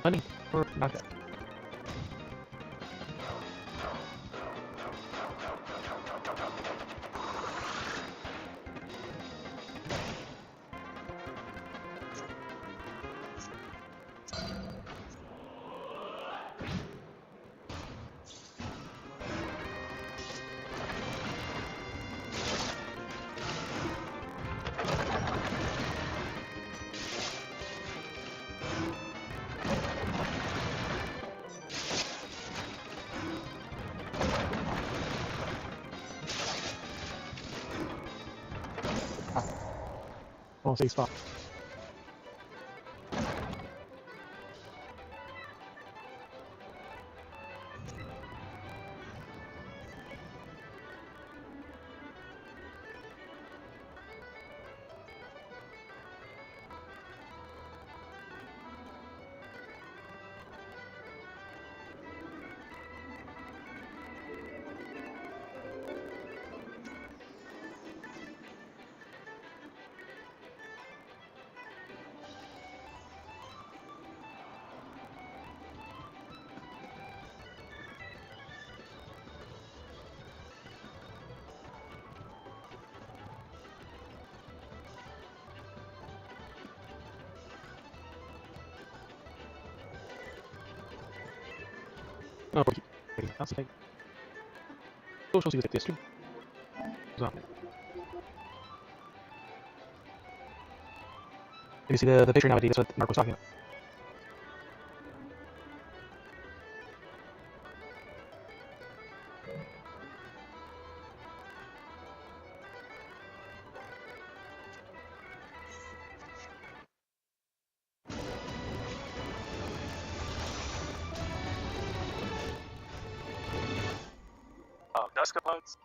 Speaker 1: Hunting for knockout. Oh, safe spot. No, I'll take. Social see the this too. So. You see the picture nowadays, that's what Mark was talking about.
Speaker 3: Last couple nights.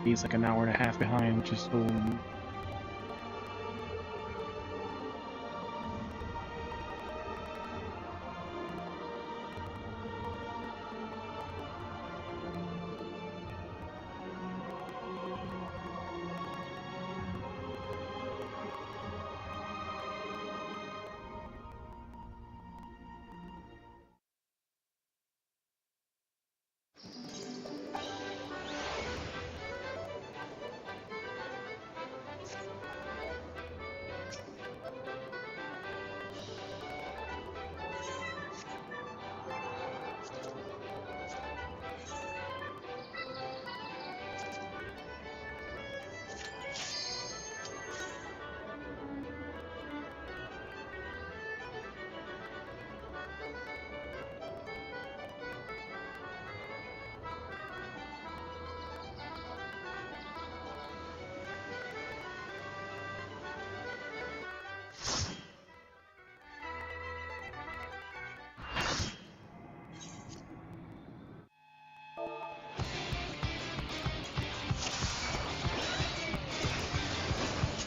Speaker 1: He's like an hour and a half behind, which is so...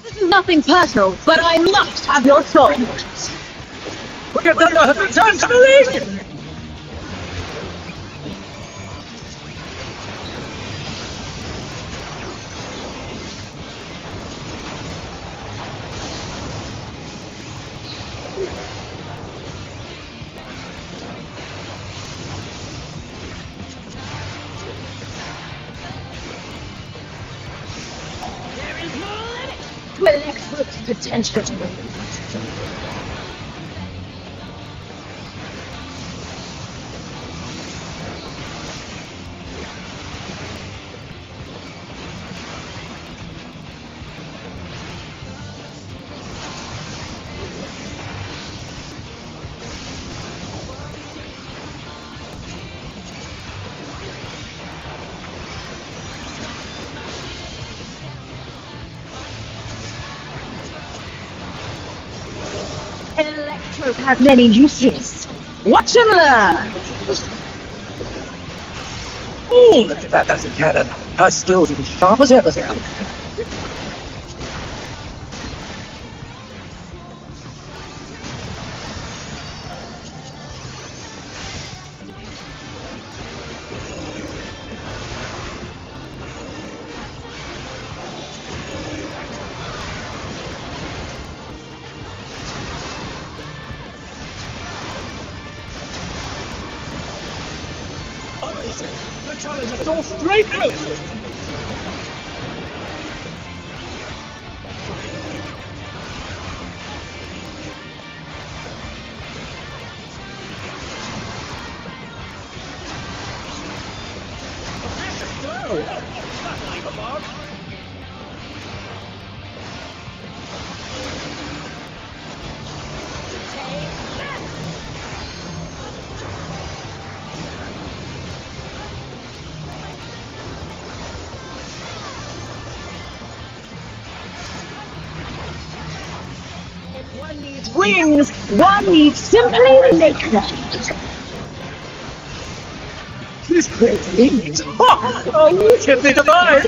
Speaker 15: This is nothing personal, but I must have your soul.
Speaker 13: We have done 100 times, believe!
Speaker 15: Well, Expert's potential. Electro has many uses. Watch and learn!
Speaker 13: Ooh, look at that, that's a cannon. Her skills are as sharp as ever. The challenge is all straight out!
Speaker 16: One needs wings, one needs simply make them. These great wings are wickedly divine.